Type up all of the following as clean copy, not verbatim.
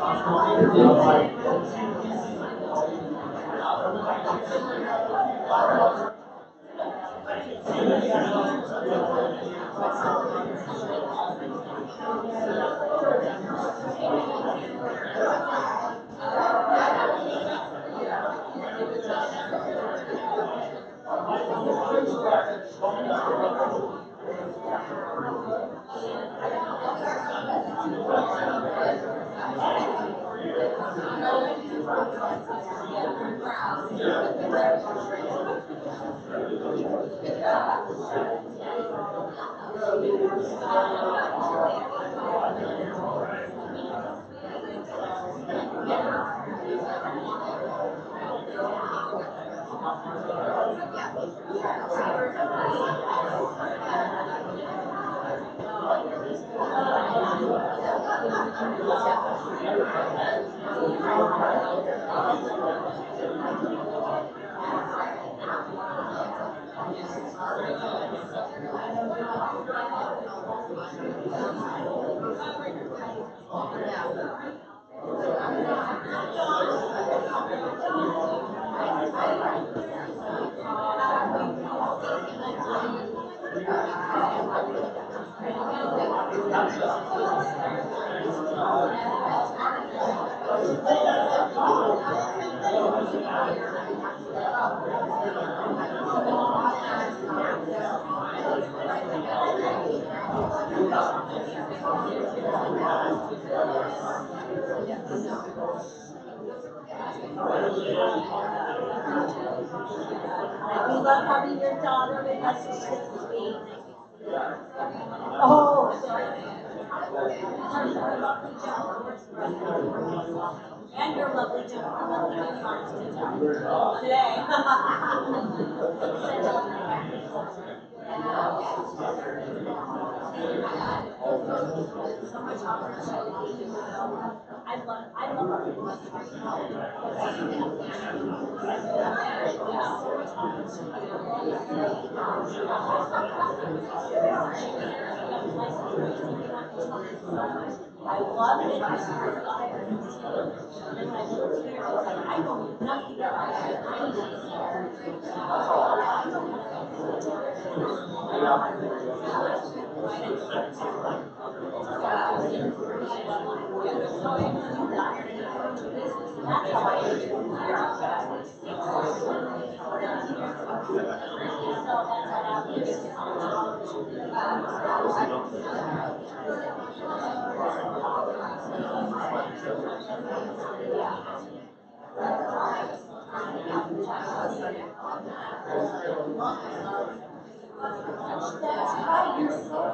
We love having your daughter with us this week. Oh, and your lovely today. So much opportunity. I love I love it. And when I moved here, I was like, I know nothing about it. That's how I That's right, you're so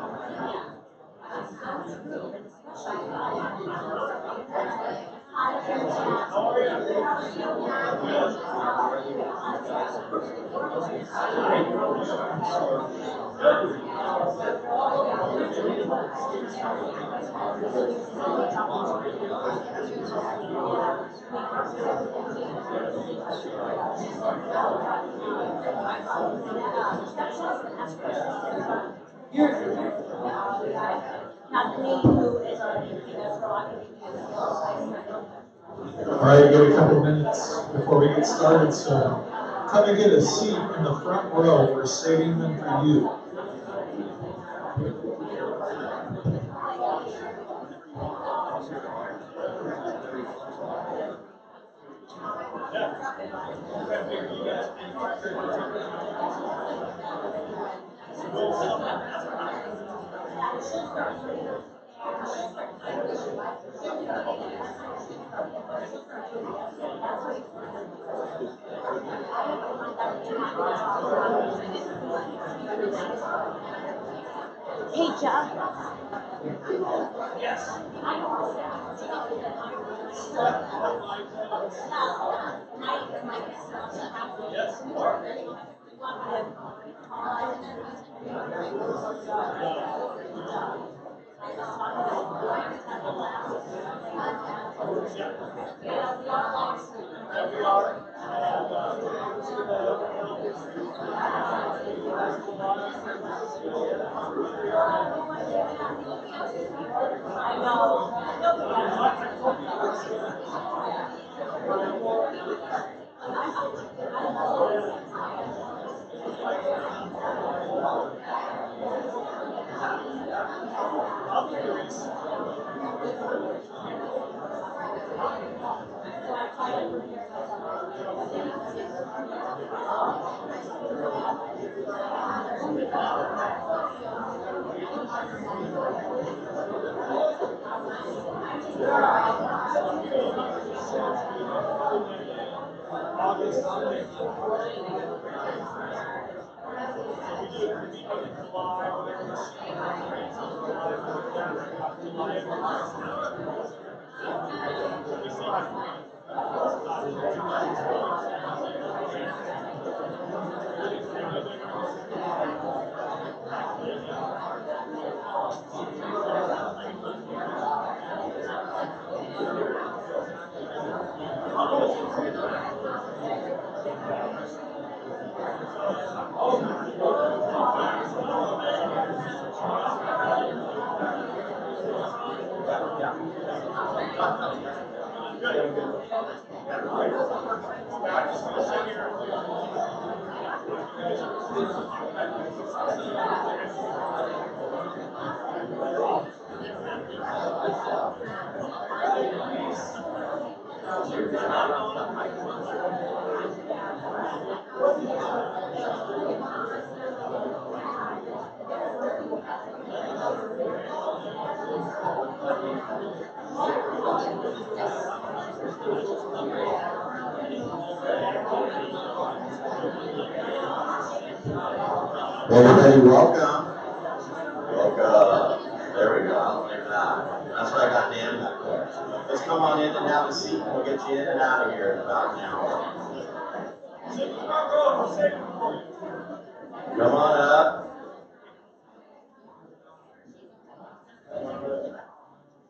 not me who is All right, we got a couple minutes before we get started, so come and get a seat in the front row. We're saving them for you. Hey, Jeff. I know. Everybody, welcome. Welcome. There we go. Look at that. That's why I got Dan back there. Let's come on in and have a seat. We'll get you in and out of here in about an hour. Come on up.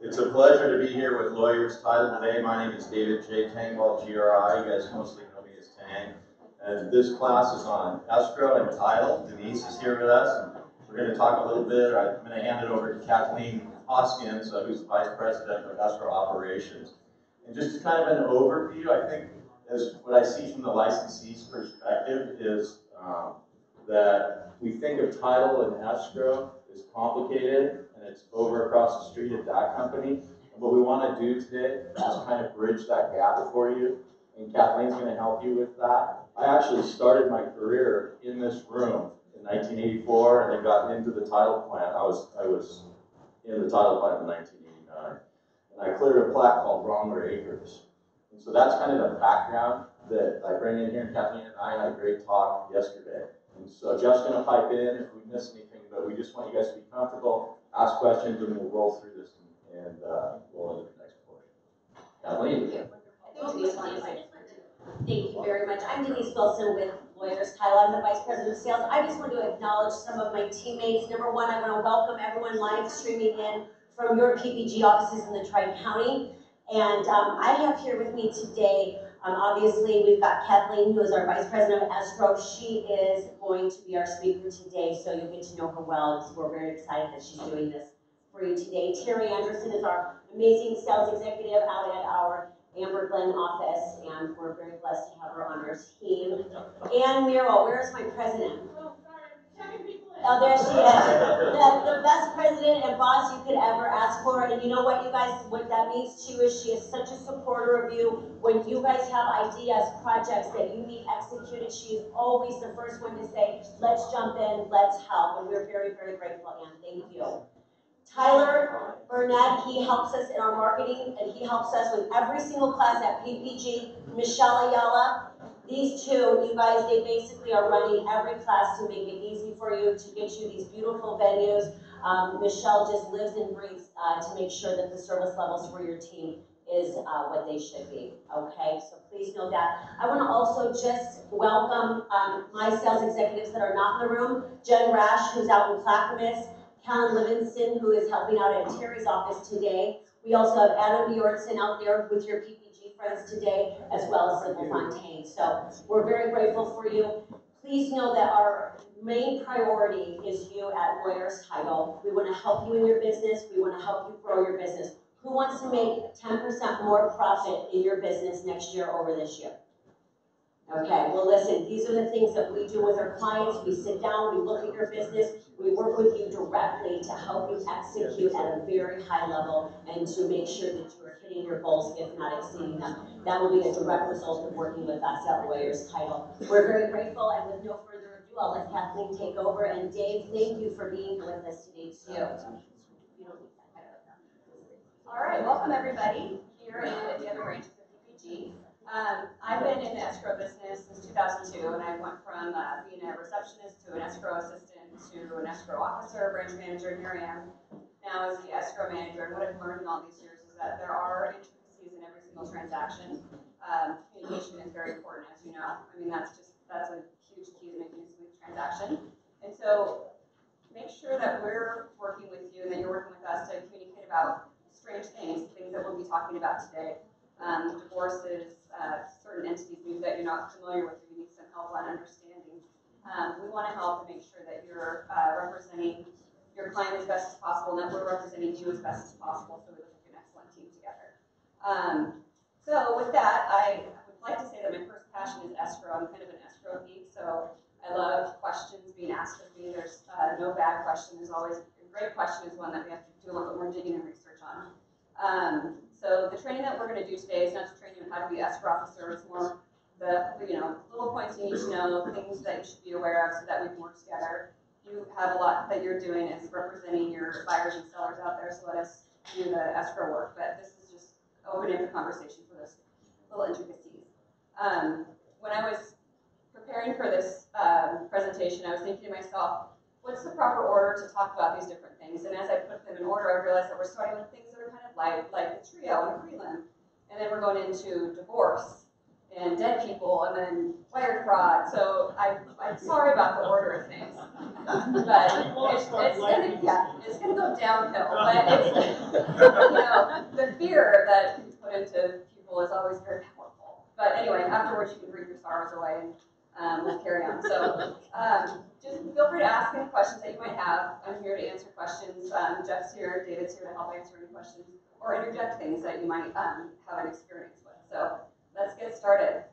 It's a pleasure to be here with Lawyers Title today. My name is David J. Tangwell, GRI. You guys mostly know me as Tang. And this class is on escrow and title. Denise is here with us. And we're going to talk a little bit. I'm going to hand it over to Kathleen Hoskins, who's the Vice President of Escrow Operations. And just kind of an overview, I think, as what I see from the licensee's perspective is that we think of title and escrow as complicated, and it's over across the street at that company. And what we want to do today is kind of bridge that gap for you, and Kathleen's going to help you with that. I actually started my career in this room in 1984, and then got into the title plant. I was in the title plant in 1989, and I cleared a plat called Bromler Acres. And so that's kind of the background that I bring in here. And Kathleen and I had a great talk yesterday. And so Jeff's going to pipe in if we miss anything, but we just want you guys to be comfortable, ask questions, and we'll roll through this and roll into the next portion. Kathleen. Thank you very much. I'm Denise Wilson with Lawyers Title. I'm the Vice President of Sales. I just want to acknowledge some of my teammates. Number one, I want to welcome everyone live streaming in from your PPG offices in the Tri-County. And I have here with me today, obviously, we've got Kathleen, who is our Vice President of Escrow. She is going to be our speaker today, so you'll get to know her well. So we're very excited that she's doing this for you today. Terry Anderson is our amazing sales executive out at our Amber Glen office, and we're very blessed to have her on our team. Ann Miro, where's my president? Oh, there she is. The best president and boss you could ever ask for. And you know what, you guys, what that means too is she is such a supporter of you. When you guys have ideas, projects that you need executed, she is always the first one to say, let's jump in, let's help. And we're very, very grateful, Ann. Thank you. Tyler Burnett, he helps us in our marketing, and he helps us with every single class at PPG. Michelle Ayala, these two, you guys, they basically are running every class to make it easy for you, to get you these beautiful venues. Michelle just lives and breathes to make sure that the service levels for your team is what they should be, okay? So please know that. I want to also just welcome my sales executives that are not in the room. Jen Rash, who's out in Clackamas. Callan Livingston, who is helping out at Terry's office today. We also have Adam Bjornson out there with your PPG friends today, as well as Sybil Fontaine. So we're very grateful for you. Please know that our main priority is you at Lawyers Title. We want to help you in your business. We want to help you grow your business. Who wants to make 10% more profit in your business next year over this year? Okay, well, listen, these are the things that we do with our clients. We sit down, we look at your business, we work with you directly to help you execute at a very high level and to make sure that you are hitting your goals, if not exceeding them. That will be a direct result of working with us at Lawyers Title. We're very grateful, and with no further ado, I'll let Kathleen take over. And Dave, thank you for being here with us today, too. All right, welcome everybody here in the other branches of PPG. I've been in the escrow business since 2002, and I went from being a receptionist to an escrow assistant to an escrow officer, branch manager, and here I am now as the escrow manager. And what I've learned in all these years is that there are intricacies in every single transaction. Communication is very important, as you know. I mean, that's a huge key to making a smooth transaction. And so make sure that we're working with you and that you're working with us to communicate about strange things that we'll be talking about today. Divorces, certain entities that you're not familiar with, or you need some help on understanding. We want to help to make sure that you're representing your client as best as possible, and that we're representing you as best as possible, so we look like an excellent team together. So with that, I would like to say that my first passion is escrow. I'm kind of an escrow geek, so I love questions being asked of me. There's no bad question. There's always a great question is one that we have to do a little bit more digging and research on. So the training that we're going to do today is not to train you on how to be an escrow officer. It's more the little points you need to know, things that you should be aware of so that we can work together. You have a lot that you're doing as representing your buyers and sellers out there, so let us do the escrow work. But this is just opening up the conversation for those little intricacies. When I was preparing for this presentation, I was thinking to myself, what's the proper order to talk about these different things? And as I put them in order, I realized that we're starting with things that are kind of like the trio and a prelim. And then we're going into divorce and dead people and then wire fraud. So I'm sorry about the order of things. But it's gonna go downhill. But it's, the fear that can put into people is always very powerful. But anyway, afterwards you can read your sorrows away and we'll carry on. So just feel free to ask any questions that you might have. I'm here to answer questions. Jeff's here, David's here to help answer any questions or interject things that you might have an experience with. So let's get started.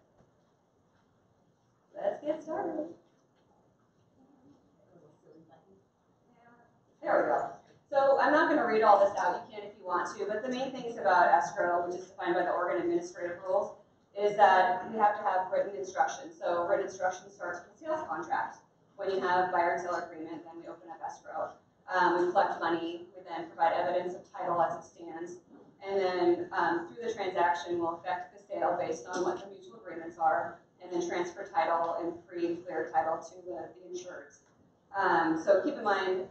There we go. So I'm not going to read all this out. You can if you want to, but the main things about escrow, which is defined by the Oregon Administrative Rules, is that we have to have written instructions. So written instruction starts with a sales contract. When you have buyer and seller agreement, then we open up escrow. We collect money. We then provide evidence of title as it stands. And then through the transaction, we'll effect the sale based on what the mutual agreements are, and then transfer title and free and clear title to the insureds. So keep in mind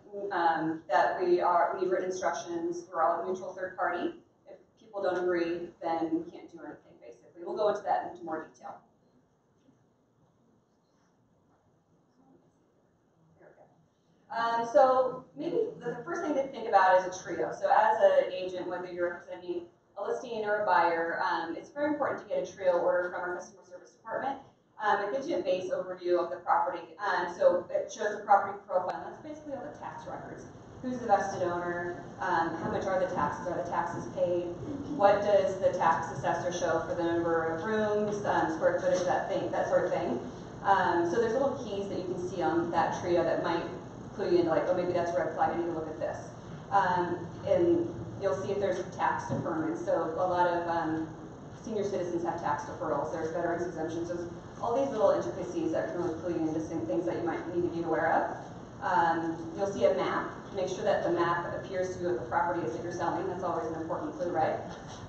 that we need written instructions. We're all a mutual third party. If people don't agree, then we can't do anything, basically. We'll go into that into more detail. So maybe the first thing to think about is a trio. So as an agent, whether you're representing a listing or a buyer, it's very important to get a trio order from our customer service department. It gives you a base overview of the property. So it shows the property profile. That's basically all the tax records. Who's the vested owner? How much are the taxes? Are the taxes paid? What does the tax assessor show for the number of rooms, square footage, that sort of thing. So there's little keys that you can see on that trio that might clue you into like, oh, maybe that's a red flag, I need to look at this. And you'll see if there's tax deferment. So a lot of senior citizens have tax deferrals. There's veterans exemptions. There's all these little intricacies that can really clue you into some things that you might need to be aware of. You'll see a map. Make sure that the map appears to you what the property is that you're selling. That's always an important clue, right?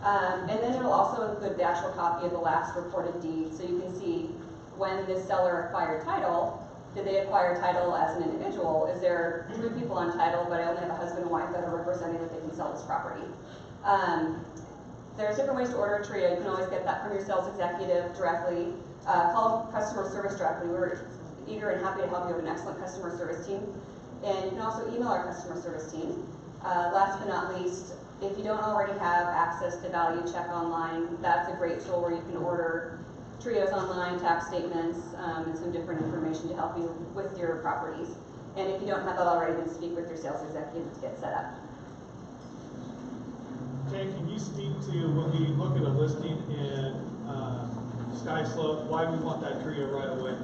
And then it'll also include the actual copy of the last reported deed, so you can see when the seller acquired title. Did they acquire title as an individual? Is there 3 people on title, but I only have a husband and wife that are representing that they can sell this property? There's different ways to order a trio. You can always get that from your sales executive directly. Call customer service directly. We're eager and happy to help you. We have an excellent customer service team. And you can also email our customer service team. Last but not least, if you don't already have access to Value Check Online, that's a great tool where you can order trios online, tax statements, and some different information to help you with your properties. And if you don't have that already, then speak with your sales executive to get set up. Jay, can you speak to when we look at a listing in sky slope, why we want that trio right away.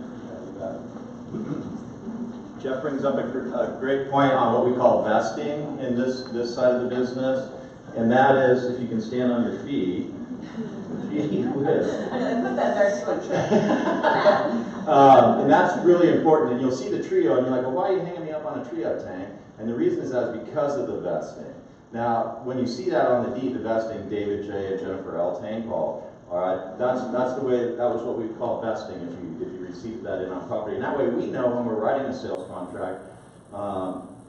Jeff brings up a great point on what we call vesting in this side of the business, and that is if you can stand on your feet. Gee whiz. I put that there too. And that's really important. And you'll see the trio, and you're like, well, why are you hanging me up on a trio tank? And the reason is that it's because of the vesting. Now, when you see that on the deed, the vesting, David J. and Jennifer L. Tankball, all right, that's the way, that was what we call vesting if you received that in on property. And that way we know when we're writing a sales contract,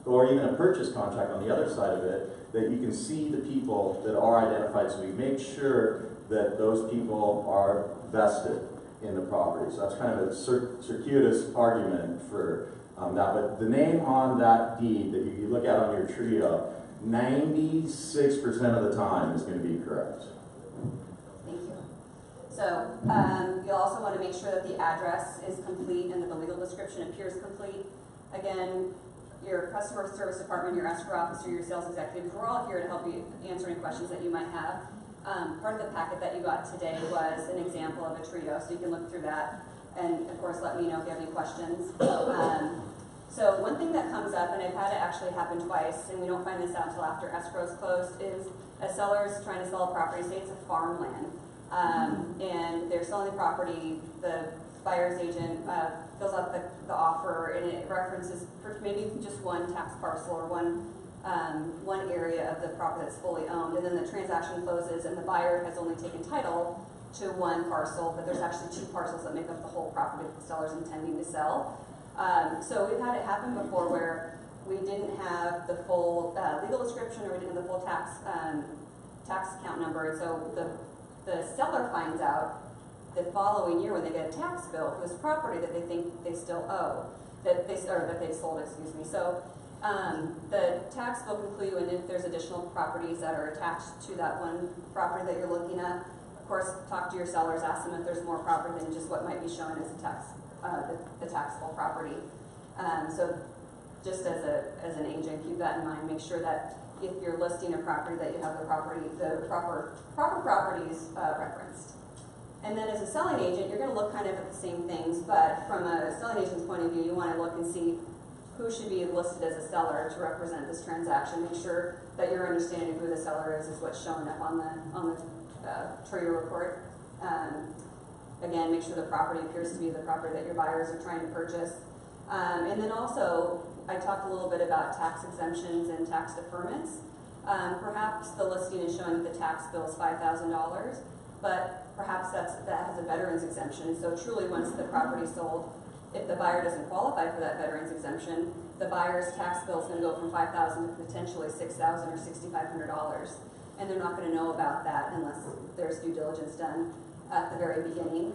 or even a purchase contract on the other side of it, that you can see the people that are identified, so we make sure that those people are vested in the property. So that's kind of a circuitous argument for that. But the name on that deed that you look at on your trio, 96% of the time is going to be correct. Thank you. So you'll also want to make sure that the address is complete and that the legal description appears complete. Again, your customer service department, your escrow officer, your sales executive, we're all here to help you answer any questions that you might have. Part of the packet that you got today was an example of a trio, so you can look through that. And of course, let me know if you have any questions. So one thing that comes up, and I've had it actually happen twice, and we don't find this out until after escrow's closed, is a seller's trying to sell a property, say it's a farmland, and they're selling the property, the buyer's agent fills out the offer, and it references maybe just one tax parcel or one area of the property that's fully owned, and then the transaction closes and the buyer has only taken title to one parcel, but there's actually two parcels that make up the whole property that the seller's intending to sell. So we've had it happen before where we didn't have the full legal description, or we didn't have the full tax account number, and so the seller finds out the following year when they get a tax bill for this property that they think they still owe, that they've sold, excuse me. So the tax bill can clue you in if there's additional properties that are attached to that one property that you're looking at. Of course, talk to your sellers, ask them if there's more property than just what might be shown as a the taxable property. So just as an agent, keep that in mind. Make sure that if you're listing a property that you have the proper properties referenced. And then as a selling agent, you're going to look kind of at the same things, but from a selling agent's point of view, you want to look and see who should be listed as a seller to represent this transaction. Make sure that your understanding of who the seller is what's showing up on the trio report. Again, make sure the property appears to be the property that your buyers are trying to purchase. And then also, I talked a little bit about tax exemptions and tax deferments. Perhaps the listing is showing that the tax bill is $5,000, but perhaps that has a veteran's exemption. So truly, once the property is sold, if the buyer doesn't qualify for that veteran's exemption, the buyer's tax bill is going to go from $5,000 to potentially $6,000 or $6,500, and they're not going to know about that unless there's due diligence done at the very beginning.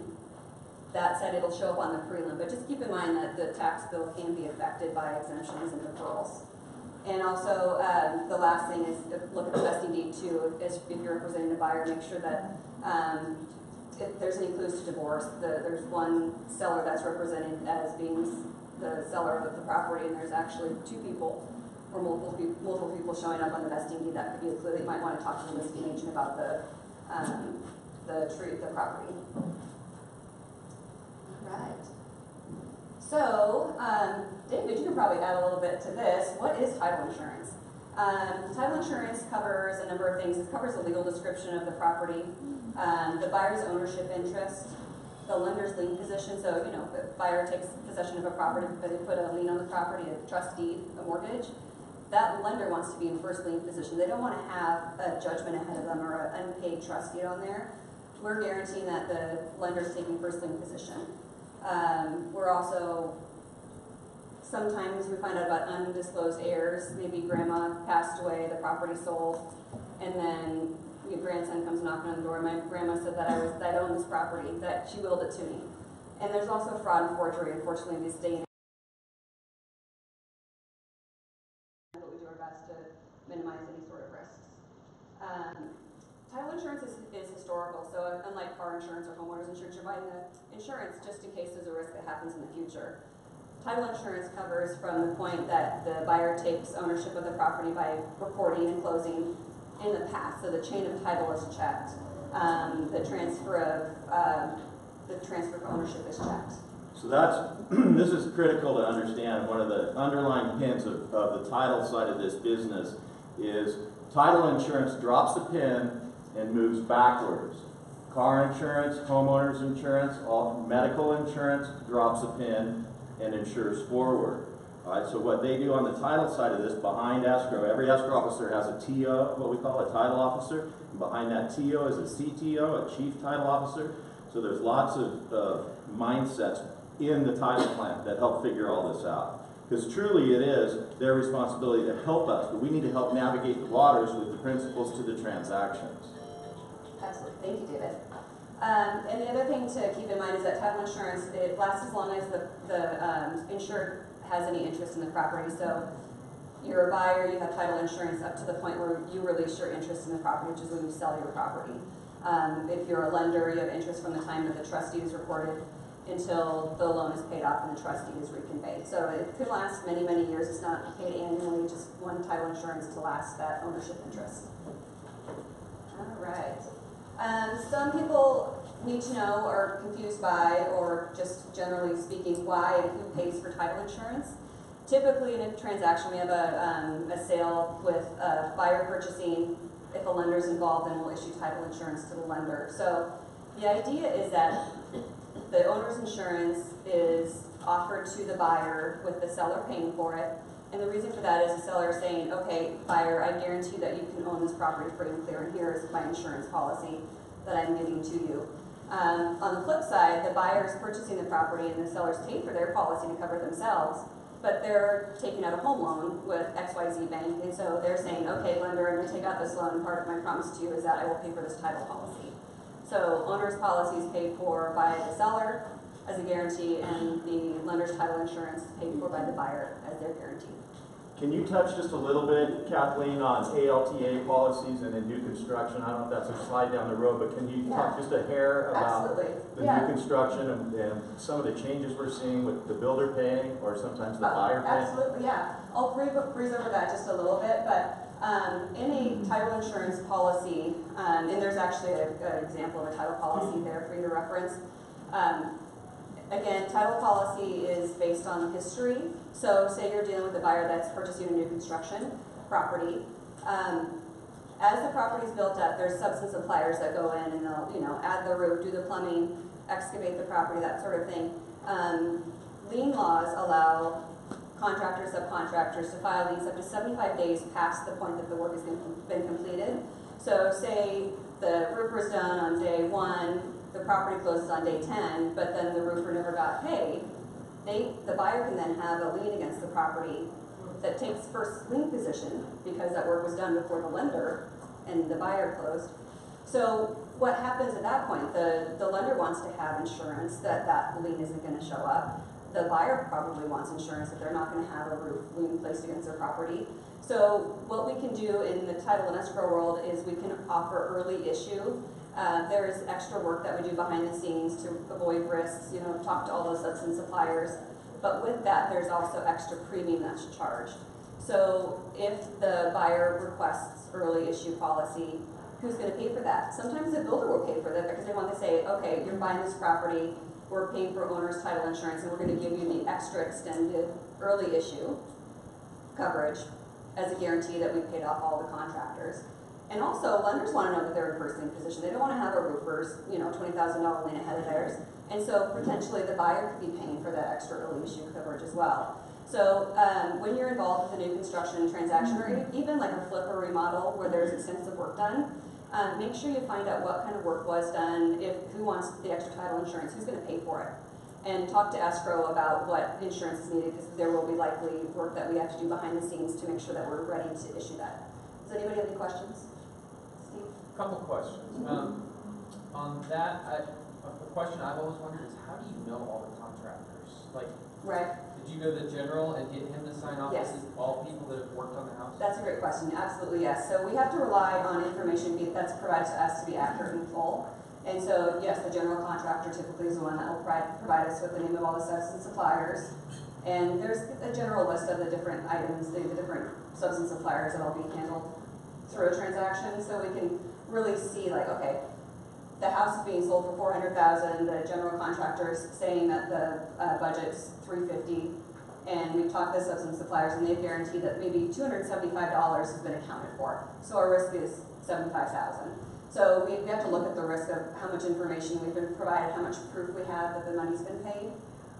That said, it'll show up on the prelim, but just keep in mind that the tax bill can be affected by exemptions and deferrals. And also, the last thing is look at the vesting deed too. If you're representing the buyer, make sure that if there's any clues to divorce, there's one seller that's represented as being the seller of the property, and there's actually two people or multiple people showing up on the vesting deed. That could be a clue that you might want to talk to the listing agent about the property. Right. So, David, you can probably add a little bit to this. What is title insurance? Title insurance covers a number of things. It covers the legal description of the property, the buyer's ownership interest, the lender's lien position. So, you know, if the buyer takes possession of a property, but they put a lien on the property, a trust deed, a mortgage, that lender wants to be in first lien position. They don't want to have a judgment ahead of them or an unpaid trust deed on there. We're guaranteeing that the lender's taking first lien position. We're also, sometimes we find out about undisclosed heirs. Maybe grandma passed away, the property sold, and then your grandson comes knocking on the door. My grandma said that I own this property, that she willed it to me. And there's also fraud and forgery, unfortunately, in this day and age. But we do our best to minimize any sort of risks. Title insurance is historical, so unlike car insurance or homeowners insurance, you're buying the insurance just in case there's a risk that happens in the future. Title insurance covers from the point that the buyer takes ownership of the property by recording and closing in the past, so the chain of title is checked. The transfer of the transfer of ownership is checked. So that's, this is critical to understand. One of the underlying pins of the title side of this business is title insurance drops the pin and moves backwards. Car insurance, homeowners insurance, all medical insurance drops a pin and insures forward. All right, so what they do on the title side of this, behind escrow, every escrow officer has a TO, what we call a title officer. And behind that TO is a CTO, a chief title officer. So there's lots of mindsets in the title plant that help figure all this out. Because truly it is their responsibility to help us, but we need to help navigate the waters with the principles to the transactions. Absolutely, thank you, David. And the other thing to keep in mind is that title insurance, it lasts as long as the insured has any interest in the property. So you're a buyer, you have title insurance up to the point where you release your interest in the property, which is when you sell your property. If you're a lender, you have interest from the time that the trust deed is recorded until the loan is paid off and the trust deed is reconveyed. So it could last many, many years. It's not paid annually, just one title insurance to last that ownership interest. All right. Some people need to know or are confused by, or just generally speaking, why and who pays for title insurance. Typically in a transaction, we have a sale with a buyer purchasing. If a lender is involved, then we'll issue title insurance to the lender. So the idea is that the owner's insurance is offered to the buyer with the seller paying for it. And the reason for that is the seller is saying, okay, buyer, I guarantee that you can own this property free and clear, and here is my insurance policy that I'm giving to you. On the flip side, the buyer is purchasing the property and the seller's paid for their policy to cover themselves, but they're taking out a home loan with XYZ Bank, and so they're saying, okay, lender, I'm going to take out this loan, and part of my promise to you is that I will pay for this title policy. So owner's policy is paid for by the seller as a guarantee, and the lender's title insurance is paid for by the buyer as their guarantee. Can you touch just a little bit, Kathleen, on ALTA policies and in new construction? I don't know if that's a slide down the road, but can you talk just a hair about the new construction and some of the changes we're seeing with the builder paying or sometimes the buyer paying? Absolutely, yeah. I'll breeze over that just a little bit, but in a title insurance policy, and there's actually an example of a title policy there for you to reference. Again, title policy is based on history. So say you're dealing with a buyer that's purchasing a new construction property. As the property is built up, there's substance suppliers that go in and they'll, add the roof, do the plumbing, excavate the property, that sort of thing. Lien laws allow contractors, subcontractors to file liens up to 75 days past the point that the work has been completed. So say the roofer's done on day 1, the property closes on day 10, but then the roofer never got paid. The buyer can then have a lien against the property that takes first lien position because that work was done before the lender and the buyer closed. So what happens at that point? The lender wants to have insurance that that lien isn't going to show up. The buyer probably wants insurance that they're not going to have a roof lien placed against their property. So what we can do in the title and escrow world is we can offer early issue. There is extra work that we do behind the scenes to avoid risks, talk to all those substance suppliers. But with that, there's also extra premium that's charged. So if the buyer requests early issue policy, who's going to pay for that? Sometimes the builder will pay for that because they want to say, okay, you're buying this property, we're paying for owner's title insurance, and we're going to give you the extra extended early issue coverage as a guarantee that we paid off all the contractors. And also, lenders want to know that they're in first lien position. They don't want to have a roofer's, $20,000 lien ahead of theirs. And so potentially the buyer could be paying for that extra early issue coverage as well. So when you're involved with a new construction transaction, or even like a flip or remodel where there's extensive work done, make sure you find out what kind of work was done, who wants the extra title insurance, who's going to pay for it. And talk to escrow about what insurance is needed, because there will be likely work that we have to do behind the scenes to make sure that we're ready to issue that. Does anybody have any questions? Steve? Couple questions. On that, a question I've always wondered is, how do you know all the contractors? Right. Did you go to the general and get him to sign off? Yes. This is all people that have worked on the house? That's a great question. Absolutely, yes. So we have to rely on information that's provided to us to be accurate and full. And so, yes, the general contractor typically is the one that will provide us with the name of all the substance suppliers. And there's a general list of the different items, the different substance suppliers that will be handled through a transaction. So we can really see, okay, the house is being sold for 400,000, the general contractor is saying that the budget's 350, and we've talked this up some suppliers, and they've guaranteed that maybe $275 has been accounted for. So our risk is 75,000. So we have to look at the risk of how much information we've been provided, how much proof we have that the money's been paid,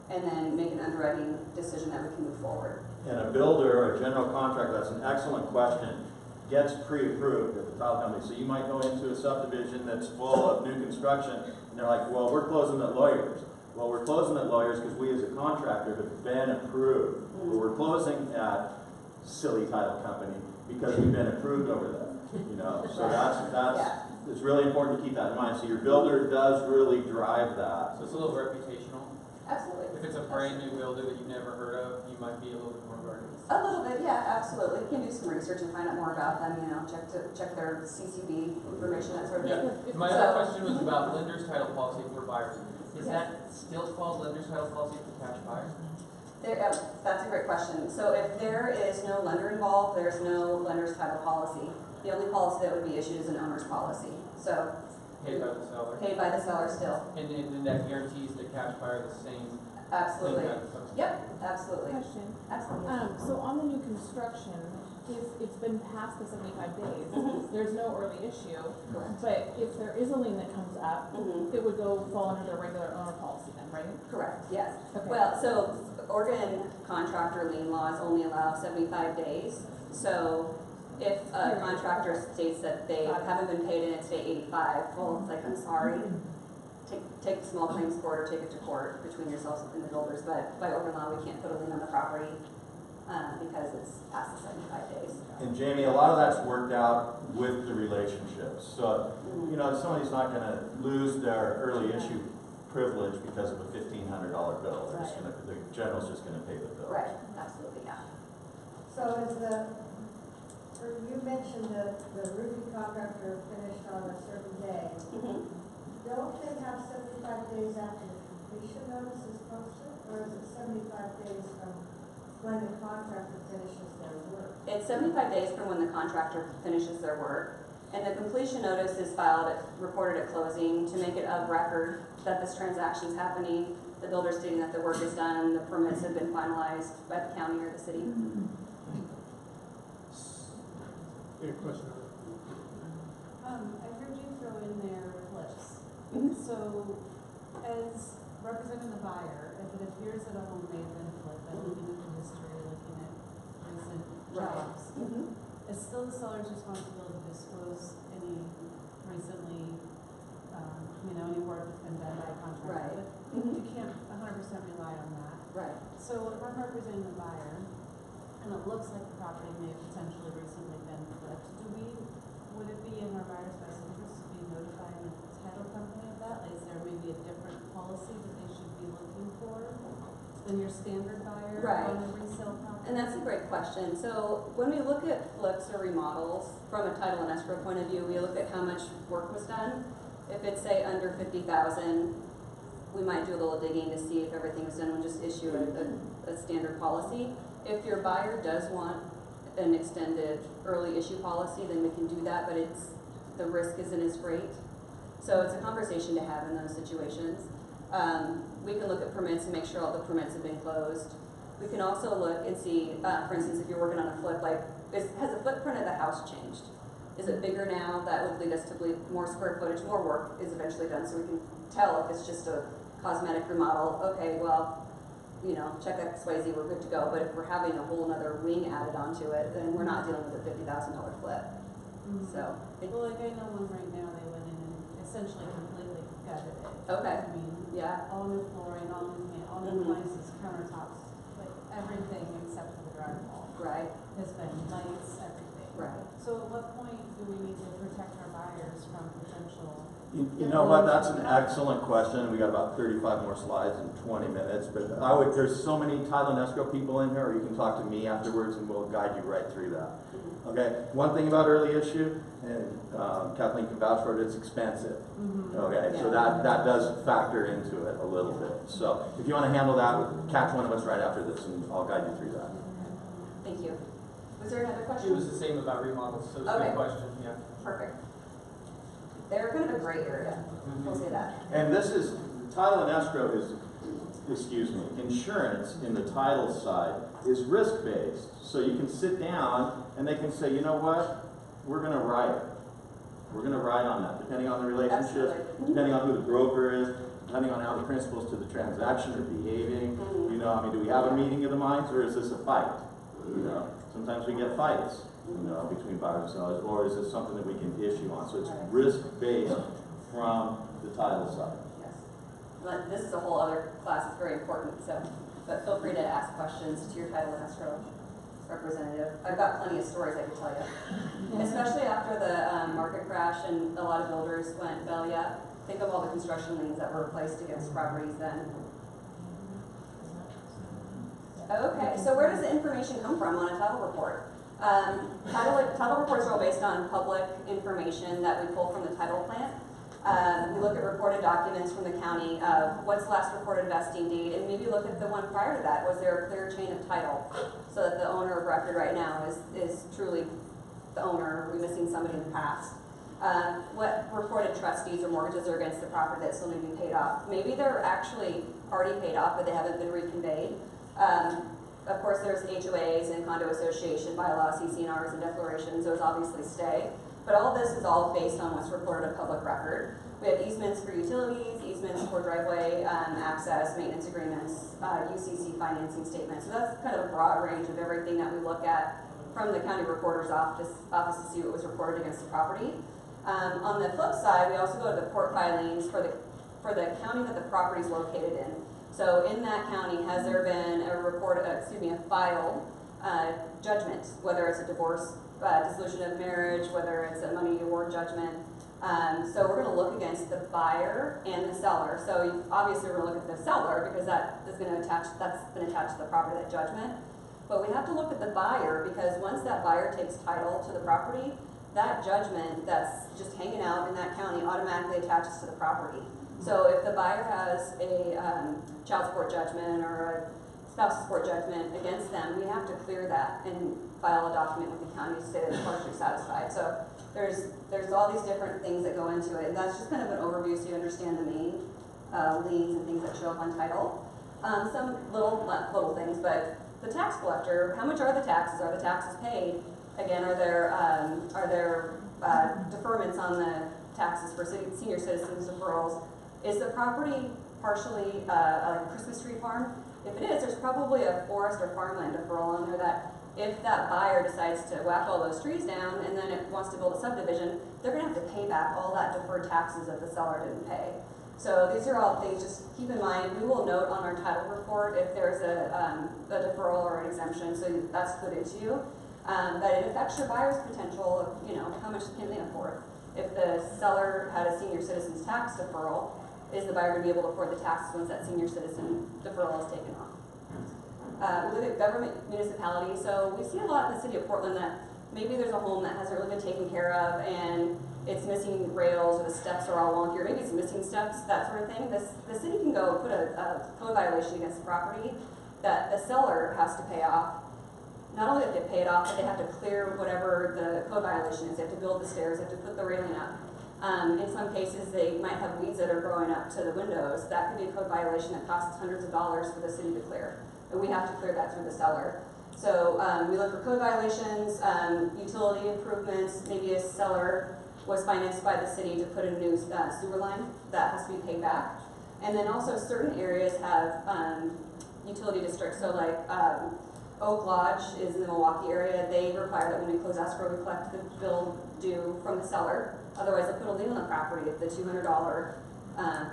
and then make an underwriting decision that we can move forward. And a builder or a general contractor, that's an excellent question, gets pre-approved at the title company. So you might go into a subdivision that's full of new construction, and they're like, well, we're closing at Lawyers. Well, we're closing at Lawyers because we as a contractor have been approved. But we're closing at silly title company because we've been approved over there. You know, so it's really important to keep that in mind. So your builder does really drive that. So it's a little reputational. Absolutely. If it's a brand new builder that you've never heard of, you might be a little bit more guarded. A little bit, yeah, absolutely. You can do some research and find out more about them, you know, check their CCB information, that sort of thing. Yeah. My other question was about lender's title policy for buyers. Is that still called lender's title policy for cash buyers? That's a great question. So if there is no lender involved, there's no lender's title policy. The only policy that would be issued is an owner's policy. So Paid by the seller? paid by the seller still. And that guarantees the cash buyer the same? Absolutely. Kind of subsidy? Yep, absolutely. Question. Absolutely. So on the new construction, if it's been past the 75 days, there's no early issue. Correct. But if there is a lien that comes up, it would fall under the regular owner policy then, right? Correct, yes. Okay. Well, so Oregon contractor lien laws only allow 75 days. So if a contractor states that they haven't been paid and it's day 85, well, it's like, I'm sorry. Take the small claims court or take it to court between yourselves and the builders. But by Oregon law, we can't put a lien on the property because it's past the 75 days. And Jamie, a lot of that's worked out with the relationships. So, you know, somebody's not going to lose their early issue privilege because of a $1,500 bill. They're just gonna, the general's just going to pay the bill. Right, absolutely, yeah. So is you mentioned that the roofing contractor finished on a certain day. Don't they have 75 days after the completion notice is posted? Or is it 75 days from when the contractor finishes their work? It's 75 days from when the contractor finishes their work. And the completion notice is reported at closing to make it of record that this transaction is happening, the builder stating that the work is done, the permits have been finalized by the county or the city. Good question. I heard you throw in there flips. So, as representing the buyer, if it appears that a home may have been flipped, by looking at the history, looking at recent jobs, it's still the seller's responsibility to disclose any recently, any work that's been done by a contractor. But you can't 100% rely on that. Right. So, if I'm representing the buyer, and it looks like the property may have potentially recently been flipped, would it be in our buyer's best interest to be notifying the title company of that? Like, is there maybe a different policy that they should be looking for than your standard buyer on the resale property? And that's a great question. So when we look at flips or remodels, from a title and escrow point of view, we look at how much work was done. If it's, say, under 50,000, we might do a little digging to see if everything was done. We'll just issue a standard policy. If your buyer does want an extended early issue policy, then we can do that, but the risk isn't as great. So it's a conversation to have in those situations. We can look at permits and make sure all the permits have been closed. We can also look and see, for instance, if you're working on a flip, has the footprint of the house changed? Is it bigger now? That would lead us to believe more square footage, more work is eventually done, so we can tell if it's just a cosmetic remodel. Okay, well, check XYZ, we're good to go. But if we're having a whole other wing added onto it, then we're not dealing with a $50,000 flip. So, well, like I know one right now, they went in and essentially completely gutted it. Okay. I mean, yeah. all new flooring, all new paint, all new appliances, countertops, like everything except for the drywall. Right. Has been lights, everything. Right. So at what point do we need to protect our buyers from potential? You know what, that's an excellent question. We got about 35 more slides in 20 minutes, but there's so many title and escrow people in here, or you can talk to me afterwards and we'll guide you right through that. Okay, one thing about early issue, and Kathleen can vouch for it, it's expensive. Okay, so that does factor into it a little bit. So if you want to handle that, catch one of us right after this and I'll guide you through that. Thank you. Was there another question? It was the same about remodels, so it's a good question, yeah. Perfect. they're kind of a gray area, we'll say that. And this is, title and escrow is, insurance in the title side is risk-based. So you can sit down and they can say, you know what, we're gonna write it. We're gonna write on that, depending on the relationship, Absolutely. depending on who the broker is, depending on how the principals to the transaction are behaving. You know, I mean, do we have a meeting of the minds, or is this a fight? You know, sometimes we get fights, you know, between buyers and sellers, or is this something that we can issue on? So it's risk-based from the title side. Yes. But this is a whole other class, it's very important, so, but feel free to ask questions to your title and escrow representative. I've got plenty of stories I could tell you. Especially after the market crash and a lot of builders went belly up. Think of all the construction liens that were placed against properties then. Okay, so where does the information come from on a title report? Title reports are all based on public information that we pull from the title plant. We look at reported documents from the county of what's the last reported vesting date, and maybe look at the one prior to that. Was there a clear chain of title so that the owner of record right now is truly the owner? Are we missing somebody in the past? What reported trustees or mortgages are against the property that still need to be paid off? Maybe they're actually already paid off, but they haven't been reconveyed. Of course, there's HOAs and condo association bylaws, CCNRs, and declarations. Those obviously stay. But all this is all based on what's reported of public record. We have easements for utilities, easements for driveway access, maintenance agreements, UCC financing statements. So that's kind of a broad range of everything that we look at from the county recorder's office to see what was reported against the property. On the flip side, we also go to the court filings for the county that the property is located in. So in that county, has there been a filed judgment, whether it's a divorce, dissolution of marriage, whether it's a money award judgment. So we're going to look against the buyer and the seller. So obviously we're going to look at the seller because that's been attached to the property, that judgment. But we have to look at the buyer because once that buyer takes title to the property, that judgment that's just hanging out in that county automatically attaches to the property. So if the buyer has a child support judgment or a spouse support judgment against them, we have to clear that and file a document with the county to say that it's partially satisfied. So there's all these different things that go into it. And that's just kind of an overview so you understand the main liens and things that show up on title. Some little things, but the tax collector, how much are the taxes? Are the taxes paid? Again, are there deferments on the taxes for senior citizens deferrals? Is the property partially a Christmas tree farm? If it is, there's probably a forest or farmland deferral on there that if that buyer decides to whack all those trees down and then it wants to build a subdivision, they're gonna have to pay back all that deferred taxes that the seller didn't pay. So these are all things, just keep in mind, we will note on our title report if there's a deferral or an exemption, so that's put into you. But it affects your buyer's potential of, you know, how much can they afford. If the seller had a senior citizen's tax deferral, is the buyer going to be able to afford the taxes once that senior citizen deferral is taken off? We look at government municipalities, so we see a lot in the city of Portland that maybe there's a home that hasn't really been taken care of and it's missing rails or the steps are all wonky, or maybe it's missing steps, that sort of thing. The city can go put a code violation against the property that the seller has to pay off. Not only have to pay it off, but they have to clear whatever the code violation is. They have to build the stairs, they have to put the railing up. In some cases, they might have weeds that are growing up to the windows. That could be a code violation that costs hundreds of dollars for the city to clear. And we have to clear that through the seller. So we look for code violations, utility improvements. Maybe a seller was financed by the city to put a new sewer line. That has to be paid back. And then also certain areas have utility districts. So like Oak Lodge is in the Milwaukee area. They require that when we close escrow, we collect the bill due from the seller. Otherwise, they'll put a lien on the property if the $200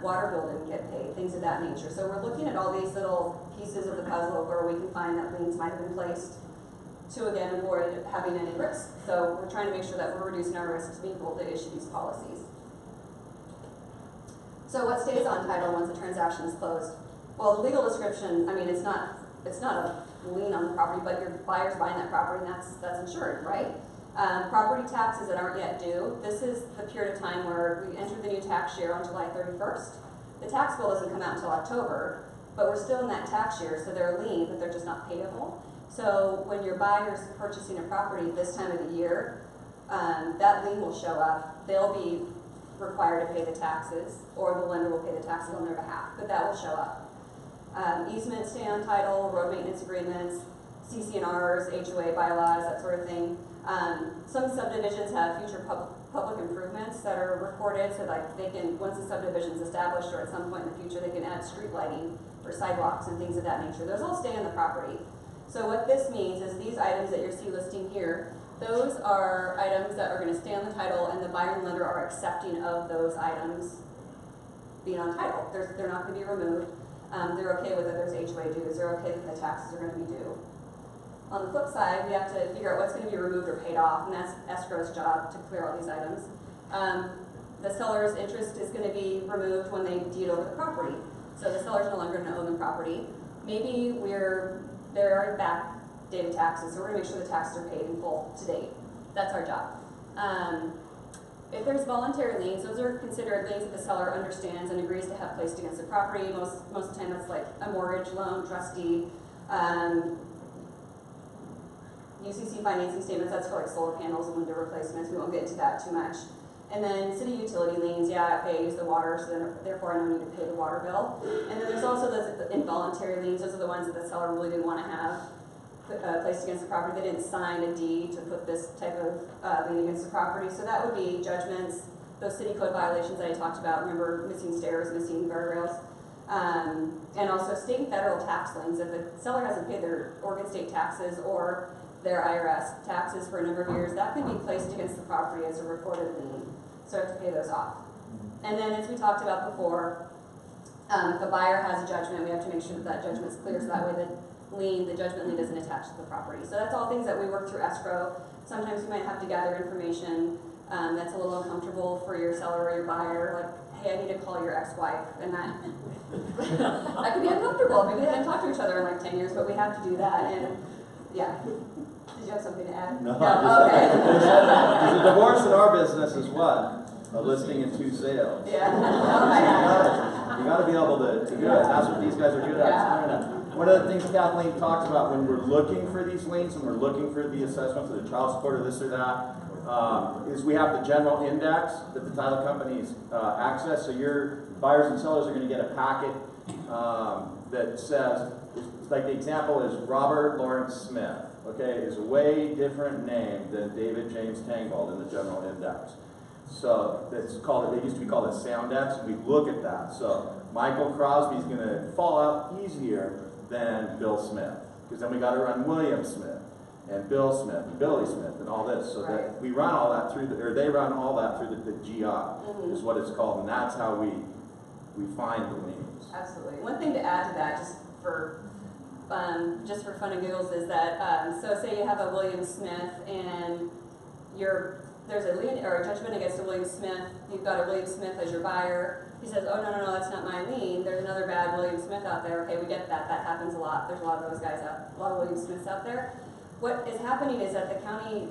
water bill didn't get paid, things of that nature. So we're looking at all these little pieces of the puzzle where we can find that liens might have been placed to, again, avoid having any risk. So we're trying to make sure that we're reducing our risk to be able to issue these policies. So what stays on title once the transaction is closed? Well, the legal description, I mean, it's not a lien on the property, but your buyer's buying that property and that's insured, right? Property taxes that aren't yet due. This is the period of time where we enter the new tax year on July 31st. The tax bill doesn't come out until October, but we're still in that tax year, so they're a lien, but they're just not payable. So when your buyer's purchasing a property this time of the year, that lien will show up. They'll be required to pay the taxes, or the lender will pay the taxes on their behalf, but that will show up. Easements stay on title, road maintenance agreements, CC&Rs, HOA bylaws, that sort of thing. Some subdivisions have future public improvements that are recorded, so like they can, once the subdivision is established or at some point in the future, they can add street lighting or sidewalks and things of that nature. Those all stay on the property. So what this means is these items that you see listing here, those are items that are going to stay on the title, and the buyer and lender are accepting of those items being on title. They're not going to be removed. They're okay with it. There's HOA dues. They're okay that the taxes are going to be due. On the flip side, we have to figure out what's going to be removed or paid off, and that's escrow's job to clear all these items. The seller's interest is going to be removed when they deed over the property. So the seller's no longer going to own the property. Maybe there are backdated taxes, so we're going to make sure the taxes are paid in full to date. That's our job. If there's voluntary liens, those are considered liens that the seller understands and agrees to have placed against the property. Most of the time that's like a mortgage, loan, trust deed, UCC financing statements, that's for like solar panels and window replacements. We won't get into that too much. And then city utility liens, yeah, okay, I use the water, so then therefore I don't need to pay the water bill. And then there's also the involuntary liens. Those are the ones that the seller really didn't want to have placed against the property. They didn't sign a deed to put this type of lien against the property. So that would be judgments, those city code violations that I talked about. Remember, missing stairs, missing guardrails. And also state and federal tax liens. If the seller hasn't paid their Oregon state taxes or their IRS taxes for a number of years, that can be placed against the property as a recorded lien. So I have to pay those off. And then as we talked about before, if a buyer has a judgment, we have to make sure that that judgment's clear, so that way the judgment lien doesn't attach to the property. So that's all things that we work through escrow. Sometimes you might have to gather information that's a little uncomfortable for your seller or your buyer, like, hey, I need to call your ex-wife, and that that could be uncomfortable. Maybe they haven't talked to each other in like 10 years, but we have to do that, and yeah. Did you have something to add? No, okay. Because the divorce in our business is what? A listing and 2 sales. Yeah. You got to be able to do it. That's what these guys are good at. Yeah. One of the things Kathleen talks about when we're looking for these liens and we're looking for the assessments of the child support or this or that, is we have the general index that the title companies access. So your buyers and sellers are going to get a packet that says, like the example is Robert Lawrence Smith, okay, is a way different name than David James Tangwald in the general index. So it's called, it used to be called a Soundex, and we look at that. So Michael Crosby's going to fall out easier than Bill Smith, because then we got to run William Smith and Bill Smith and Billy Smith and all this, so that we run all that through or they run all that through the GI, is what it's called, and that's how we find the liens. Absolutely. One thing to add to that, just for fun and giggles, is that so say you have a William Smith and there's a lien or a judgment against a William Smith. You've got a William Smith as your buyer. He says, oh, no, that's not my lien. There's another bad William Smith out there. Okay, we get that. That happens a lot. There's a lot of those guys a lot of William Smiths out there. What is happening is that the county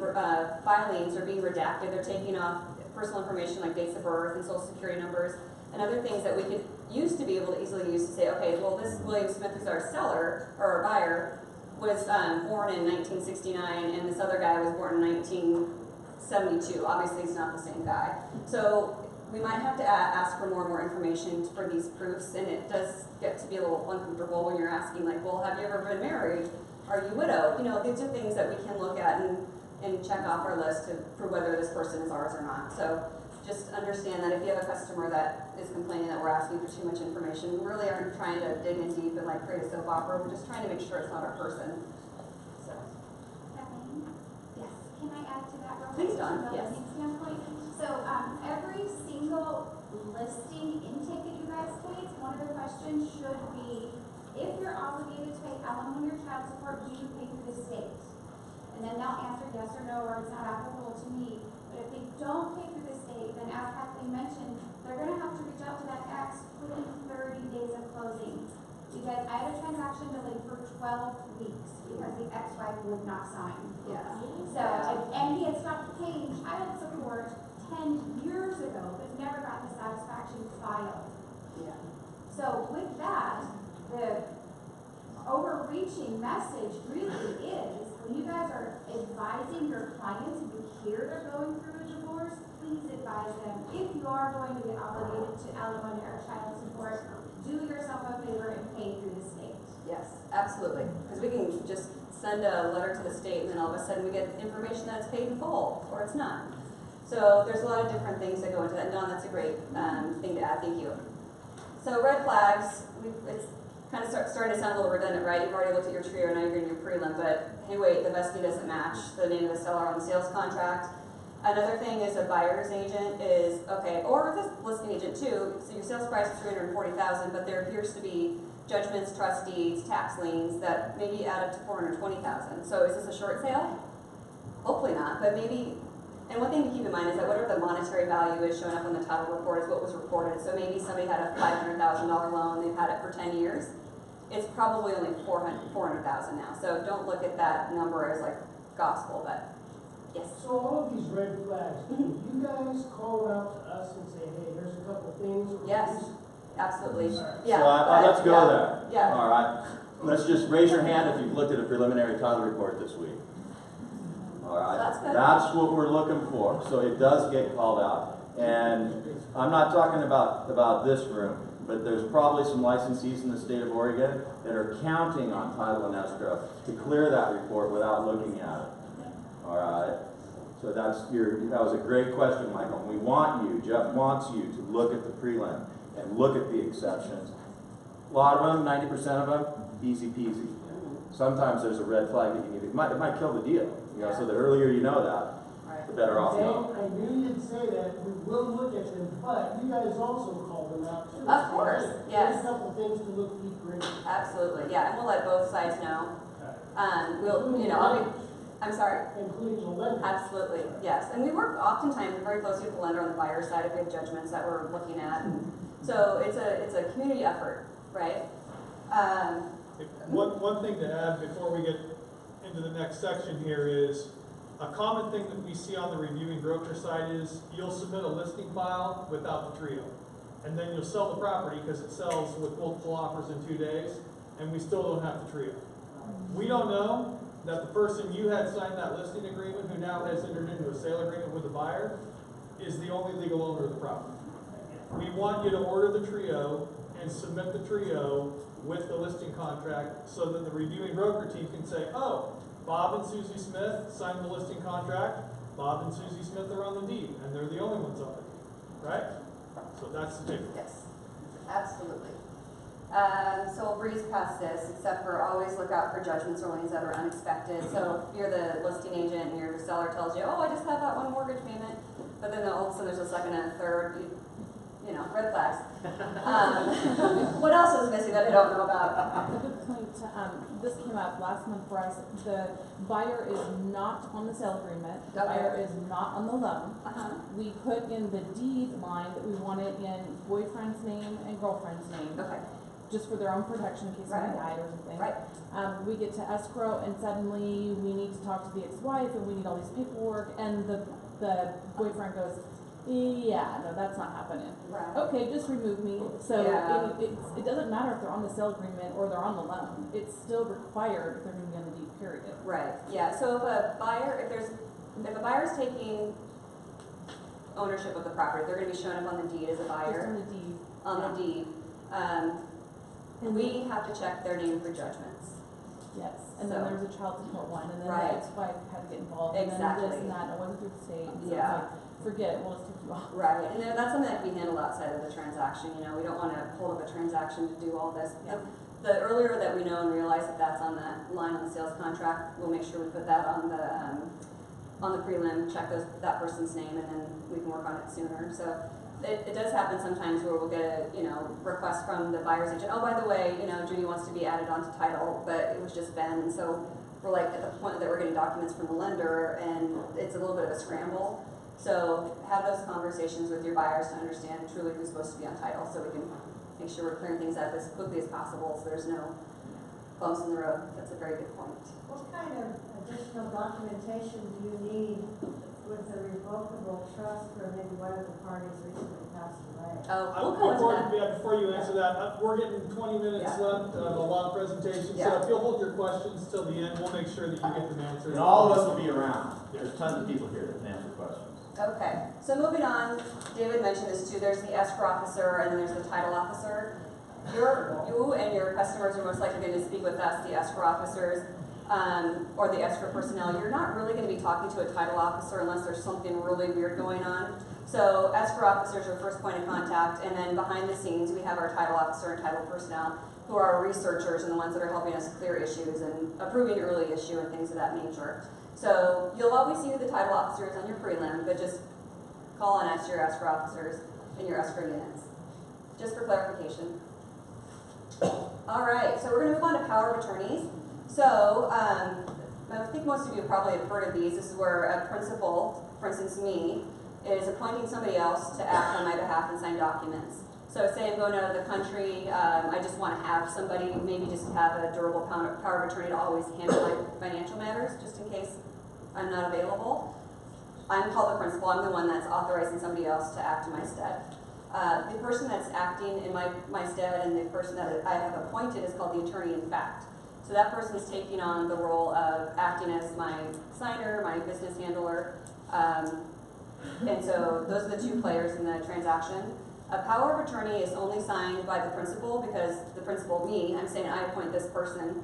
filings are being redacted. They're taking off personal information like dates of birth and social security numbers and other things that we could used to be able to easily use to say, okay, well, this William Smith is our seller or our buyer was born in 1969 and this other guy was born in 1972. Obviously, it's not the same guy. So we might have to ask for more and more information for these proofs, and it does get to be a little uncomfortable when you're asking, like, well, have you ever been married? Are you widowed? You know, these are things that we can look at and check off our list for whether this person is ours or not. So just understand that if you have a customer that is complaining that we're asking for too much information, we really aren't trying to dig in deep and like create a soap opera. We're just trying to make sure it's not our person. So. Kathleen? Yes. Can I add to that real quick? Please, Dawn. From a Yes. listing standpoint? So every single listing intake that you guys take, one of the questions should be, if you're obligated to pay alimony or child support, do you pay through the state? And then they'll answer yes or no, or it's not applicable to me. But if they don't pay through the state, then as Kathleen mentioned, they're going to have to reach out to that ex within 30 days of closing. Because I had a transaction delayed for 12 weeks because the ex-wife would not sign. Yeah. So, and he had stopped paying child support 10 years ago, but never got the satisfaction filed. Yeah. So with that, the overreaching message really is, when you guys are advising your clients and you hear they're going through a divorce, please advise them, if you are going to be obligated to alimony or child support, do yourself a favor and pay through the state. Yes, absolutely, because we can just send a letter to the state and then all of a sudden we get information that it's paid in full, or it's not. So there's a lot of different things that go into that. Dawn, that's a great thing to add, thank you. So red flags, it's kind of starting to sound a little redundant, right? You've already looked at your trio, now you're in your prelim, but hey wait, the vesting doesn't match the name of the seller on the sales contract. Another thing is a buyer's agent is, okay, or the listing agent too, so your sales price is $340,000, but there appears to be judgments, trust deeds, tax liens that maybe add up to $420,000. So is this a short sale? Hopefully not, but maybe. And one thing to keep in mind is that whatever the monetary value is showing up on the title report is what was reported. So maybe somebody had a $500,000 loan, they've had it for 10 years. It's probably only $400,000 now. So don't look at that number as like gospel, but yes. So all of these red flags, can you guys call out to us and say, hey, here's a couple things? Yes, absolutely. Alright. Yeah. So let's go there. Yeah. All right. Let's just raise your hand if you've looked at a preliminary title report this week. All right. That's good. That's what we're looking for. So it does get called out. And I'm not talking about this room, but there's probably some licensees in the state of Oregon that are counting on title and escrow to clear that report without looking at it. All right. So that was a great question, Michael. We want you, Jeff wants you to look at the prelim and look at the exceptions. A lot of them, 90% of them, easy peasy. Sometimes there's a red flag that you need. It might kill the deal. You know, so the earlier you know that, the better off you are. I knew you'd say that. We will look at them, but you guys also call them out too. Of course, yes. There's a couple things to look deeper into. Absolutely, yeah, and we'll let both sides know. We'll, you know, I'm sorry? Including the lender. Absolutely, yes. And we work oftentimes very closely with the lender on the buyer side if we have judgments that we're looking at. So it's a community effort, right? One thing to add before we get into the next section here is a common thing that we see on the reviewing broker side is you'll submit a listing file without the trio. And then you'll sell the property because it sells with multiple offers in 2 days, and we still don't have the trio. We don't know that the person you had signed that listing agreement, who now has entered into a sale agreement with the buyer, is the only legal owner of the property. We want you to order the trio and submit the trio with the listing contract so that the reviewing broker team can say, oh, Bob and Susie Smith signed the listing contract, Bob and Susie Smith are on the deed, and they're the only ones on the deed, right? So that's the difference. Yes, absolutely. So we'll breeze past this, except for always look out for judgments or liens that are unexpected. So if you're the listing agent and your seller tells you, oh, I just have that one mortgage payment, but then all of a sudden there's a second and a third, you know, red flags. What else is missing that I don't know about? A good point. This came up last month for us. The buyer is not on the sale agreement. The Okay. buyer is not on the loan. We put in the deed line that we wanted in boyfriend's name and girlfriend's name, Okay, just for their own protection in case somebody died or something. right. We get to escrow and suddenly we need to talk to the ex-wife and we need all these paperwork and the boyfriend goes, yeah, no, that's not happening. Right. Okay, just remove me. So Yeah. it doesn't matter if they're on the sale agreement or they're on the loan. It's still required if they're going to be on the deed, period. Right, yeah, so if a buyer is taking ownership of the property, they're gonna be showing up on the deed as a Just buyer, on the deed. on the deed. And We have to check their name for judgments. Yes, and So- then there's a child support one, and then Right. the ex-wife had to get involved, and then Exactly. this and that, and it wasn't through the state, and so Yeah. it's like, forget it, we'll just take you off. Right, and then that's something that can be handled outside of the transaction, you know, we don't wanna hold up a transaction to do all this. Yeah. The earlier that we know and realize that that's on that line on the sales contract, we'll make sure we put that on the prelim, check that person's name, and then we can work on it sooner. So it does happen sometimes where we'll get a, request from the buyer's agent, oh, by the way, Judy wants to be added onto title, but it was just Ben, and so we're like at the point that we're getting documents from the lender, and it's a little bit of a scramble. So have those conversations with your buyers to understand truly who's supposed to be on title, so we can make sure we're clearing things up as quickly as possible, so there's no bumps in the road. That's a very good point. What kind of additional documentation do you need with the revocable trust where maybe one of the parties recently passed away? Oh, we'll go into that. Before you answer that, we're getting 20 minutes Yeah. left of a long presentation, so Yeah. if you'll hold your questions till the end, we'll make sure that you get them answered. And all of us will be around. There's tons of people here that can answer questions. Okay, so moving on, David mentioned this too, there's the escrow officer and then there's the title officer. You and your customers are most likely going to speak with us, the escrow officers, or the escrow personnel. You're not really going to be talking to a title officer unless there's something really weird going on. So escrow officers are first point of contact, and then behind the scenes, we have our title officer and title personnel who are our researchers and the ones that are helping us clear issues and approving early issue and things of that nature. So you'll always see the title officers on your prelim, but just call on us, your escrow officers and your escrow units, just for clarification. All right, so we're going to move on to power of attorneys. So I think most of you probably have heard of these. This is where a principal, for instance me, is appointing somebody else to act on my behalf and sign documents. So say I'm going out of the country, I just want to have somebody, maybe just have a durable power of attorney to always handle my financial matters, just in case I'm not available. I'm called the principal. I'm the one that's authorizing somebody else to act in my stead. The person that's acting in my stead and the person that I have appointed is called the attorney in fact. So that person is taking on the role of acting as my signer, my business handler, and so those are the two players in the transaction. A power of attorney is only signed by the principal because the principal, me, I'm saying I appoint this person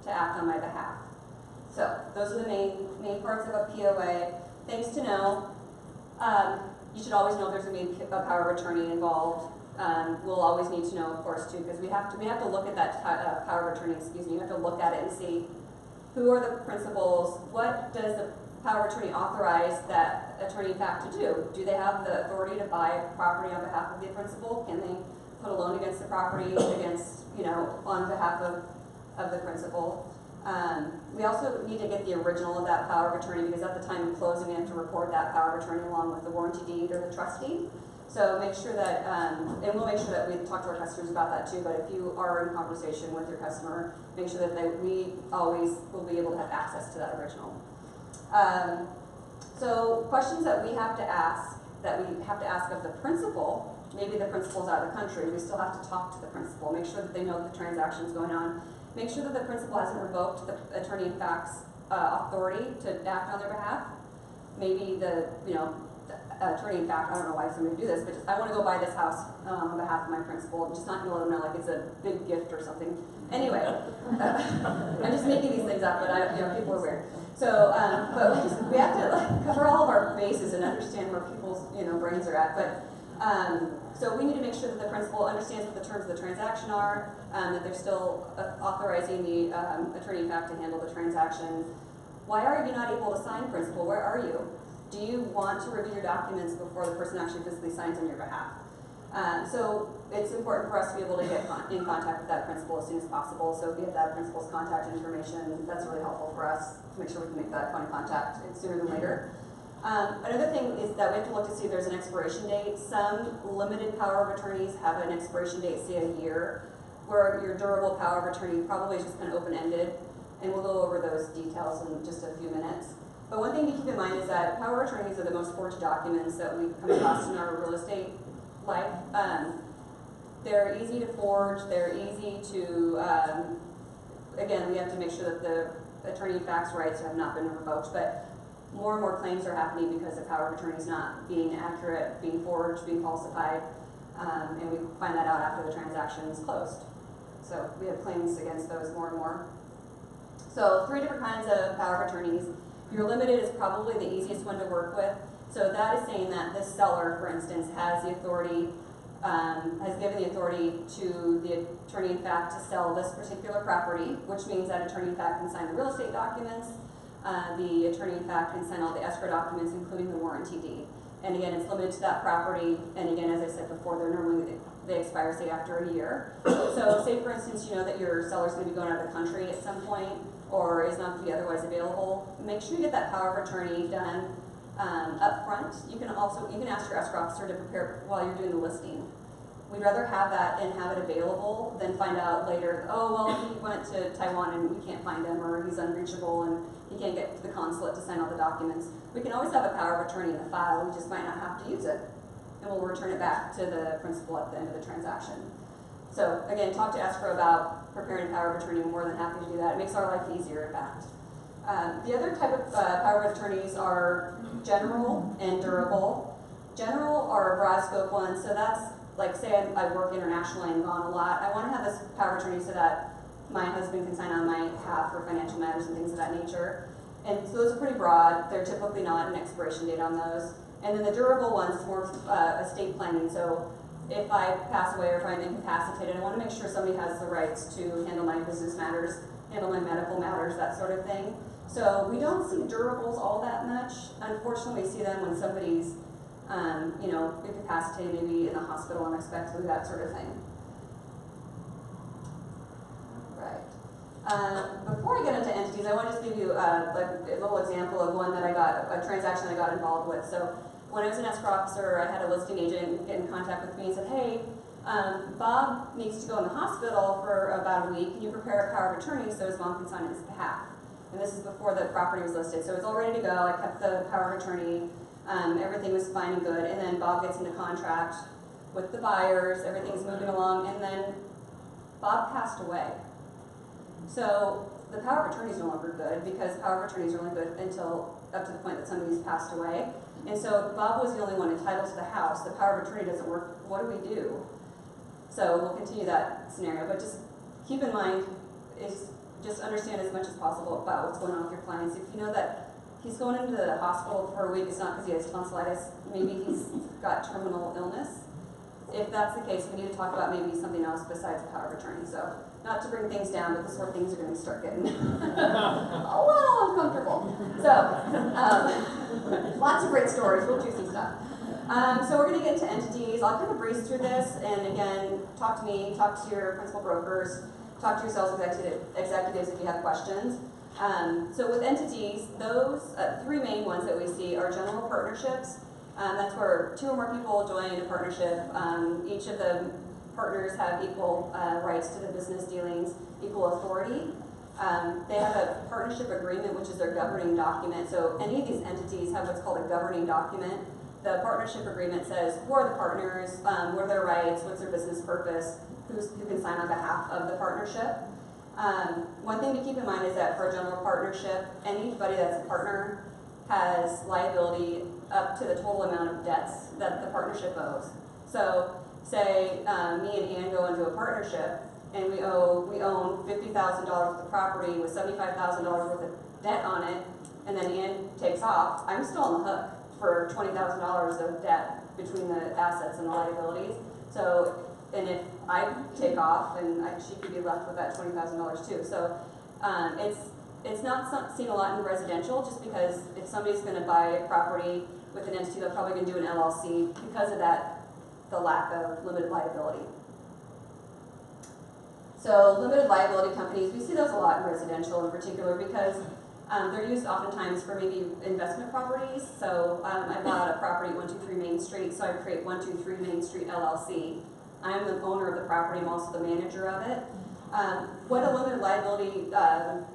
to act on my behalf. So those are the main parts of a POA. Things to know. You should always know there's going to be a power of attorney involved. We'll always need to know, of course, too, because we have to look at that power of attorney. You have to look at it and see who are the principals. What does the power of attorney authorize that attorney in fact to do? Do they have the authority to buy property on behalf of the principal? Can they put a loan against the property against, on behalf of the principal? We also need to get the original of that power of attorney because at the time of closing, we have to record that power of attorney along with the warranty deed or the trust deed. So make sure that, and we'll make sure that we talk to our customers about that too, but if you are in conversation with your customer, make sure that we always will be able to have access to that original. So questions that we have to ask of the principal, maybe the principal's out of the country, we still have to talk to the principal, make sure that they know the transaction's going on, make sure that the principal hasn't revoked the attorney in fact's authority to act on their behalf. Maybe the attorney in fact, I don't know why somebody would do this, but just, I want to go buy this house on behalf of my principal. I'm just not going to let them know like it's a big gift or something. Anyway, I'm just making these things up, but people are weird. So, but we have to cover all of our bases and understand where people's brains are at. But so we need to make sure that the principal understands what the terms of the transaction are, that they're still authorizing the attorney in fact to handle the transaction. Why are you not able to sign, principal? Where are you? Do you want to review your documents before the person actually physically signs on your behalf? So it's important for us to be able to get in contact with that principal as soon as possible. So if you have that principal's contact information, that's really helpful for us to make sure we can make that point of contact sooner than later. Another thing is that we have to look to see if there's an expiration date. Some limited power of attorneys have an expiration date, say a year, where your durable power of attorney probably is just kind of open-ended, and we'll go over those details in just a few minutes. But one thing to keep in mind is that power of attorneys are the most forged documents that we come across in our real estate life. They're easy to forge, they're easy to, again, we have to make sure that the attorney in fact's rights have not been revoked, but more and more claims are happening because the power of attorney is not being accurate, being forged, being falsified, and we find that out after the transaction is closed. So we have claims against those more and more. So 3 different kinds of power of attorneys. Your limited is probably the easiest one to work with. So that is saying that this seller, for instance, has the authority, has given the authority to the attorney in fact to sell this particular property, which means that attorney in fact can sign the real estate documents. The attorney in fact can sign all the escrow documents, including the warranty deed. And again, it's limited to that property. And again, as I said before, they expire, say, after a year. So say, for instance, you know that your seller's going to be going out of the country at some point, or is not going to be otherwise available. Make sure you get that power of attorney done up front. You can ask your escrow officer to prepare while you're doing the listing. We'd rather have that and have it available than find out later, oh, well, he went to Taiwan and we can't find him, or he's unreachable and he can't get to the consulate to sign all the documents. We can always have a power of attorney in the file, we just might not have to use it. And we'll return it back to the principal at the end of the transaction. So again, talk to escrow about preparing a power of attorney. I'm more than happy to do that. It makes our life easier, in fact. The other type of power of attorneys are general and durable. General are broad scope ones, so that's like, say I work internationally and gone a lot. I want to have this power of attorney so that my husband can sign on my behalf for financial matters and things of that nature. And so those are pretty broad. They're typically not an expiration date on those. And then the durable ones, more estate planning. So if I pass away or if I'm incapacitated, I want to make sure somebody has the rights to handle my business matters, handle my medical matters, that sort of thing. So we don't see durables all that much. Unfortunately, we see them when somebody's, incapacitated, maybe in the hospital unexpectedly, that sort of thing. Right. Before I get into entities, I want to just give you a little example of one that I got, a transaction I got involved with. So when I was an escrow officer, I had a listing agent get in contact with me and said, hey, Bob needs to go in the hospital for about a week. Can you prepare a power of attorney so his mom can sign on his behalf? And this is before the property was listed. So it's all ready to go. I kept the power of attorney. Everything was fine and good. And then Bob gets into contract with the buyers. Everything's moving along. And then Bob passed away. So the power of attorney is no longer good because power of attorney is only good until up to the point that somebody's passed away. And so Bob was the only one entitled to the house. The power of attorney doesn't work. What do we do? So we'll continue that scenario, but just keep in mind, just understand as much as possible about what's going on with your clients. If you know that he's going into the hospital for a week, it's not because he has tonsillitis. Maybe he's got terminal illness. If that's the case, we need to talk about maybe something else besides the power of attorney. So not to bring things down, but this is where things are going to start getting a little uncomfortable. So lots of great stories, real juicy stuff. So we're going to get into entities. I'll kind of breeze through this, and again, talk to me, talk to your principal brokers, talk to your sales executives if you have questions. So with entities, those three main ones that we see are general partnerships. That's where two or more people join a partnership. Each of the partners have equal rights to the business dealings, equal authority. They have a partnership agreement, which is their governing document. So any of these entities have what's called a governing document. The partnership agreement says who are the partners, what are their rights, what's their business purpose, who can sign on behalf of the partnership. One thing to keep in mind is that for a general partnership, anybody that's a partner has liability up to the total amount of debts that the partnership owes. So say me and Ann go into a partnership and we own $50,000 worth of property with $75,000 worth of debt on it, and then Ann takes off, I'm still on the hook for $20,000 of debt between the assets and the liabilities. So, and if I take off, and she could be left with that $20,000 too. So it's not seen a lot in residential, just because if somebody's going to buy a property with an entity, they're probably going to do an LLC because of that, the lack of limited liability. So limited liability companies, we see those a lot in residential in particular because they're used oftentimes for maybe investment properties. So I bought a property at 123 Main Street, so I create 123 Main Street LLC. I'm the owner of the property, I'm also the manager of it. What a limited liability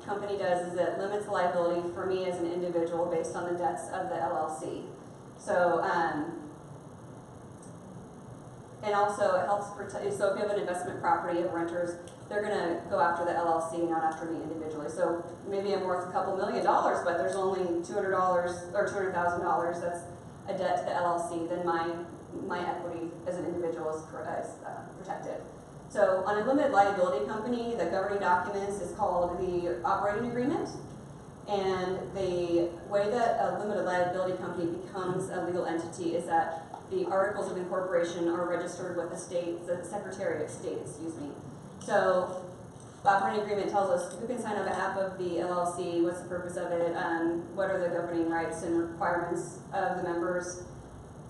company does is it limits the liability for me as an individual based on the debts of the LLC. So, and also it helps protect, so if you have an investment property of renters, they're going to go after the LLC, not after me individually. So maybe I'm worth a couple $1 million, but there's only $200 or $200,000 that's a debt to the LLC, then my equity as an individual is protected. So on a limited liability company, the governing documents is called the operating agreement. And the way that a limited liability company becomes a legal entity is that the articles of incorporation are registered with the state, the Secretary of State, So the operating agreement tells us who can sign on behalf of the LLC, what's the purpose of it, what are the governing rights and requirements of the members,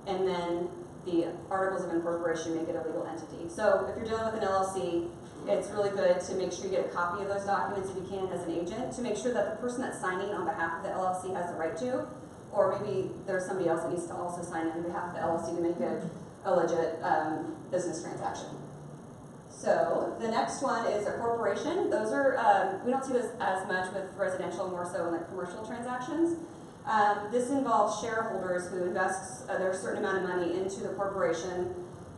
and then the articles of incorporation make it a legal entity. So if you're dealing with an LLC, it's really good to make sure you get a copy of those documents if you can as an agent, to make sure that the person that's signing on behalf of the LLC has the right to, or maybe there's somebody else that needs to also sign on behalf of the LLC to make it a legit business transaction. So the next one is a corporation. Those are, we don't see this as much with residential, more so in the commercial transactions. This involves shareholders who invest their certain amount of money into the corporation,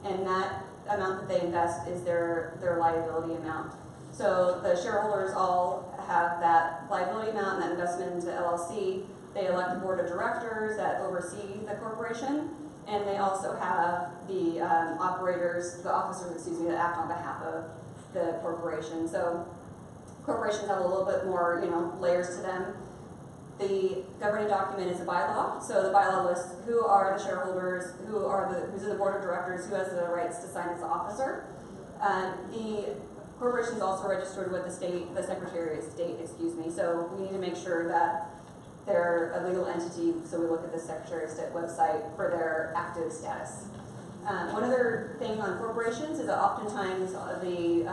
and that amount that they invest is their liability amount. So the shareholders all have that liability amount and that investment into LLC. They elect the board of directors that oversee the corporation, and they also have the officers, that act on behalf of the corporation. So corporations have a little bit more, layers to them. The governing document is a bylaw, so the bylaw lists who are the shareholders, who's in the board of directors, who has the rights to sign as officer. The corporation is also registered with the Secretary of State, so we need to make sure that they're a legal entity, so we look at the Secretary of State website for their active status. One other thing on corporations is that oftentimes the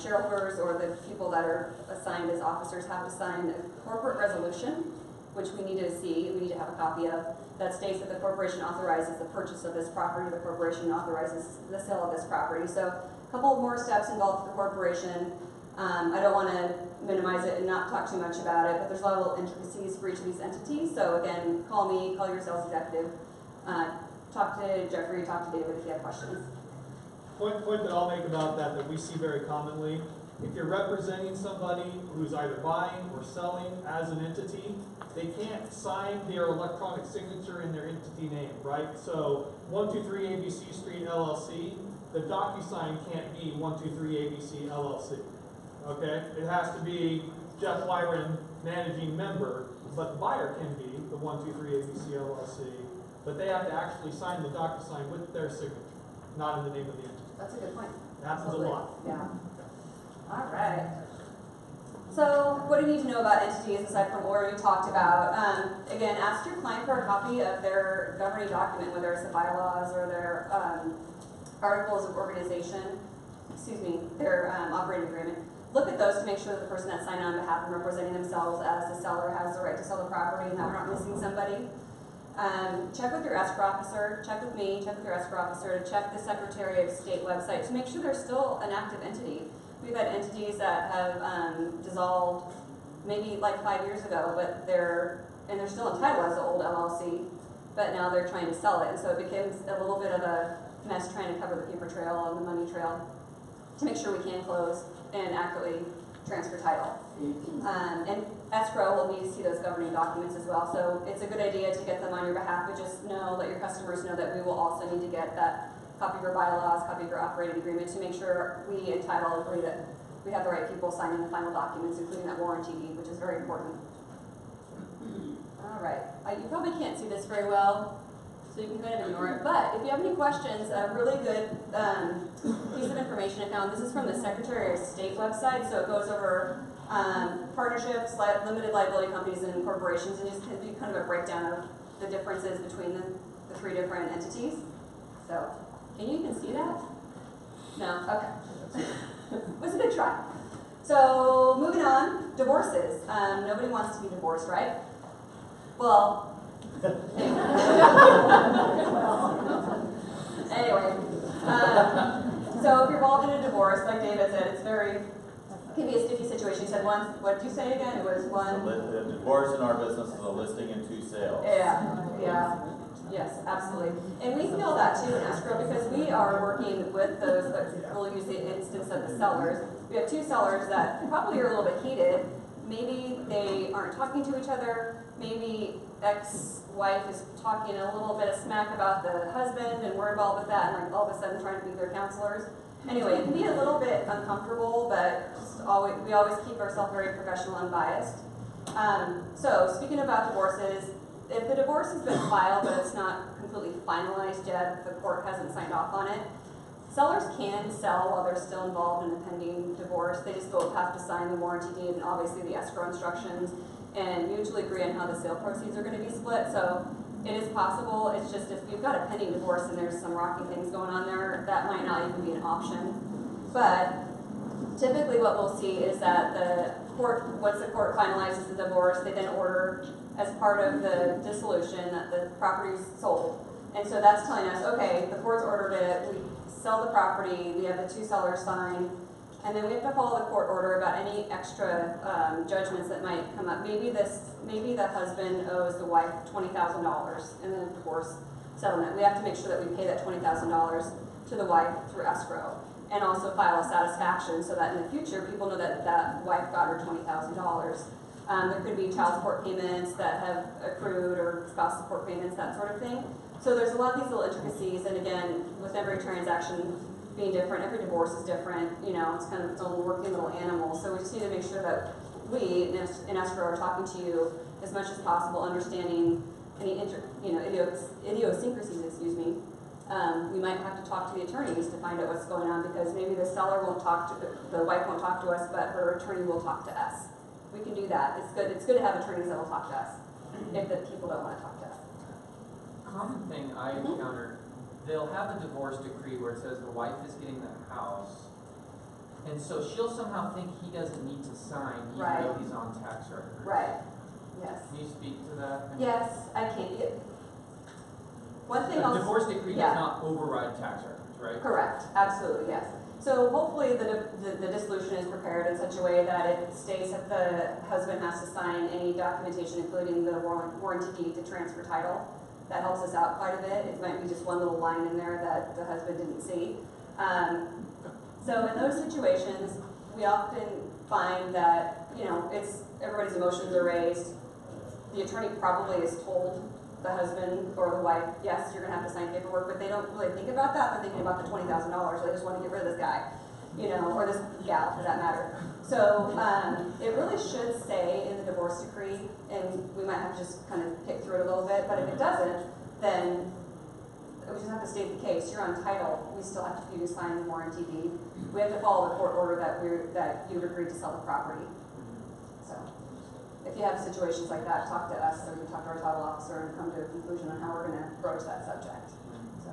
shareholders or the people that are assigned as officers have to sign a corporate resolution, which we need to see, we need to have a copy of, that states that the corporation authorizes the purchase of this property, the corporation authorizes the sale of this property. So a couple more steps involved with the corporation. I don't want to minimize it and not talk too much about it, but there's a lot of little intricacies for each of these entities. So again, call me, call your sales executive, talk to Jeffrey, talk to David if you have questions. Point that I'll make about that we see very commonly, if you're representing somebody who's either buying or selling as an entity, they can't sign their electronic signature in their entity name, right? So 123 ABC Street LLC, the DocuSign can't be 123 ABC LLC, okay? It has to be Jeff Wyron, managing member, but the buyer can be the 123 ABC LLC, but they have to actually sign the DocuSign with their signature, not in the name of the entity. That's a good point. It happens a lot. Yeah. All right. So what do you need to know about entities aside from what we talked about? Again, ask your client for a copy of their governing document, whether it's the bylaws or their articles of organization, their operating agreement. Look at those to make sure that the person that's signing on behalf and representing themselves as the seller has the right to sell the property and that we're not missing somebody. Check with your escrow officer, check with me, check with your escrow officer, to check the Secretary of State website to make sure they're still an active entity. We've had entities that have dissolved maybe like 5 years ago, but they're still entitled as an old LLC, but now they're trying to sell it, and so it becomes a little bit of a mess trying to cover the paper trail and the money trail to make sure we can close and accurately transfer title. And escrow will need to see those governing documents as well, so it's a good idea to get them on your behalf, but just let your customers know that we will also need to get that copy of your bylaws, copy of your operating agreement to make sure we in title agree that we have the right people signing the final documents, including that warranty deed, which is very important. All right, you probably can't see this very well, so you can kind of ignore it, but if you have any questions, a really good piece of information I found. This is from the Secretary of State website, so it goes over partnerships, limited liability companies, and corporations, and just gives you kind of a breakdown of the differences between the three different entities. So, can you even see that? No? Okay. It was a good try. So, moving on, divorces. Nobody wants to be divorced, right? Well, anyway. So if you're involved in a divorce, like David said, it can be a sticky situation. He said one, what did you say again? It was one? The divorce in our business is a listing and 2 sales. Yeah. Yes, absolutely. And we feel that too in escrow because we are working with those, but we'll use the instance of the sellers. We have 2 sellers that probably are a little bit heated. Maybe they aren't talking to each other. Maybe ex-wife is talking a little bit of smack about the husband and we're involved with that and like all of a sudden trying to be their counselors. Anyway, it can be a little bit uncomfortable, but we always keep ourselves very professional and unbiased. So speaking about divorces, if the divorce has been filed but it's not completely finalized yet, if the court hasn't signed off on it, sellers can sell while they're still involved in a pending divorce. They just have to sign the warranty deed and obviously the escrow instructions and mutually agree on how the sale proceeds are going to be split. So it is possible. It's just if you've got a pending divorce and there's some rocky things going on there, that might not even be an option. But typically what we'll see is that the court, once the court finalizes the divorce, they then order as part of the dissolution that the property is sold. And so that's telling us, okay, the court's ordered it, we sell the property, we have the 2 sellers sign, and then we have to follow the court order about any extra judgments that might come up. Maybe the husband owes the wife $20,000 in the divorce settlement. We have to make sure that we pay that $20,000 to the wife through escrow. and also file a satisfaction so that in the future, people know that that wife got her $20,000. There could be child support payments that have accrued or spouse support payments, that sort of thing. So there's a lot of these little intricacies, and again, with every transaction being different, every divorce is different, you know, it's kind of its own working little animal. So we just need to make sure that we, in escrow, are talking to you as much as possible, understanding any idiosyncrasies, excuse me. We might have to talk to the attorneys to find out what's going on, because maybe the seller won't talk to, the wife won't talk to us, but her attorney will talk to us. We can do that. It's good to have attorneys that will talk to us, if the people don't want to talk to us. Common thing I encountered, they'll have a divorce decree where it says the wife is getting the house, and so she'll somehow think he doesn't need to sign even Right. though he's on tax records. Right. Yes. Can you speak to that? Yes, I can. One thing A I'll. divorce decree Yeah. does not override tax records, right? Correct, absolutely, yes. So hopefully the dissolution is prepared in such a way that it states that the husband has to sign any documentation, including the warranty deed to transfer title. That helps us out quite a bit. It might be just one little line in there that the husband didn't see. So in those situations, we often find that, you know, everybody's emotions are raised. The attorney probably is told the husband or the wife, yes, you're gonna have to sign paperwork, but they don't really think about that. They're thinking about the $20,000. They just want to get rid of this guy, you know, or this gal for that matter. So it really should say in the divorce decree, and we might have to just kind of pick through it a little bit, but if it doesn't, then we just have to state the case. You're on title. We still have to sign the warranty deed. We have to follow the court order that you've agreed to sell the property. So if you have situations like that, talk to us, or you talk to our title officer and come to a conclusion on how we're going to broach that subject. So,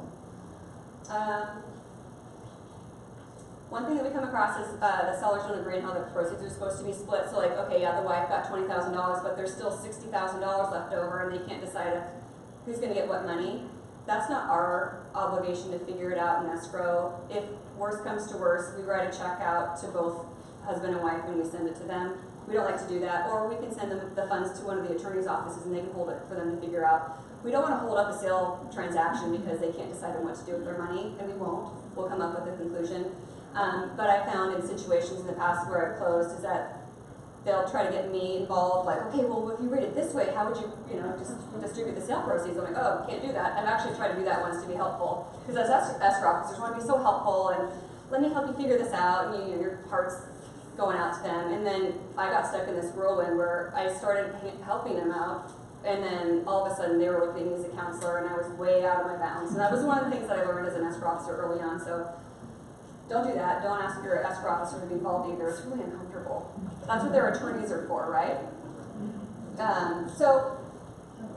one thing that we come across is the sellers don't agree on how the proceeds are supposed to be split. So like, okay, yeah, the wife got $20,000, but there's still $60,000 left over, and they can't decide who's going to get what money. That's not our obligation to figure it out in escrow. If worse comes to worse, we write a check out to both husband and wife and we send it to them. We don't like to do that, or we can send them the funds to one of the attorney's offices and they can hold it for them to figure out. We don't want to hold up a sale transaction because they can't decide on what to do with their money, and we won't. We'll come up with a conclusion. But I found in situations in the past where I've closed is that they'll try to get me involved, like, okay, well, if you read it this way, how would you, just distribute the sale proceeds? I'm like, oh, can't do that. I've actually tried to do that once to be helpful, because as escrow officers, want to be so helpful, and let me help you figure this out, and your heart's going out to them. And then I got stuck in this whirlwind where I started helping them out, and then all of a sudden they were looking at me as a counselor, and I was way out of my bounds. So that was one of the things that I learned as an escrow officer early on. So don't do that. Don't ask your escrow officer to be involved either. It's really uncomfortable. That's what their attorneys are for, right? So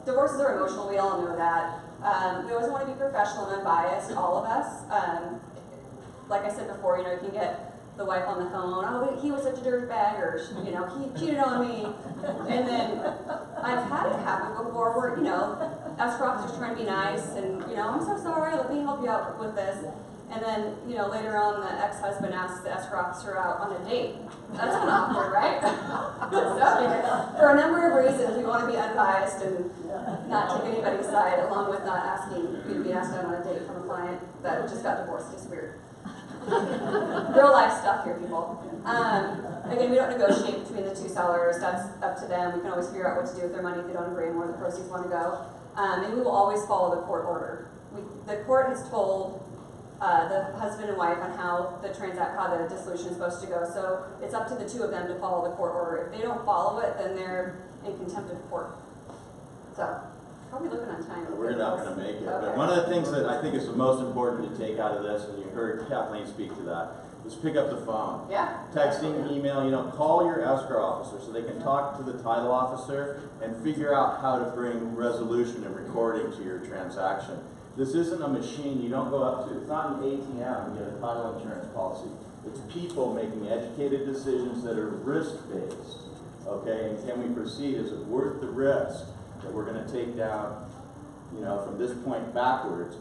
divorces are emotional. We all know that. We always want to be professional and unbiased, all of us. Like I said before, you can get the wife on the phone, oh, he was such a dirty bag, or, he cheated on me. And then I've had it happen before where, escrow officers trying to be nice and, I'm so sorry, let me help you out with this. And then, later on, the ex-husband asks the escrow officer out on a date. That's kind of awkward, right? So, for a number of reasons, we want to be unbiased and not take anybody's side, along with not asking you to be asked out on a date from a client that just got divorced. It's weird. Real life stuff here, people. Again, we don't negotiate between the two sellers. That's up to them. We can always figure out what to do with their money if they don't agree on where the proceeds want to go. And we will always follow the court order. The court has told the husband and wife on how the dissolution is supposed to go. So it's up to the two of them to follow the court order. If they don't follow it, then they're in contempt of court. So, how are we looking on time? We're not going to make it. Okay. But one of the things that I think is the most important to take out of this, and you heard Kathleen speak to that, is pick up the phone. Yeah. Texting, email, call your escrow officer so they can talk to the title officer and figure out how to bring resolution and recording to your transaction. This isn't a machine you don't go up to. It's not an ATM and get a title insurance policy. It's people making educated decisions that are risk-based. Okay, and can we proceed? Is it worth the risk that we're going to take down, from this point backwards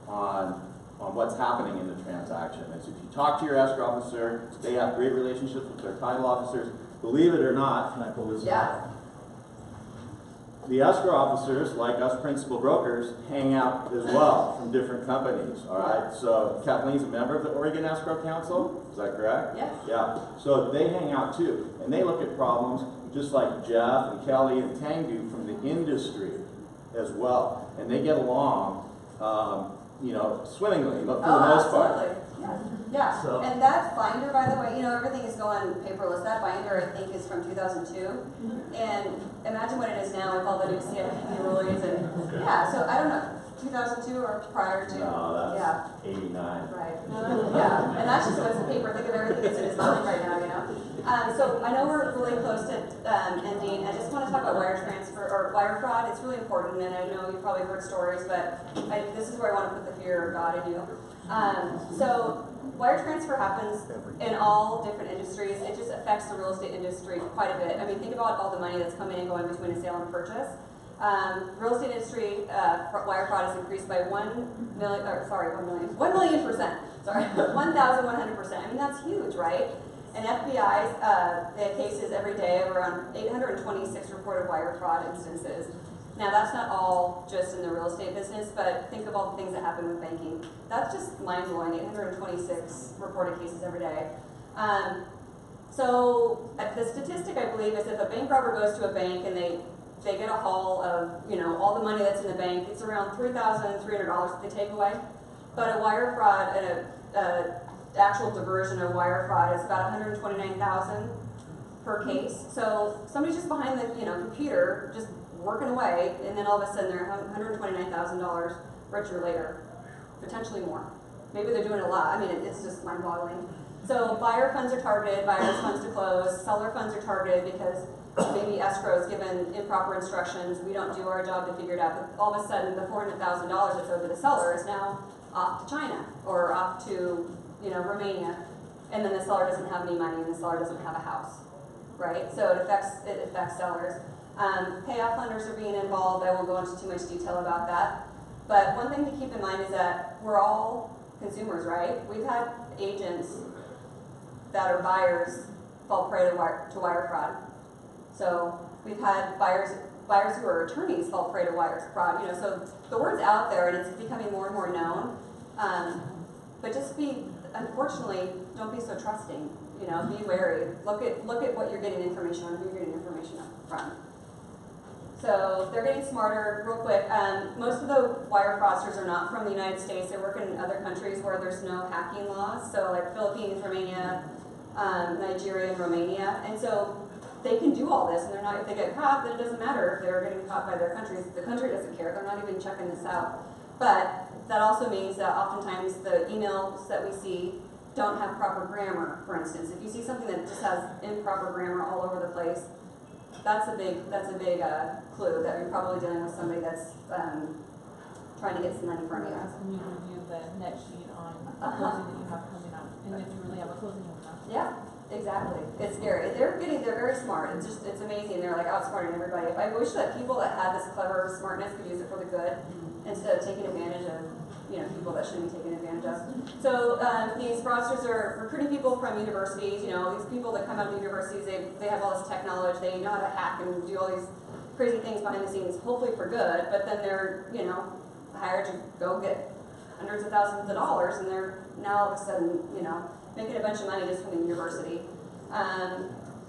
on what's happening in the transaction? And so if you talk to your escrow officer, they have great relationships with their title officers. Believe it or not, can I pull this out? the escrow officers, like us principal brokers, hang out as well from different companies, all right? So Kathleen's a member of the Oregon Escrow Council, is that correct? Yes. Yeah, so they hang out too, and they look at problems just like Jeff and Kelly and Tang do from the industry as well. And they get along, you know, swimmingly, but for the most part. Absolutely. Yeah. So- And that binder, by the way, you know, everything is going paperless. That binder, I think, is from 2002. And imagine what it is now with all the new CFP rulings and, yeah, so I don't know, 2002 or prior to? No, Yeah. that's 89. Right. Yeah, and that's just what's in paper. Think of everything that's in his mind right now, you know? So I know we're really close to ending. I just want to talk about wire transfer or wire fraud. It's really important, and I know you've probably heard stories, but this is where I want to put the fear of God in you. So wire transfer happens in all different industries. It just affects the real estate industry quite a bit. I mean, think about all the money that's coming and going between a sale and purchase. Real estate industry wire fraud has increased by 1 million. Sorry, 1,000,000%. Sorry, 1,100%. I mean, that's huge, right? And FBI's they have cases every day of around 826 reported wire fraud instances. Now, that's not all just in the real estate business, but think of all the things that happen with banking. That's just mind-blowing, 826 reported cases every day. So the statistic, I believe, is if a bank robber goes to a bank and they get a haul of, you know, all the money that's in the bank, it's around $3,300 that they take away. But a wire fraud, actual diversion or wire fraud is about $129,000 per case. So somebody's just behind the computer, just working away, and then all of a sudden they're $129,000 richer later, potentially more. Maybe they're doing a lot. I mean, it's just mind-boggling. So buyer funds are targeted, buyer's funds to close, seller funds are targeted because maybe escrow is given improper instructions. We don't do our job to figure it out. But all of a sudden, the $400,000 that's owed to the seller is now off to China or off to Romania, and then the seller doesn't have any money and the seller doesn't have a house, right? So it affects sellers. Payoff lenders are being involved. I won't go into too much detail about that. But one thing to keep in mind is that we're all consumers, right? We've had agents that are buyers fall prey to wire fraud. So we've had buyers who are attorneys fall prey to wire fraud. So the word's out there and it's becoming more and more known. But just unfortunately, don't be so trusting. Be wary. Look at what you're getting information on, who you're getting information from. So they're getting smarter. Real quick, most of the wire fraudsters are not from the United States. They work in other countries where there's no hacking laws. So like Philippines, Romania, Nigeria, and Romania. And so they can do all this, and they're not. If they get caught, then it doesn't matter if they're getting caught by their countries. The country doesn't care. They're not even checking this out. But that also means that oftentimes the emails that we see don't have proper grammar. For instance, if you see something that just has improper grammar all over the place, that's a big clue that you're probably dealing with somebody that's trying to get some money from you. That's when you review the net sheet on the closing that you have coming up, and if you really have a closing coming up. Yeah, exactly. It's scary. They're very smart. It's amazing. They're like outsmarting everybody. I wish that people that had this clever smartness could use it for the good instead of taking advantage of people that shouldn't be taken advantage of. So these fraudsters are recruiting people from universities. These people that come out of universities, they have all this tech knowledge. They know how to hack and do all these crazy things behind the scenes, hopefully for good. But then they're hired to go get hundreds of thousands of dollars, and they're now all of a sudden making a bunch of money just from the university.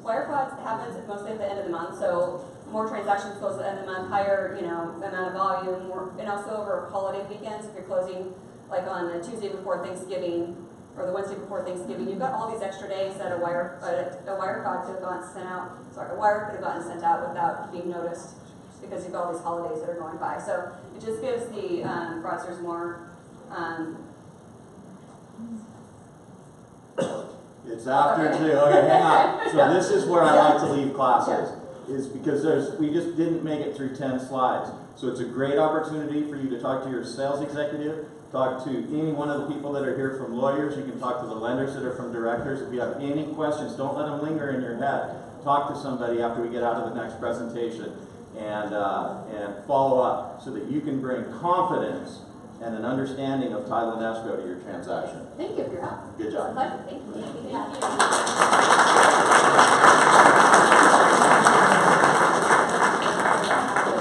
Wire fraud happens mostly at the end of the month, so more transactions close at the end of the month, higher amount of volume, and also over holiday weekends. If you're closing like on the Tuesday before Thanksgiving or the Wednesday before Thanksgiving, you've got all these extra days that a wire fraud could have gotten sent out. Sorry, a wire could have gotten sent out without being noticed because you've got all these holidays that are going by. So it just gives the fraudsters more. It's after 2. Okay, hang on. So this is where I like to leave classes, is because we just didn't make it through 10 slides. So it's a great opportunity for you to talk to your sales executive, talk to any one of the people that are here from lawyers. You can talk to the lenders that are from directors. If you have any questions, don't let them linger in your head. Talk to somebody after we get out of the next presentation and follow up so that you can bring confidence and an understanding of title and escrow to your transaction. Thank you for your help. Good job. Pleasure. Thank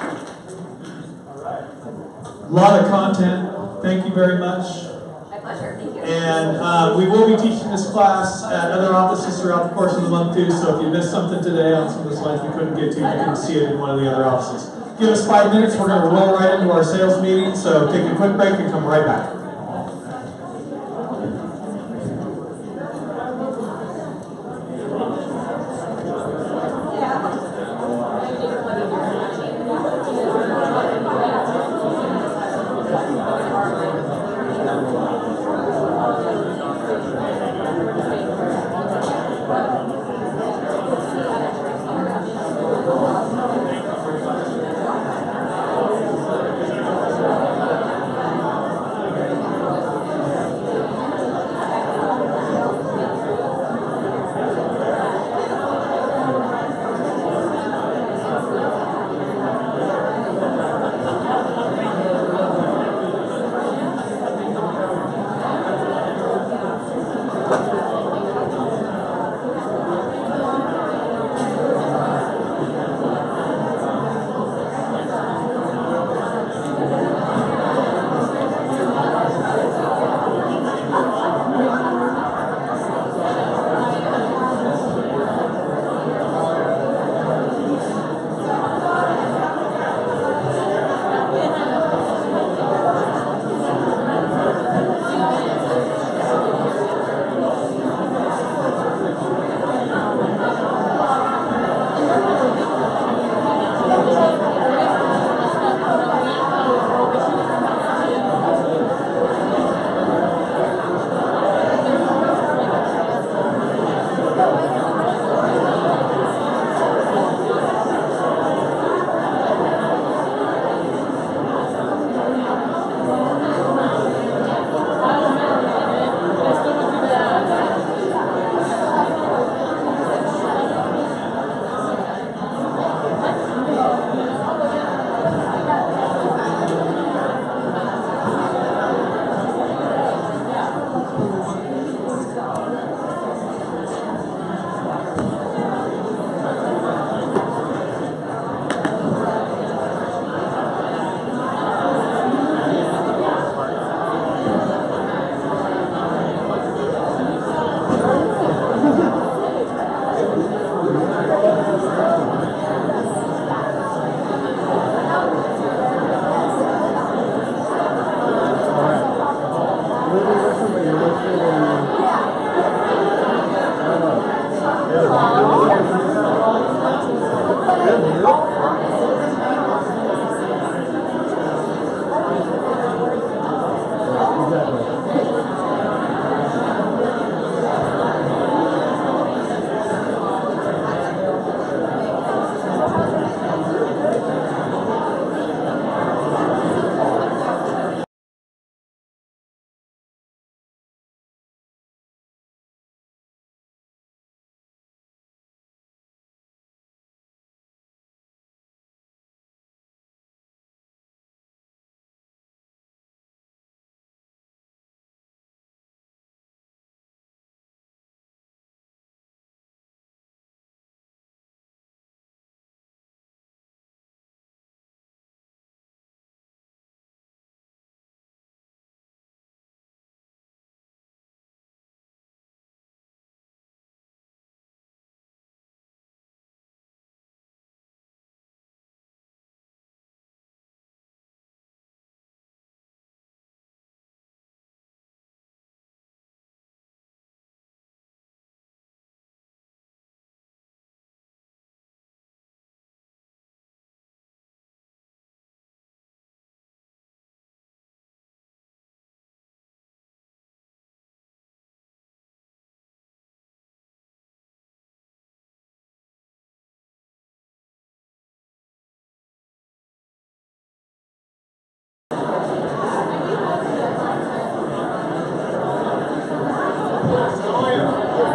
you. A lot of content. Thank you very much. My pleasure, thank you. And we will be teaching this class at other offices throughout the course of the month too, so if you missed something today on some of the slides we couldn't get to, you can see it in one of the other offices. Give us 5 minutes, we're going to roll right into our sales meeting, so take a quick break and come right back.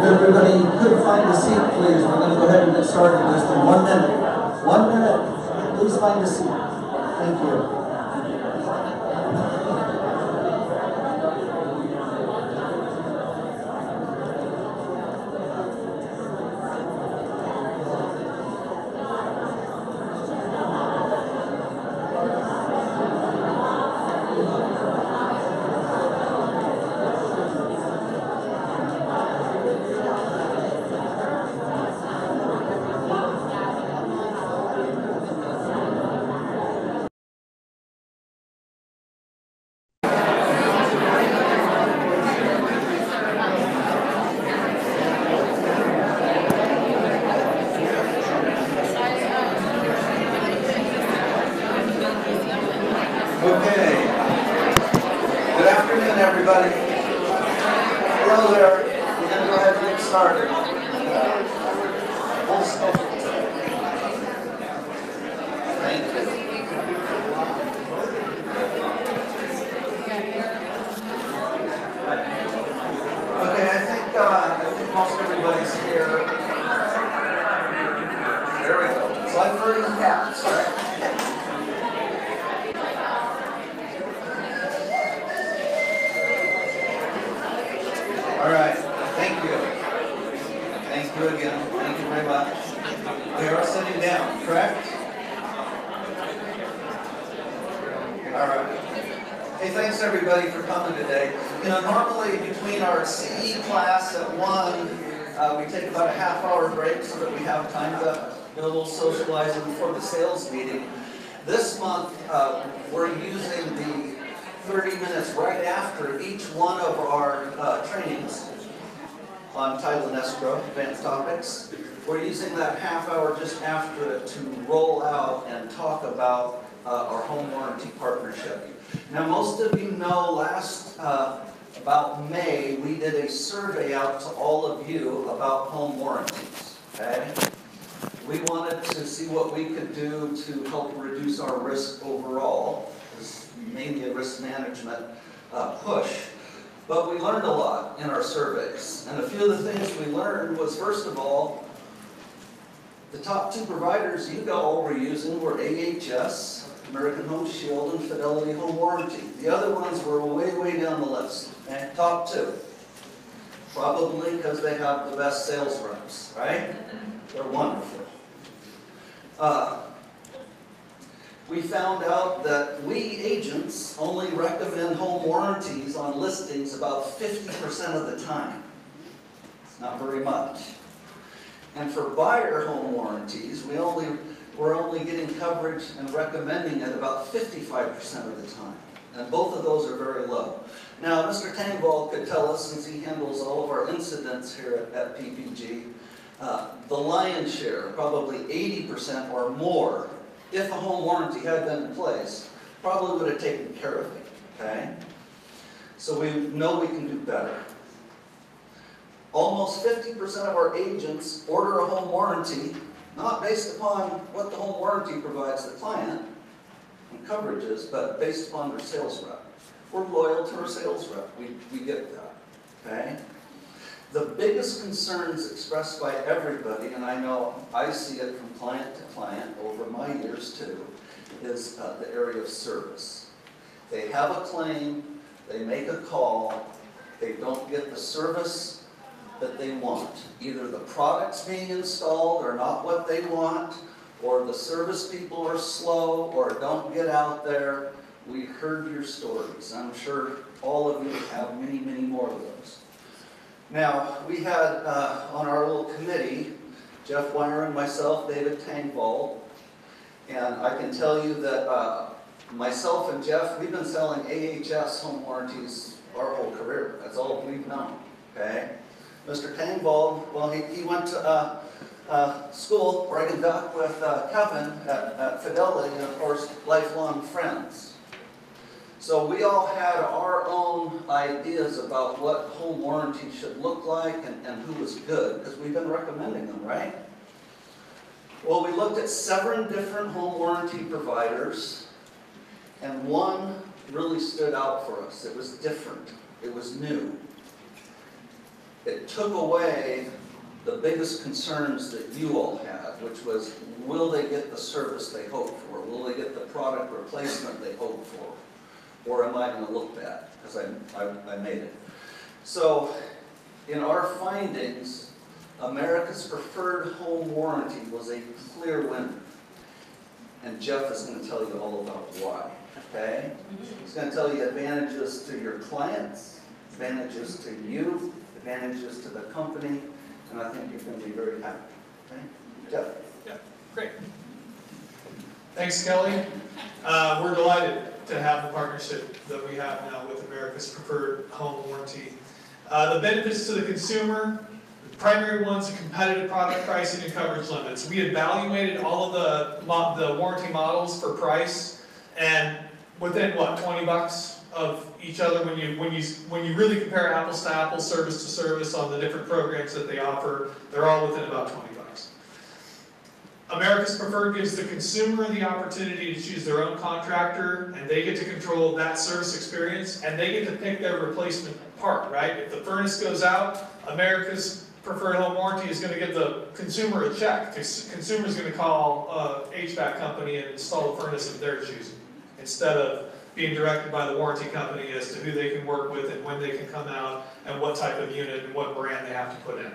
Everybody could find a seat, please. We're going to go ahead and get started in just in 1 minute. 1 minute. Please find a seat. Thank you. everybody. Hello there. We're going to go ahead and get started. Thank you. Okay, I think most everybody's here. There we go. It's like herding cats, right? All right, thank you. Thank you again. Thank you very much. We are sitting down, correct? All right. Hey, thanks everybody for coming today. You know, normally between our CE class at 1, we take about a half-hour break so that we have time to get a little socializing before the sales meeting. This month, we're using the 30 minutes right after each one of our trainings on title and escrow, advanced topics. We're using that half hour just after it to roll out and talk about our home warranty partnership. Now, most of you know last, about May, we did a survey out to all of you about home warranties, okay? We wanted to see what we could do to help reduce our risk overall. It's mainly a risk management push. But we learned a lot in our surveys. And a few of the things we learned was, first of all, the top 2 providers you all were using were AHS, American Home Shield, and Fidelity Home Warranty. The other ones were way, way down the list. And top 2. Probably because they have the best sales reps, right? They're wonderful. We found out that we agents only recommend home warranties on listings about 50% of the time. It's not very much. And for buyer home warranties, we're only getting coverage and recommending it about 55% of the time. And both of those are very low. Now, Mr. Tangvall could tell us, since he handles all of our incidents here at PPG, the lion's share, probably 80% or more, if a home warranty had been in place, probably would have taken care of it, okay? So we know we can do better. Almost 50% of our agents order a home warranty, not based upon what the home warranty provides the client and coverages, but based upon their sales rep. We're loyal to our sales rep. We get that, okay? The biggest concerns expressed by everybody, and I know I see it from client to client over my years too, is the area of service. They have a claim, they make a call, they don't get the service that they want. Either the products being installed are not what they want, or the service people are slow, or don't get out there. We heard your stories. I'm sure all of you have many, many more of those. Now, we had on our little committee, Jeff Weiner and myself, David Tangvall, and I can tell you that myself and Jeff, we've been selling AHS home warranties our whole career. That's all we've known, okay? Mr. Tangvall, well, he went to school, Oregon Duck, with Kevin at Fidelity, and of course, lifelong friends. So we all had our own ideas about what home warranty should look like and who was good, because we've been recommending them, right? Well, we looked at 7 different home warranty providers, and one really stood out for us. It was different. It was new. It took away the biggest concerns that you all had, which was, will they get the service they hoped for? Will they get the product replacement they hoped for? Or am I going to look bad because I made it? So, in our findings, America's Preferred Home Warranty was a clear winner. And Jeff is going to tell you all about why, okay? He's going to tell you advantages to your clients, advantages to you, advantages to the company, and I think you're going to be very happy, okay? Jeff? Yeah, great. Thanks, Kelly. We're delighted to have the partnership that we have now with America's Preferred Home Warranty. The benefits to the consumer, the primary ones are competitive product pricing and coverage limits. We evaluated all of the warranty models for price, and within what, $20 of each other when you really compare apples to apples, service to service on the different programs that they offer. They're all within about $20. America's Preferred gives the consumer the opportunity to choose their own contractor, and they get to control that service experience, and they get to pick their replacement part, right? If the furnace goes out, America's Preferred Home Warranty is going to give the consumer a check. The consumer is going to call a HVAC company and install a furnace of their choosing, instead of being directed by the warranty company as to who they can work with and when they can come out and what type of unit and what brand they have to put in.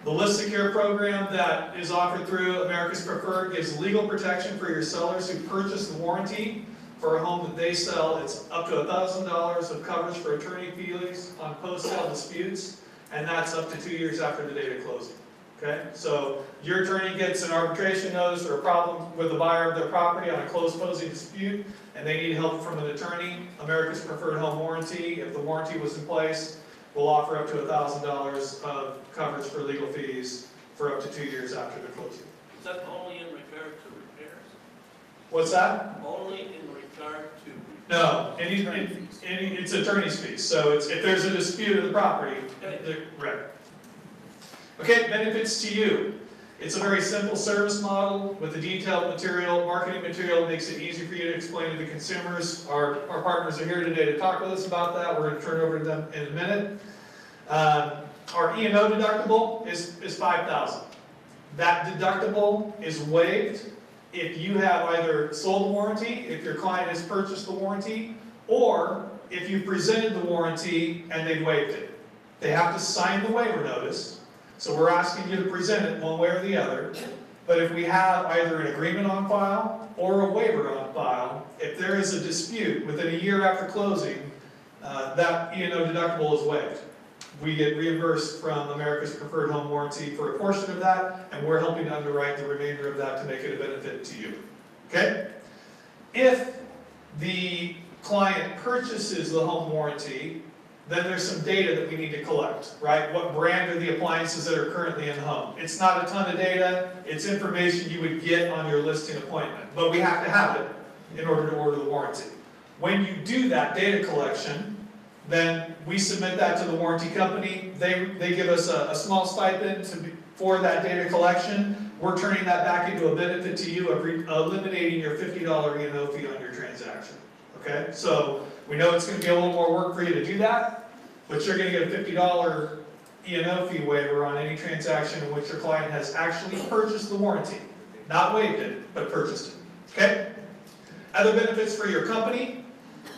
The List Secure program that is offered through America's Preferred gives legal protection for your sellers who purchase the warranty for a home that they sell. It's up to $1,000 of coverage for attorney fees on post-sale disputes, and that's up to 2 years after the date of closing. Okay, so your attorney gets an arbitration notice or a problem with the buyer of their property on a closed closing dispute, and they need help from an attorney. America's Preferred Home Warranty, if the warranty was in place, will offer up to $1,000 of coverage for legal fees for up to 2 years after the closing. Is that only in regard to repairs? What's that? Only in regard to repairs? No, it's attorney's fees. So it's, if there's a dispute of the property, right. Okay, benefits to you. It's a very simple service model with a detailed marketing material, makes it easy for you to explain to the consumers. Our partners are here today to talk with us about that. We're going to turn it over to them in a minute. Our E&O deductible is $5,000. That deductible is waived if you have either sold the warranty, if your client has purchased the warranty, or if you presented the warranty and they've waived it. They have to sign the waiver notice. So we're asking you to present it one way or the other. But if we have either an agreement on file or a waiver on file, if there is a dispute within a year after closing, that E&O deductible is waived. We get reimbursed from America's Preferred Home Warranty for a portion of that, and we're helping to underwrite the remainder of that to make it a benefit to you. Okay? If the client purchases the home warranty, then there's some data that we need to collect, right? What brand are the appliances that are currently in the home? It's not a ton of data, it's information you would get on your listing appointment, but we have to have it in order to order the warranty. When you do that data collection, then we submit that to the warranty company. They give us a small stipend for that data collection. We're turning that back into a benefit to you of eliminating your $50 E&O fee on your transaction. Okay, so we know it's going to be a little more work for you to do that, but you're going to get a $50 E&O fee waiver on any transaction in which your client has actually purchased the warranty. Not waived it, but purchased it. Okay? Other benefits for your company,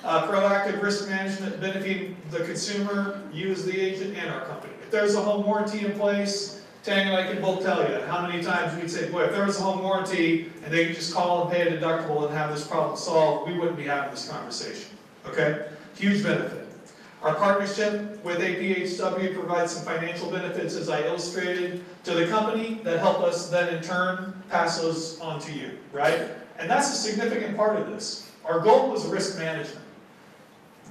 proactive risk management benefiting the consumer, you as the agent, and our company. If there's a home warranty in place, Tang and I can both tell you how many times we'd say, boy, if there was a home warranty and they could just call and pay a deductible and have this problem solved, we wouldn't be having this conversation. Okay? Huge benefit. Our partnership with APHW provides some financial benefits, as I illustrated, to the company that help us then in turn pass those on to you, right? And that's a significant part of this. Our goal was risk management.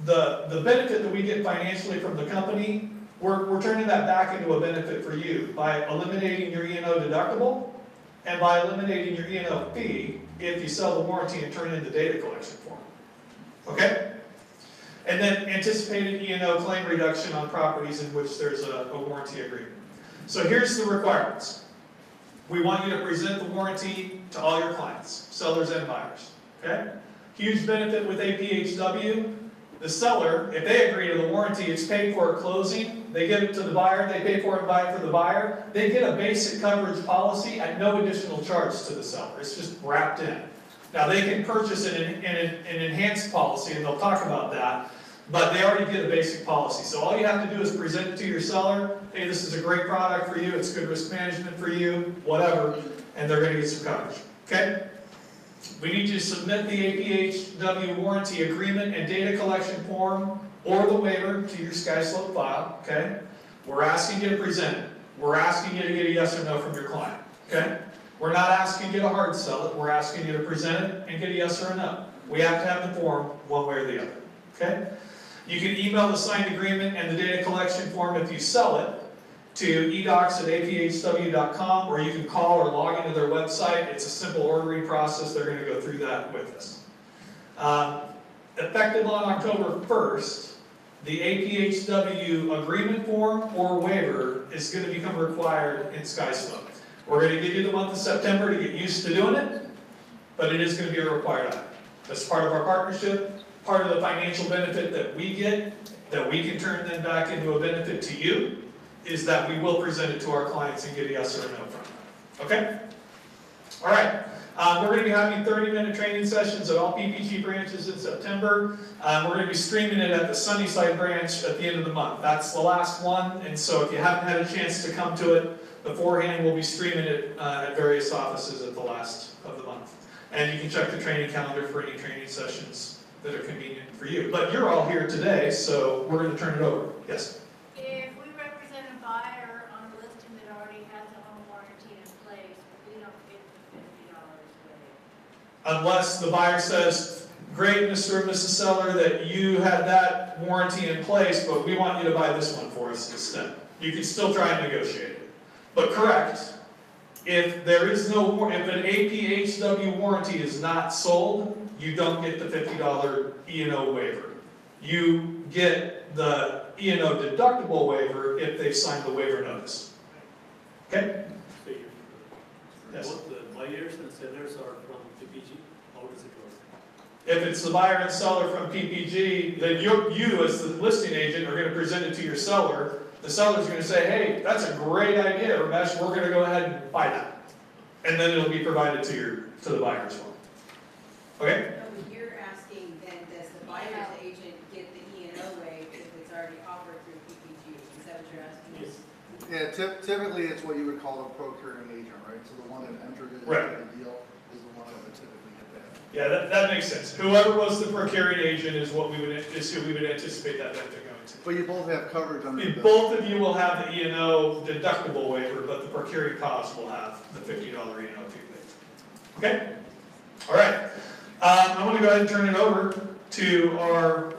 The benefit that we get financially from the company, we're turning that back into a benefit for you by eliminating your E&O deductible and by eliminating your E&O fee if you sell the warranty and turn in the data collection form. Okay? And then anticipated E&O claim reduction on properties in which there's a warranty agreement. So here's the requirements. We want you to present the warranty to all your clients, sellers and buyers. Okay? Huge benefit with APHW. The seller, if they agree to the warranty, it's paid for at closing. They give it to the buyer, they pay for it and buy it for the buyer. They get a basic coverage policy at no additional charge to the seller. It's just wrapped in. Now they can purchase an enhanced policy, and they'll talk about that, but they already get a basic policy. So all you have to do is present it to your seller, hey, this is a great product for you, it's good risk management for you, whatever, and they're going to get some coverage. Okay? We need you to submit the APHW warranty agreement and data collection form or the waiver to your SkySlope file. Okay? We're asking you to present it. We're asking you to get a yes or no from your client. Okay? We're not asking you to hard sell it. We're asking you to present it and get a yes or a no. We have to have the form one way or the other. Okay? You can email the signed agreement and the data collection form if you sell it to edocs@aphw.com, or you can call or log into their website. It's a simple ordering process. They're going to go through that with us. effective on October 1st, the APHW agreement form or waiver is going to become required in SkySlope. We're going to give you the month of September to get used to doing it, but it is going to be a required item. That's part of our partnership, part of the financial benefit that we get, that we can turn then back into a benefit to you, is that we will present it to our clients and get a yes or a no from them. Okay? All right. We're going to be having 30-minute training sessions at all PPG branches in September. We're going to be streaming it at the Sunnyside branch at the end of the month. That's the last one, and so if you haven't had a chance to come to it beforehand, we'll be streaming it at various offices at the last of the month. And you can check the training calendar for any training sessions that are convenient for you. But you're all here today, so we're going to turn it over. Yes? If we represent a buyer on a listing that already has a home warranty in place, we don't get the $50 waiver. Unless the buyer says, great, Mr. and Mrs. Seller, that you had that warranty in place, but we want you to buy this one for us instead. You can still try and negotiate it. But correct, if there is no, if an APHW warranty is not sold, you don't get the $50 E&O waiver. You get the E&O deductible waiver if they've signed the waiver notice. Okay? Yes. Both the buyers and sellers are from PPG. How does it work? If it's the buyer and seller from PPG, then you as the listing agent are going to present it to your seller. The seller's going to say, hey, that's a great idea, Ramesh, we're going to go ahead and buy that. And then it'll be provided to the buyer as well. Okay? No, but you're asking then, does the buyer's agent get the E&O waived if it's already offered through PPG? Is that what you're asking? Yes. Yeah, typically it's what you would call a procuring agent, right? So the one that entered it into the deal is the one that would typically get that. Yeah, that makes sense. Whoever was the procuring agent is who we would anticipate that benefit going to. But you both have coverage under the... Both of you will have the E&O deductible waiver, but the procuring cost will have the $50 E&O fee waiver. Okay? All right. I'm going to go ahead and turn it over to our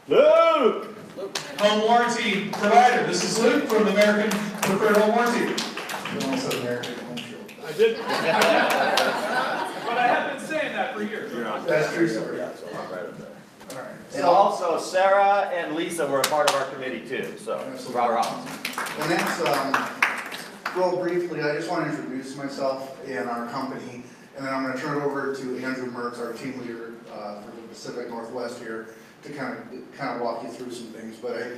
Luke, home warranty provider. This is Luke from American Preferred Home Warranty. You almost said American Home Shield. I did. But I have been saying that for years. That's true, sir. Yeah, so I'm right up there. All right. And also Sarah and Lisa were a part of our committee too, so Robert Robbins. And that's, real briefly, I just want to introduce myself and our company, and then I'm going to turn it over to Andrew Mertz, our team leader for the Pacific Northwest here, to kind of walk you through some things. But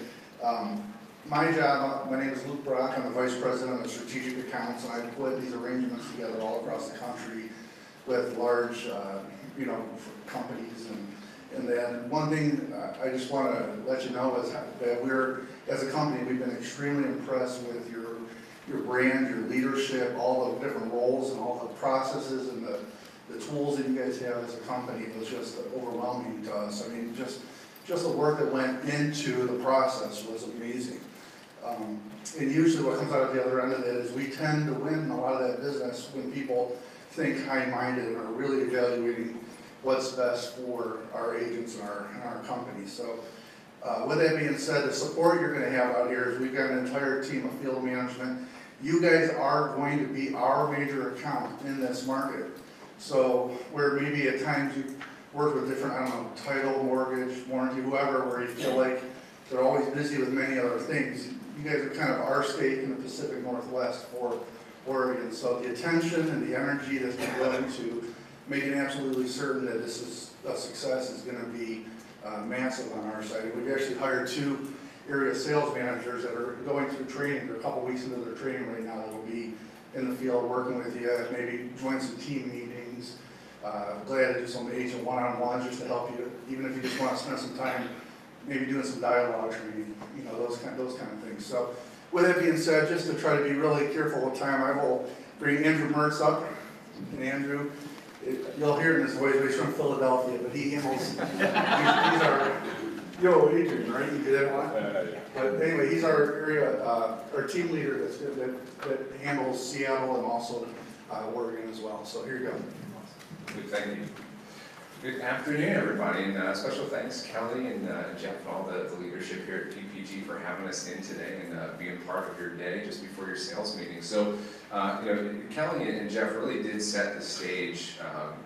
my job, my name is Luke Brock, I'm the Vice President of Strategic Accounts, and I put these arrangements together all across the country with large, companies. And then one thing I just want to let you know is that we're, as a company, we've been extremely impressed with your brand, your leadership, all the different roles and all the processes and the tools that you guys have as a company. It was just overwhelming to us. I mean, just the work that went into the process was amazing. And usually what comes out of the other end of that is we tend to win a lot of that business when people think high-minded and are really evaluating what's best for our agents and our company. So with that being said, the support you're going to have out here is we've got an entire team of field management. You guys are going to be our major account in this market. So where maybe at times you work with different, I don't know, title, mortgage, warranty, whoever, where you feel like they're always busy with many other things. You guys are kind of our state in the Pacific Northwest for Oregon. So the attention and the energy that's been going to making absolutely certain that this is a success is going to be massive on our side. We've actually hired 2 area sales managers that are going through training. They're a couple weeks into their training right now. They'll be in the field working with you, maybe join some team meetings. Glad to do some agent one-on-ones just to help you, even if you just want to spend some time maybe doing some dialogue training, those kind of things. So with that being said, just to try to be really careful with time, I will bring Andrew Mertz up. And Andrew, you'll hear it in his voice, but he's from Philadelphia, but he handles, he's our, Adrian, right? You do that one? Yeah. But anyway, he's our area, our team leader that handles Seattle and also Oregon as well. So here you go. Thank you. Good afternoon, everybody, and special thanks, Kelly and Jeff and all the leadership here at PPG for having us in today and being part of your day just before your sales meeting. So, Kelly and Jeff really did set the stage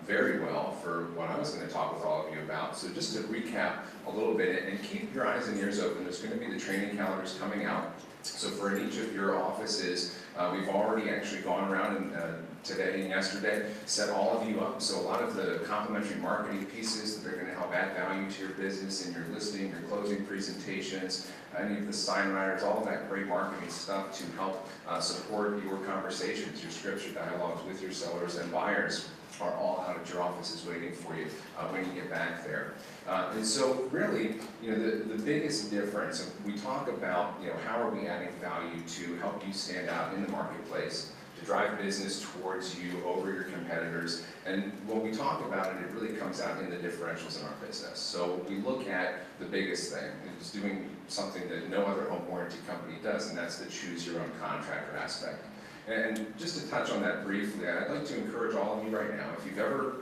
very well for what I was going to talk with all of you about. So just to recap a little bit, and keep your eyes and ears open, there's going to be the training calendars coming out. So for each of your offices, we've already actually gone around and today and yesterday, set all of you up. So a lot of the complimentary marketing pieces that are going to help add value to your business and your listing, your closing presentations, any of the sign writers, all of that great marketing stuff to help support your conversations, your scripts, your dialogues with your sellers and buyers are all out at your offices waiting for you when you get back there. And so really, the biggest difference, we talk about, how are we adding value to help you stand out in the marketplace, to drive business towards you over your competitors. And when we talk about it, it really comes out in the differentials in our business. So we look at the biggest thing, it's doing something that no other home warranty company does, and that's the choose your own contractor aspect. And just to touch on that briefly, I'd like to encourage all of you right now, if you've ever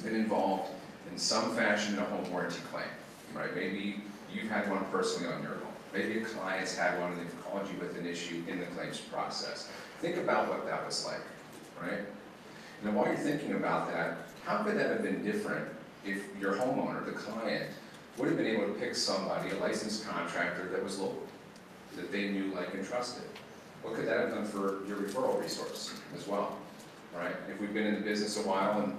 been involved in some fashion in a home warranty claim, right? Maybe you've had one personally on your home. Maybe a client's had one and they've called you with an issue in the claims process. Think about what that was like, right? And while you're thinking about that, how could that have been different if your homeowner, the client, would have been able to pick somebody, a licensed contractor that was local, that they knew, liked, and trusted? What could that have done for your referral resource as well, right? If we've been in the business a while and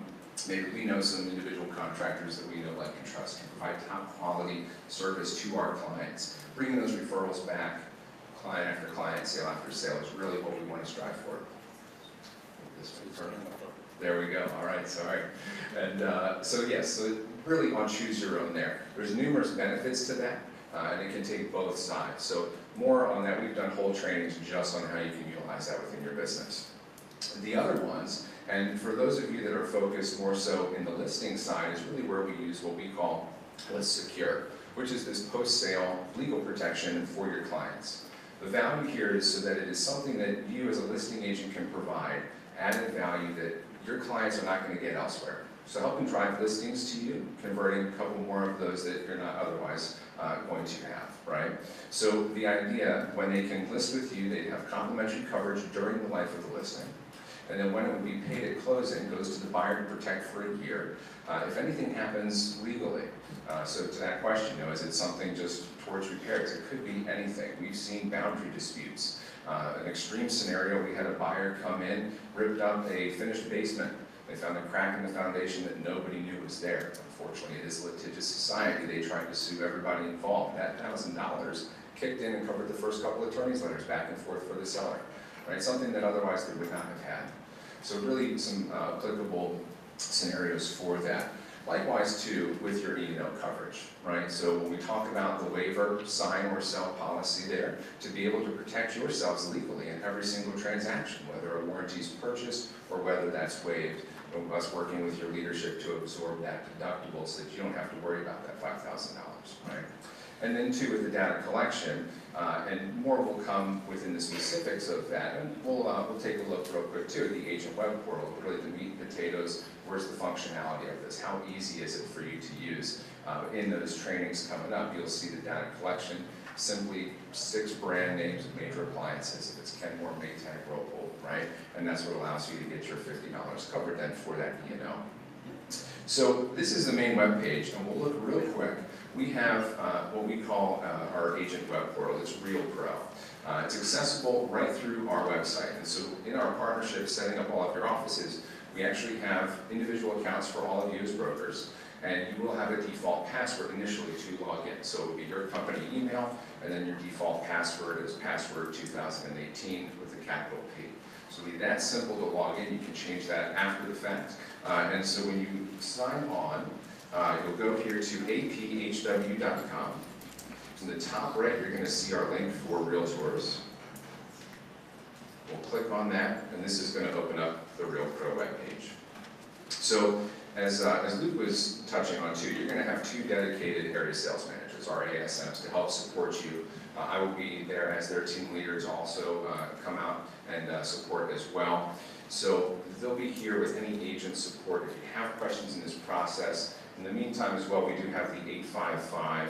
maybe we know some individual contractors that we know, like, and trust, and provide top quality service to our clients, bringing those referrals back, client after client, sale after sale, is really what we want to strive for. There we go. All right, sorry. And so yes, so really on choose your own there. There's numerous benefits to that, and it can take both sides. So more on that, we've done whole trainings just on how you can utilize that within your business. The other ones, and for those of you that are focused more so in the listing side, is really where we use what we call List Secure, which is this post-sale legal protection for your clients. The value here is so that it is something that you as a listing agent can provide, added value that your clients are not going to get elsewhere. So helping drive listings to you, converting a couple more of those that you're not otherwise going to have, right? So the idea, when they can list with you, they have complimentary coverage during the life of the listing. And then when it would be paid at closing, goes to the buyer to protect for a year. If anything happens legally, so to that question, is it something just towards repairs? It could be anything. We've seen boundary disputes. An extreme scenario, we had a buyer come in, ripped up a finished basement. They found a crack in the foundation that nobody knew was there. Unfortunately, it is a litigious society. They tried to sue everybody involved. That $1,000 kicked in and covered the first couple of attorney's letters back and forth for the seller, right? Something that otherwise they would not have had. So really some applicable scenarios for that. Likewise too with your E&O coverage, right? So when we talk about the waiver, sign or sell policy there, to be able to protect yourselves legally in every single transaction, whether a warranty is purchased or whether that's waived, us working with your leadership to absorb that deductible so that you don't have to worry about that $5,000, right? And then too with the data collection, and more will come within the specifics of that, and we'll take a look real quick too at the agent web portal, really the meat and potatoes. Where's the functionality of this? How easy is it for you to use? In those trainings coming up, you'll see the data collection, simply 6 brand names of major appliances. If it's Kenmore, Maytag, Whirlpool, right? And that's what allows you to get your $50 covered then for that E&O. So this is the main web page, and we'll look real quick. We have what we call our agent web portal. It's Real Pro. It's accessible right through our website. And so in our partnership, setting up all of your offices, we actually have individual accounts for all of you as brokers, and you will have a default password initially to log in. So it will be your company email, and then your default password is password 2018 with a capital P. So it'll be that simple to log in. You can change that after the fact. And so when you sign on, you'll go here to aphw.com. In the top right, you're going to see our link for Realtors. We'll click on that, and this is going to open up the Real Pro web page. So as Luke was touching on too, you're going to have 2 dedicated area sales managers, or ASMs, to help support you. I will be there as their team leaders also come out and support as well. So they'll be here with any agent support if you have questions in this process. In the meantime as well, we do have the 855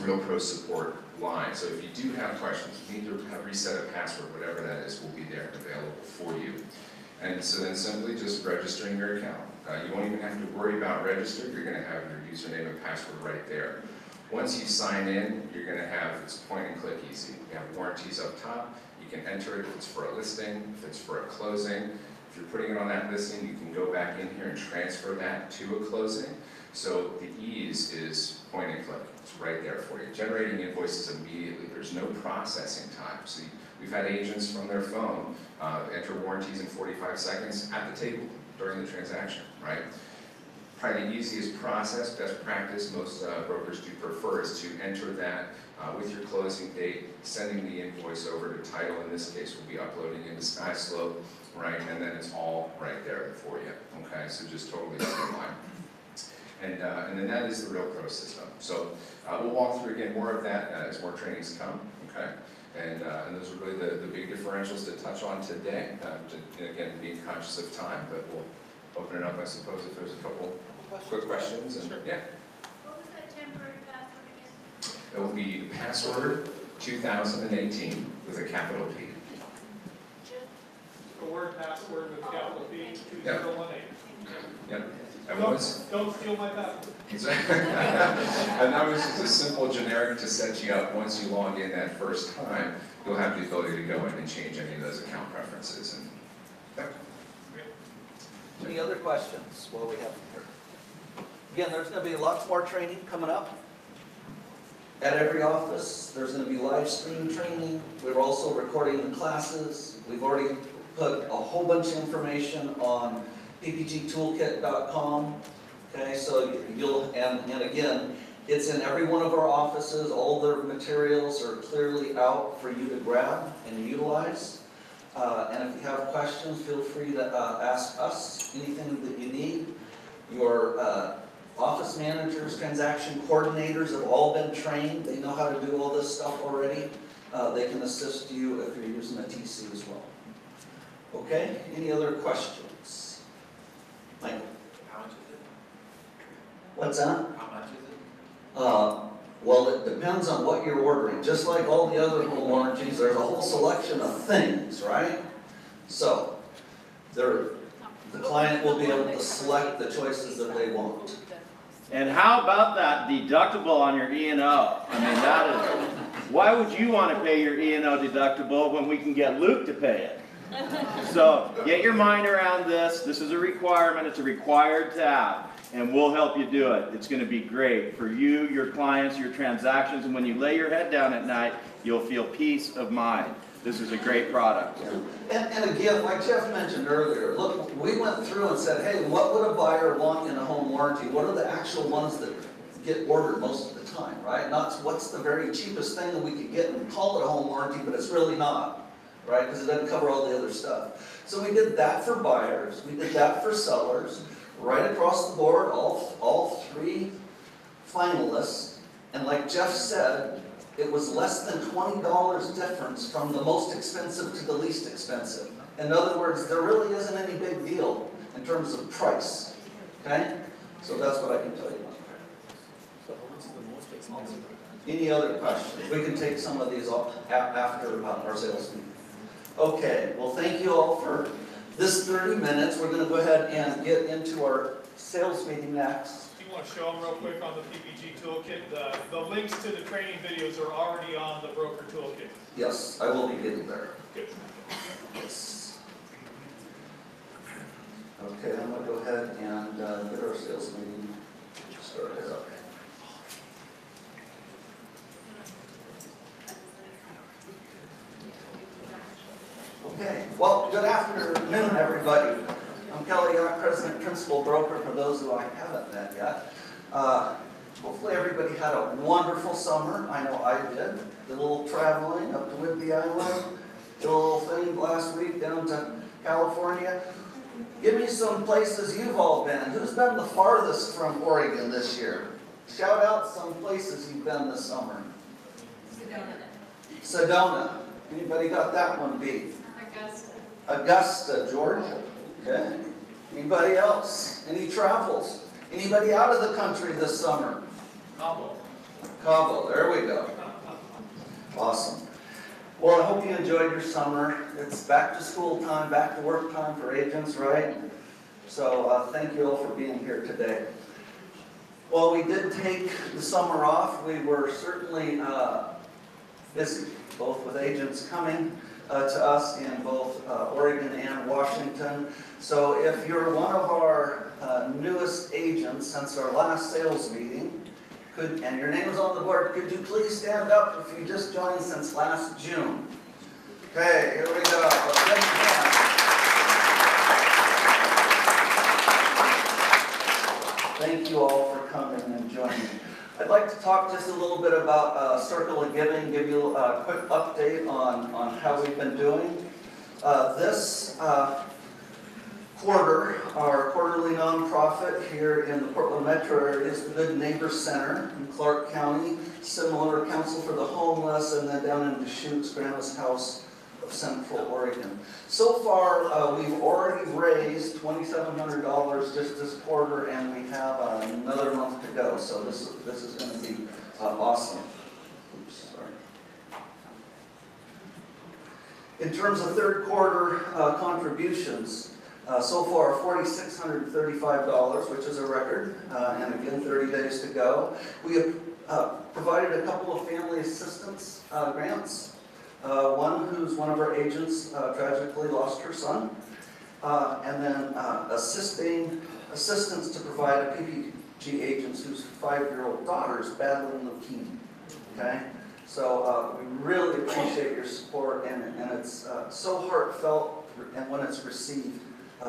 Real Pro support line. So if you do have questions, you need to have reset a password, whatever that is, will be there and available for you. And so then simply just registering your account. You won't even have to worry about registering. You're going to have your username and password right there. Once you sign in, you're going to have, it's point and click easy. You have warranties up top. You can enter it if it's for a listing, if it's for a closing. If you're putting it on that listing, you can go back in here and transfer that to a closing. So the ease is point and click. It's right there for you. Generating invoices immediately. There's no processing time. So we've had agents from their phone enter warranties in 45 seconds at the table during the transaction, right? Probably the easiest process, best practice, most brokers do prefer is to enter that with your closing date, sending the invoice over to title. In this case, we'll be uploading into SkySlope, right? And then it's all right there for you, okay? So just totally streamlined. And then that is the Real Pro system. So we'll walk through again more of that as more trainings come, okay? And those are really the big differentials to touch on today. Again, being conscious of time, but we'll open it up, I suppose, if there's a couple quick questions. And, yeah. What was that temporary password again? It will be password 2018 with a capital P. The word password with capital P, 2018. Yep. Don't steal my password. And that was just a simple generic to set you up. Once you log in that first time, you'll have the ability to go in and change any of those account preferences. And yep. Any other questions while we have them here? Again, there's going to be lots more training coming up. At every office, there's going to be live stream training. We're also recording the classes. We've already put a whole bunch of information on ppgtoolkit.com. Okay, so and again, it's in every one of our offices. All the materials are clearly out for you to grab and utilize. And if you have questions, feel free to ask us anything that you need. Your office managers, transaction coordinators have all been trained. They know how to do all this stuff already. They can assist you if you're using a TC as well. Okay, any other questions? Michael? How much is it? What's that? How much is it? Well, it depends on what you're ordering. Just like all the other home warranties, there's a whole selection of things, right? So, the client will be able to select the choices that they want. And how about that deductible on your E&O? I mean, that is, why would you want to pay your E&O deductible when we can get Luke to pay it? So get your mind around this. This is a requirement. It's a required tab, and we'll help you do it. It's going to be great for you, your clients, your transactions, and when you lay your head down at night, you'll feel peace of mind. This is a great product. And again, like Jeff mentioned earlier, look, we went through and said, hey, what would a buyer want in a home warranty? What are the actual ones that get ordered most of the time, right? Not what's the very cheapest thing that we could get and call it a home warranty, but it's really not. Right, because it doesn't cover all the other stuff. So we did that for buyers, we did that for sellers, right across the board, all 3 finalists. And like Jeff said, it was less than $20 difference from the most expensive to the least expensive. In other words, there really isn't any big deal in terms of price. Okay? So that's what I can tell you. So what's the most expensive? Any other questions? We can take some of these after our sales meeting. Okay, well thank you all for this 30 minutes. We're going to go ahead and get into our sales meeting next. Do you want to show them real quick on the PPG toolkit? The links to the training videos are already on the broker toolkit. Yes, I will be getting there. Good. Yes. Okay, I'm going to go ahead and get our sales meeting started up. Okay, well, good afternoon, everybody. I'm Kelly Young, President Principal Broker, for those who I haven't met yet. Hopefully everybody had a wonderful summer. I know I did. Did a little traveling up to Whidbey Island. Did a little thing last week down to California. Give me some places you've all been. Who's been the farthest from Oregon this year? Shout out some places you've been this summer. Sedona. Anybody got that one beat? Augusta, Georgia. Okay. Anybody else? Any travels? Anybody out of the country this summer? Cabo, there we go. Awesome. Well, I hope you enjoyed your summer. It's back to school time, back to work time for agents, right? So thank you all for being here today. While we did take the summer off, we were certainly busy, both with agents coming to us in both Oregon and Washington. So if you're one of our newest agents since our last sales meeting, and your name is on the board, could you please stand up if you just joined since last June? Okay, here we go. Thank you all for coming and joining. I'd like to talk just a little bit about Circle of Giving, give you a quick update on how we've been doing. This quarter, our quarterly nonprofit here in the Portland metro area is the Good Neighbor Center in Clark County, similar Council for the Homeless, and then down in Deschutes, Grandma's House of Central Oregon. So far, we've already raised $2,700 just this quarter, and we have another month to go. So this is going to be awesome. Oops, sorry. In terms of third quarter contributions, so far $4,635, which is a record, and again 30 days to go. We have provided a couple of family assistance grants. One who's one of our agents tragically lost her son, and then assistance to provide a PPG agent whose 5-year-old daughter is battling leukemia. Okay, so we really appreciate your support, and it's so heartfelt, and when it's received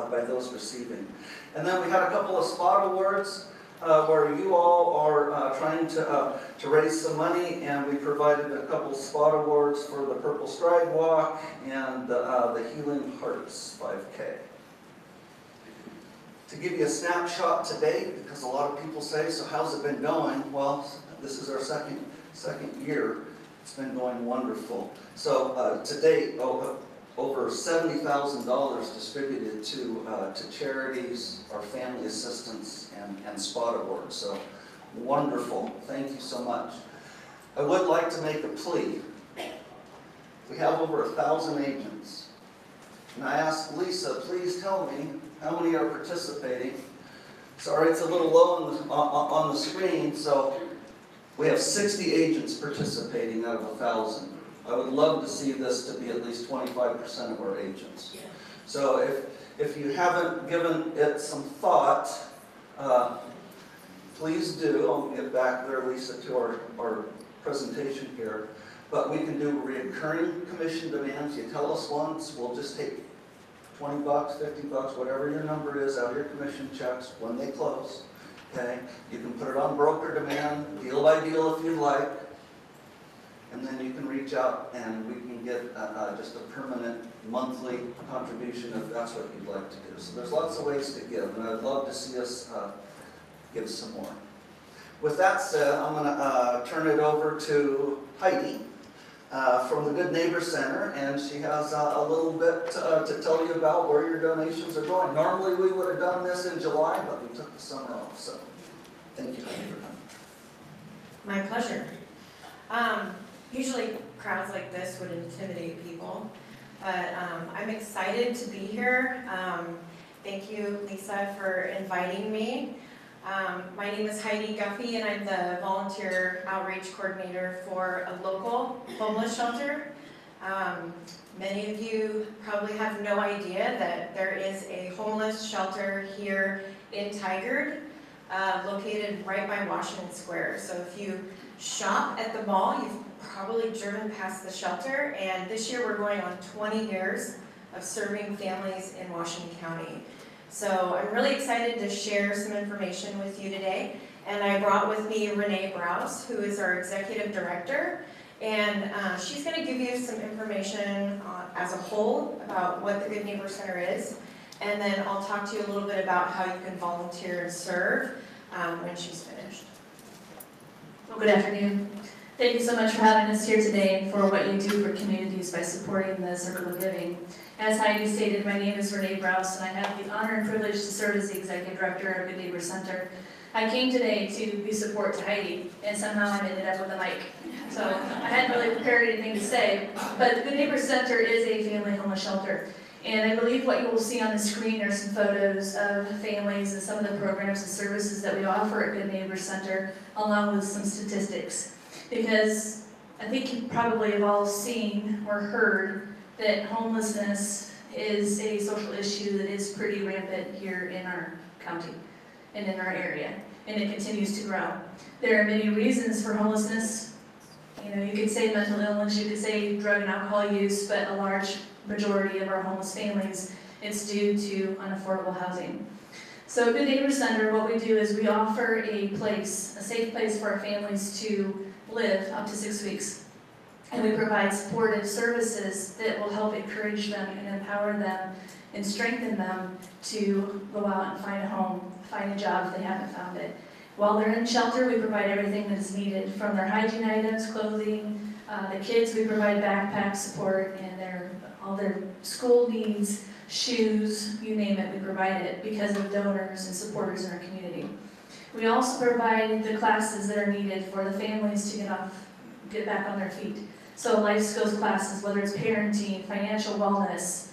by those receiving. And then we had a couple of spot awards where you all are trying to raise some money, and we provided a couple spot awards for the Purple Stride Walk and the Healing Hearts 5K. To give you a snapshot to date, because a lot of people say, so how's it been going? Well, this is our second year. It's been going wonderful. So to date, over $70,000 distributed to charities, our family assistance, and spot awards. So wonderful. Thank you so much. I would like to make a plea. We have over 1,000 agents. And I asked Lisa, please tell me how many are participating. Sorry, it's a little low on the screen. So we have 60 agents participating out of 1,000. I would love to see this to be at least 25% of our agents. So if you haven't given it some thought, please do. I'll get back there, Lisa, to our presentation here. But we can do recurring commission demands. You tell us once, we'll just take $20, $50, whatever your number is, out of your commission checks when they close. Okay? You can put it on broker demand, deal by deal if you'd like. And then you can reach out and we can get just a permanent monthly contribution if that's what you'd like to do. So there's lots of ways to give, and I'd love to see us give some more. With that said, I'm going to turn it over to Heidi from the Good Neighbor Center, and she has a little bit to tell you about where your donations are going. Normally we would have done this in July, but we took the summer off, so thank you, Heidi, for coming. My pleasure. Usually crowds like this would intimidate people, but I'm excited to be here. Thank you, Lisa, for inviting me. My name is Heidi Guffey, and I'm the volunteer outreach coordinator for a local homeless shelter. Many of you probably have no idea that there is a homeless shelter here in Tigard, located right by Washington Square. So if you shop at the mall, you've probably driven past the shelter, and this year we're going on 20 years of serving families in Washington County. So I'm really excited to share some information with you today, and I brought with me Renee Browse, who is our executive director, and she's going to give you some information as a whole about what the Good Neighbor Center is, And then I'll talk to you a little bit about how you can volunteer and serve when she's finished. Well, good afternoon. Thank you so much for having us here today and for what you do for communities by supporting the Circle of Giving. As Heidi stated, my name is Renee Browse, and I have the honor and privilege to serve as the Executive Director of Good Neighbor Center. I came today to be support to Heidi, and somehow I ended up with a mic. So I hadn't really prepared anything to say, but the Good Neighbor Center is a family homeless shelter. And I believe what you will see on the screen are some photos of families and some of the programs and services that we offer at Good Neighbor Center, along with some statistics. Because I think you probably have all seen or heard that homelessness is a social issue that is pretty rampant here in our county and in our area, and it continues to grow. There are many reasons for homelessness. You know, you could say mental illness, you could say drug and alcohol use, but a large majority of our homeless families, it's due to unaffordable housing. So at Good Neighbor Center, what we do is we offer a place, a safe place for our families to live up to 6 weeks. And we provide supportive services that will help encourage them and empower them and strengthen them to go out and find a home, find a job if they haven't found it. While they're in shelter, we provide everything that is needed, from their hygiene items, clothing, the kids, we provide backpack support and all their school needs, shoes, you name it, we provide it because of donors and supporters in our community. We also provide the classes that are needed for the families to get back on their feet. So life skills classes, whether it's parenting, financial wellness,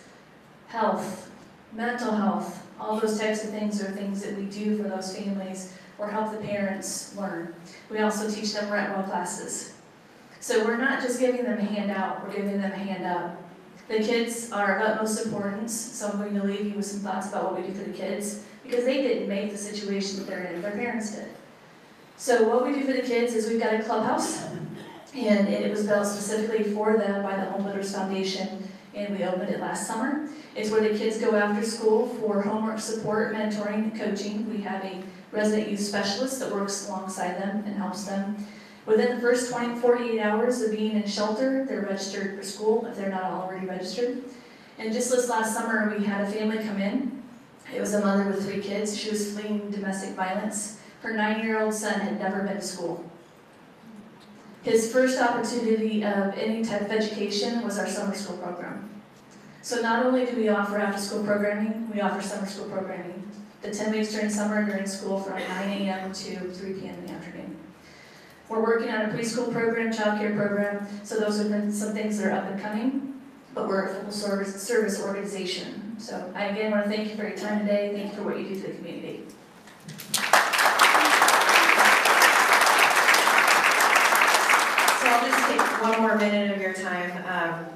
health, mental health, all those types of things are things that we do for those families or help the parents learn. We also teach them rent-well classes. So we're not just giving them a handout, we're giving them a hand up. The kids are of utmost importance, so I'm going to leave you with some thoughts about what we do for the kids, because they didn't make the situation that they're in, their parents did. So what we do for the kids is we've got a clubhouse, and it was built specifically for them by the Home Builders Foundation, and we opened it last summer. It's where the kids go after school for homework support, mentoring, and coaching. We have a resident youth specialist that works alongside them and helps them. Within the first 48 hours of being in shelter, they're registered for school if they're not already registered. And just this last summer, we had a family come in. It was a mother with 3 kids. She was fleeing domestic violence. Her 9-year-old son had never been to school. His first opportunity of any type of education was our summer school program. So not only do we offer after-school programming, we offer summer school programming. The 10 weeks during summer, they're in school from 9 a.m. to 3 p.m. in the afternoon. We're working on a preschool program, childcare program, so those have been some things that are up and coming, but we're a full service organization. So I again want to thank you for your time today. Thank you for what you do for the community. So I'll just take one more minute of your time.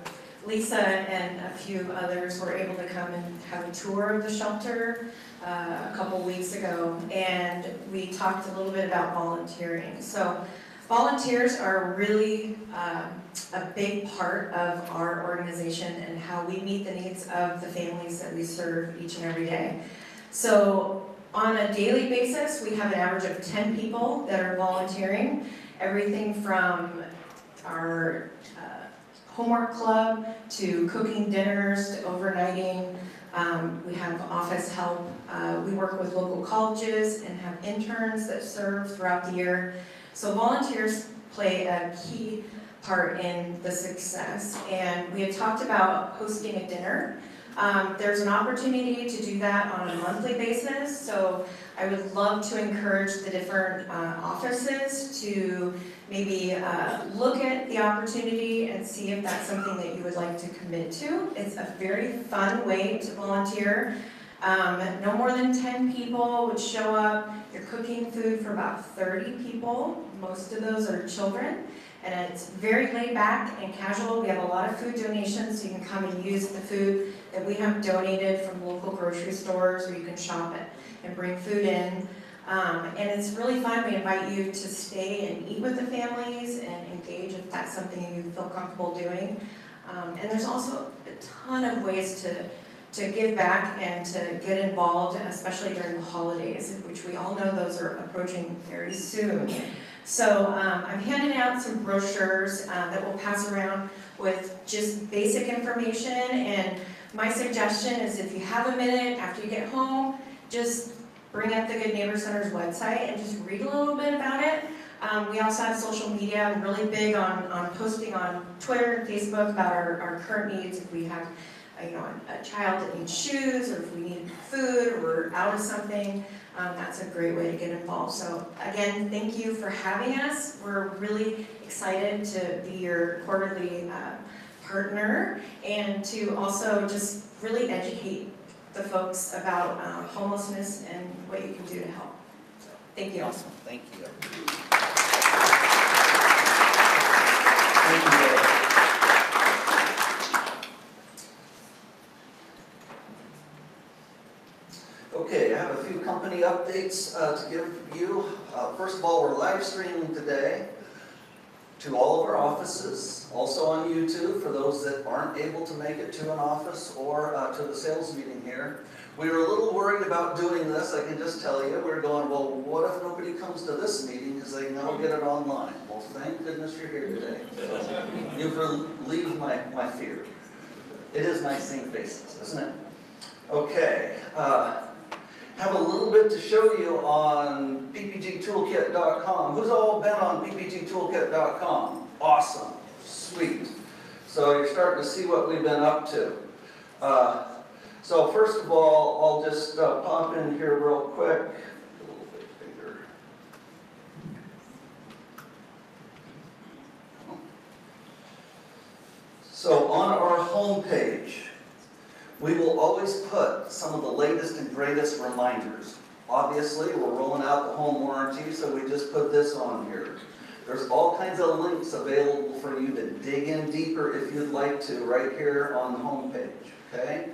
Lisa and a few others were able to come and have a tour of the shelter a couple weeks ago, and we talked a little bit about volunteering. So volunteers are really a big part of our organization and how we meet the needs of the families that we serve each and every day. So on a daily basis, we have an average of 10 people that are volunteering, everything from our homework club to cooking dinners to overnighting. We have office help. We work with local colleges and have interns that serve throughout the year. So volunteers play a key part in the success. And we had talked about hosting a dinner. There's an opportunity to do that on a monthly basis. So I would love to encourage the different offices to maybe look at the opportunity and see if that's something that you would like to commit to. It's a very fun way to volunteer. No more than 10 people would show up. You're cooking food for about 30 people. Most of those are children. And it's very laid back and casual. We have a lot of food donations, so you can come and use the food that we have donated from local grocery stores, or you can shop it and bring food in. And it's really fun. We invite you to stay and eat with the families and engage if that's something you feel comfortable doing. And there's also a ton of ways to give back and to get involved, especially during the holidays, which we all know those are approaching very soon. So I'm handing out some brochures that we'll pass around with just basic information, and My suggestion is if you have a minute after you get home, just bring up the Good Neighbor Center's website and just read a little bit about it. We also have social media. I'm really big on posting on Twitter and Facebook about our current needs. If we have a child that needs shoes, or if we need food, or we're out of something, that's a great way to get involved. So again, thank you for having us. We're really excited to be your quarterly partner, and to also just really educate the folks about homelessness and what you can do to help. So, thank you. Awesome, thank you. Thank you, Dave. Okay, I have a few company updates to give you. First of all, we're live streaming today to all of our offices, also on YouTube for those that aren't able to make it to an office or to the sales meeting here. We were a little worried about doing this, I can just tell you. We were going, well, what if nobody comes to this meeting because they can now get it online? Well, thank goodness you're here today. So, you've relieved my fear. It is nice seeing faces, isn't it? Okay. Have a little bit to show you on ppgtoolkit.com. Who's all been on ppgtoolkit.com? Awesome. Sweet. So you're starting to see what we've been up to. So first of all, I'll just pop in here real quick. A little bit bigger. So on our home page, we will always put some of the latest and greatest reminders. Obviously, we're rolling out the home warranty, so we just put this on here. There's all kinds of links available for you to dig in deeper if you'd like to, right here on the home page, okay?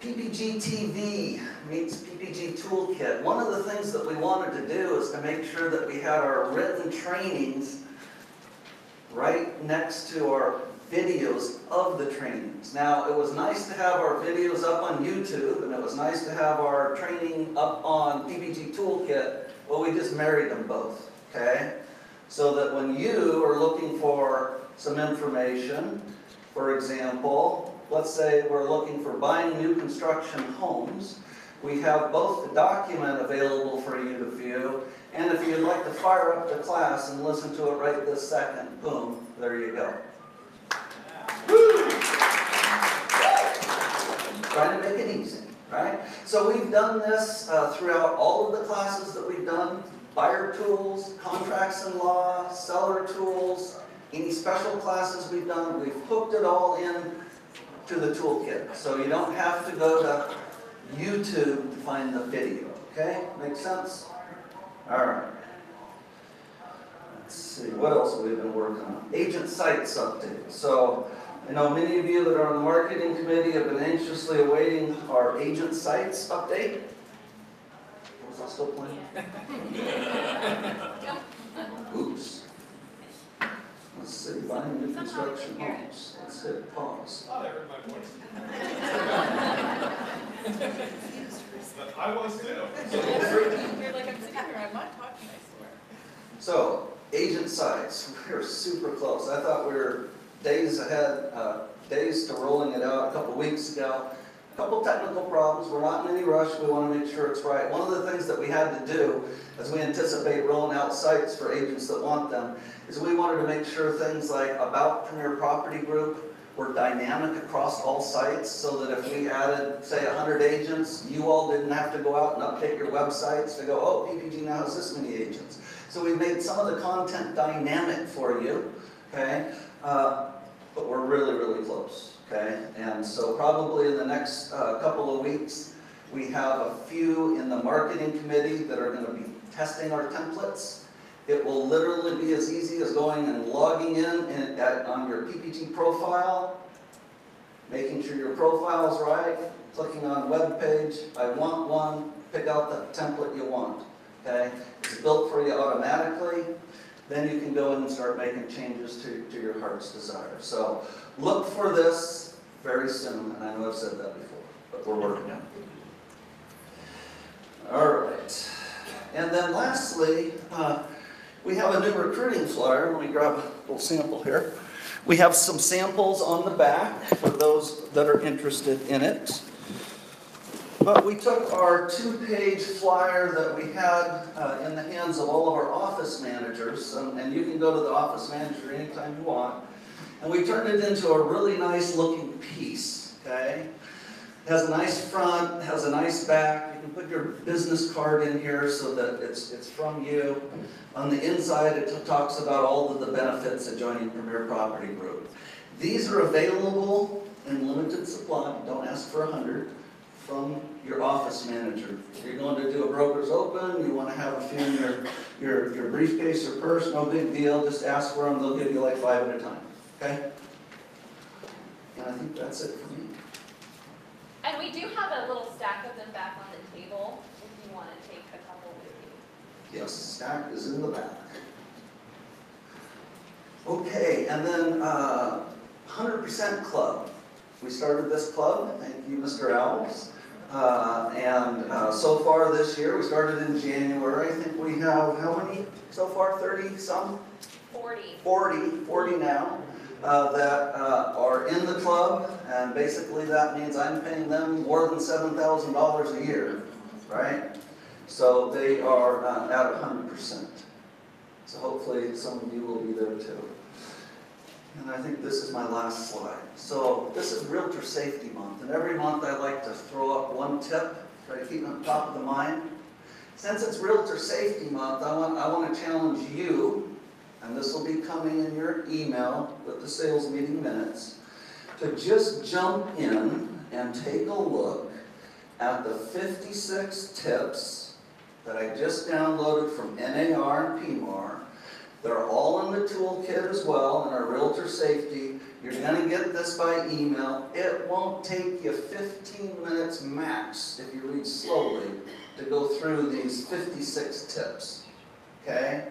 PPG TV meets PPG Toolkit. One of the things that we wanted to do is to make sure that we had our written trainings right next to our videos of the trainings. Now, it was nice to have our videos up on YouTube, and it was nice to have our training up on PPG Toolkit. Well, we just married them both, okay? So that when you are looking for some information, for example, let's say we're looking for buying new construction homes, we have both the document available for you to view, and if you'd like to fire up the class and listen to it right this second, boom, there you go. Trying to make it easy, right? So we've done this throughout all of the classes that we've done. Buyer tools, contracts and law, seller tools, any special classes we've done, we've hooked it all in to the toolkit. So you don't have to go to YouTube to find the video, okay? Make sense? All right. Let's see, what else have we been working on? Agent sites update. So I know many of you that are on the marketing committee have been anxiously awaiting our agent sites update. Was that still playing? Oops. Let's see, buying new construction homes. Let's hit pause. Oh, they heard my voice. I was too. You're like, I'm sitting here, I'm not talking, I swear. So, agent sites, we're super close. I thought we were days ahead, days to rolling it out a couple weeks ago. A couple technical problems. We're not in any rush. We want to make sure it's right. One of the things that we had to do as we anticipate rolling out sites for agents that want them is we wanted to make sure things like About Premier Property Group were dynamic across all sites, so that if we added, say, 100 agents, you all didn't have to go out and update your websites to go, oh, PPG now has this many agents. So we made some of the content dynamic for you, okay? But we're really, really close, okay? And so probably in the next couple of weeks, we have a few in the marketing committee that are going to be testing our templates. It will literally be as easy as going and logging in on your PPG profile, making sure your profile is right, clicking on web page, I want one, pick out the template you want, okay? It's built for you automatically. Then you can go in and start making changes to your heart's desire. So look for this very soon, and I know I've said that before, but we're working on it. All right. And then lastly, we have a new recruiting flyer. Let me grab a little sample here. We have some samples on the back for those that are interested in it. But we took our 2-page flyer that we had in the hands of all of our office managers, and you can go to the office manager anytime you want, and we turned it into a really nice looking piece, okay? It has a nice front, has a nice back. You can put your business card in here so that it's from you. On the inside, it talks about all of the benefits of joining Premier Property Group. These are available in limited supply. Don't ask for 100. From your office manager. If you're going to do a broker's open, you want to have a few in your briefcase or purse, no big deal. Just ask for them. They'll give you like 5 at a time. Okay? And I think that's it for me. And we do have a little stack of them back on the table if you want to take a couple with you. Yes, the stack is in the back. Okay, and then 100% Club. We started this club. Thank you, Mr. Owls. So far this year, we started in January. I think we have, how many so far? 30 some? 40 now that are in the club, and basically that means I'm paying them more than $7,000 a year, right? So they are at 100%. So hopefully some of you will be there too. And I think this is my last slide. So this is Realtor Safety Month, and every month I like to throw up one tip, try to keep it on top of the mind. Since it's Realtor Safety Month, I want to challenge you, and this will be coming in your email with the sales meeting minutes, to just jump in and take a look at the 56 tips that I just downloaded from NAR and PMAR. They're all in the toolkit as well in our Realtor Safety. You're going to get this by email. It won't take you 15 minutes max if you read slowly to go through these 56 tips. Okay?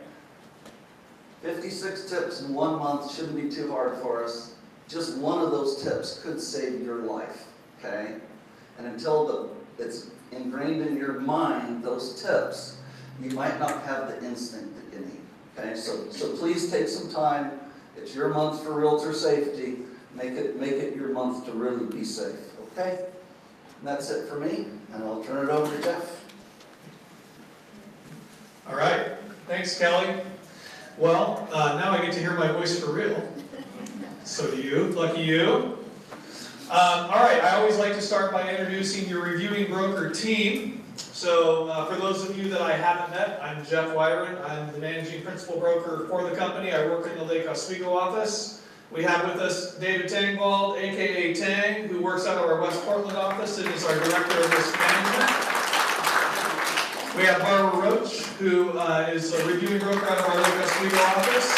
56 tips in 1 month shouldn't be too hard for us. Just one of those tips could save your life. Okay? And until it's ingrained in your mind, those tips, you might not have the instinct that you need. Okay, so please take some time. It's your month for Realtor Safety. Make it your month to really be safe. Okay? And that's it for me, and I'll turn it over to Jeff. All right. Thanks, Kelly. Well, now I get to hear my voice for real. So do you. Lucky you. All right. I always like to start by introducing your reviewing broker team. So for those of you that I haven't met, I'm Jeff Wyron. I'm the managing principal broker for the company. I work in the Lake Oswego office. We have with us David Tangwald, aka Tang, who works out of our West Portland office and is our director of risk management. We have Barbara Roach, who is a reviewing broker out of our Lake Oswego office.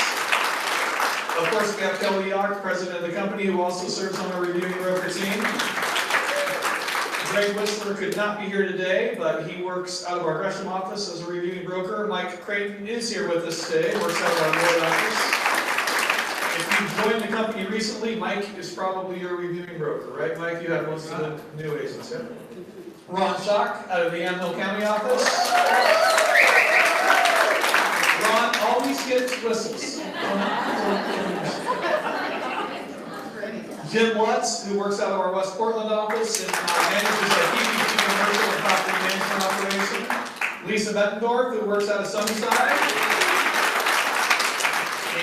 Of course, we have Kelly Yock, president of the company, who also serves on our reviewing broker team. Greg Whistler could not be here today, but he works out of our Gresham office as a reviewing broker. Mike Creighton is here with us today, works out of our Lloyd office. If you've joined the company recently, Mike is probably your reviewing broker, right? Mike, you have most of the new agents, yeah? Ron Schock out of the Yamhill County office. Ron always gets whistles. Jim Lutz, who works out of our West Portland office and manages our PPG commercial and property management operation. Lisa Bettendorf, who works out of Sunnyside.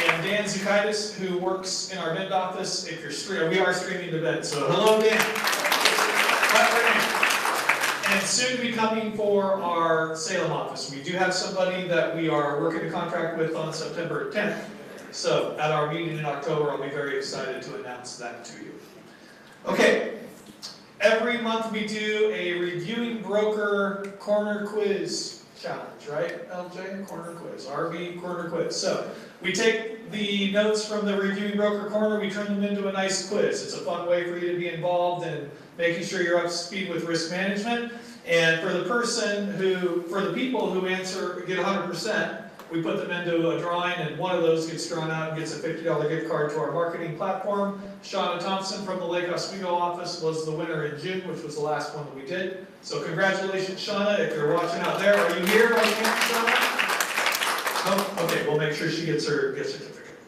And Dan Zukaitis, who works in our Bend office. If you're we are streaming to Bend, so hello, Dan. And soon to be coming for our Salem office. We do have somebody that we are working a contract with on September 10th. So at our meeting in October, I'll be very excited to announce that to you. Okay, every month we do a reviewing broker corner quiz challenge, right? LJ, corner quiz, RB corner quiz. So we take the notes from the reviewing broker corner, we turn them into a nice quiz. It's a fun way for you to be involved in making sure you're up to speed with risk management. And for the people who get 100%, we put them into a drawing, and one of those gets drawn out and gets a $50 gift card to our marketing platform. Shauna Thompson from the Lake Oswego office was the winner in June, which was the last one that we did. So congratulations, Shauna, if you're watching out there. Are you here by chance, Shauna? Oh, okay, we'll make sure she gets her gift certificate.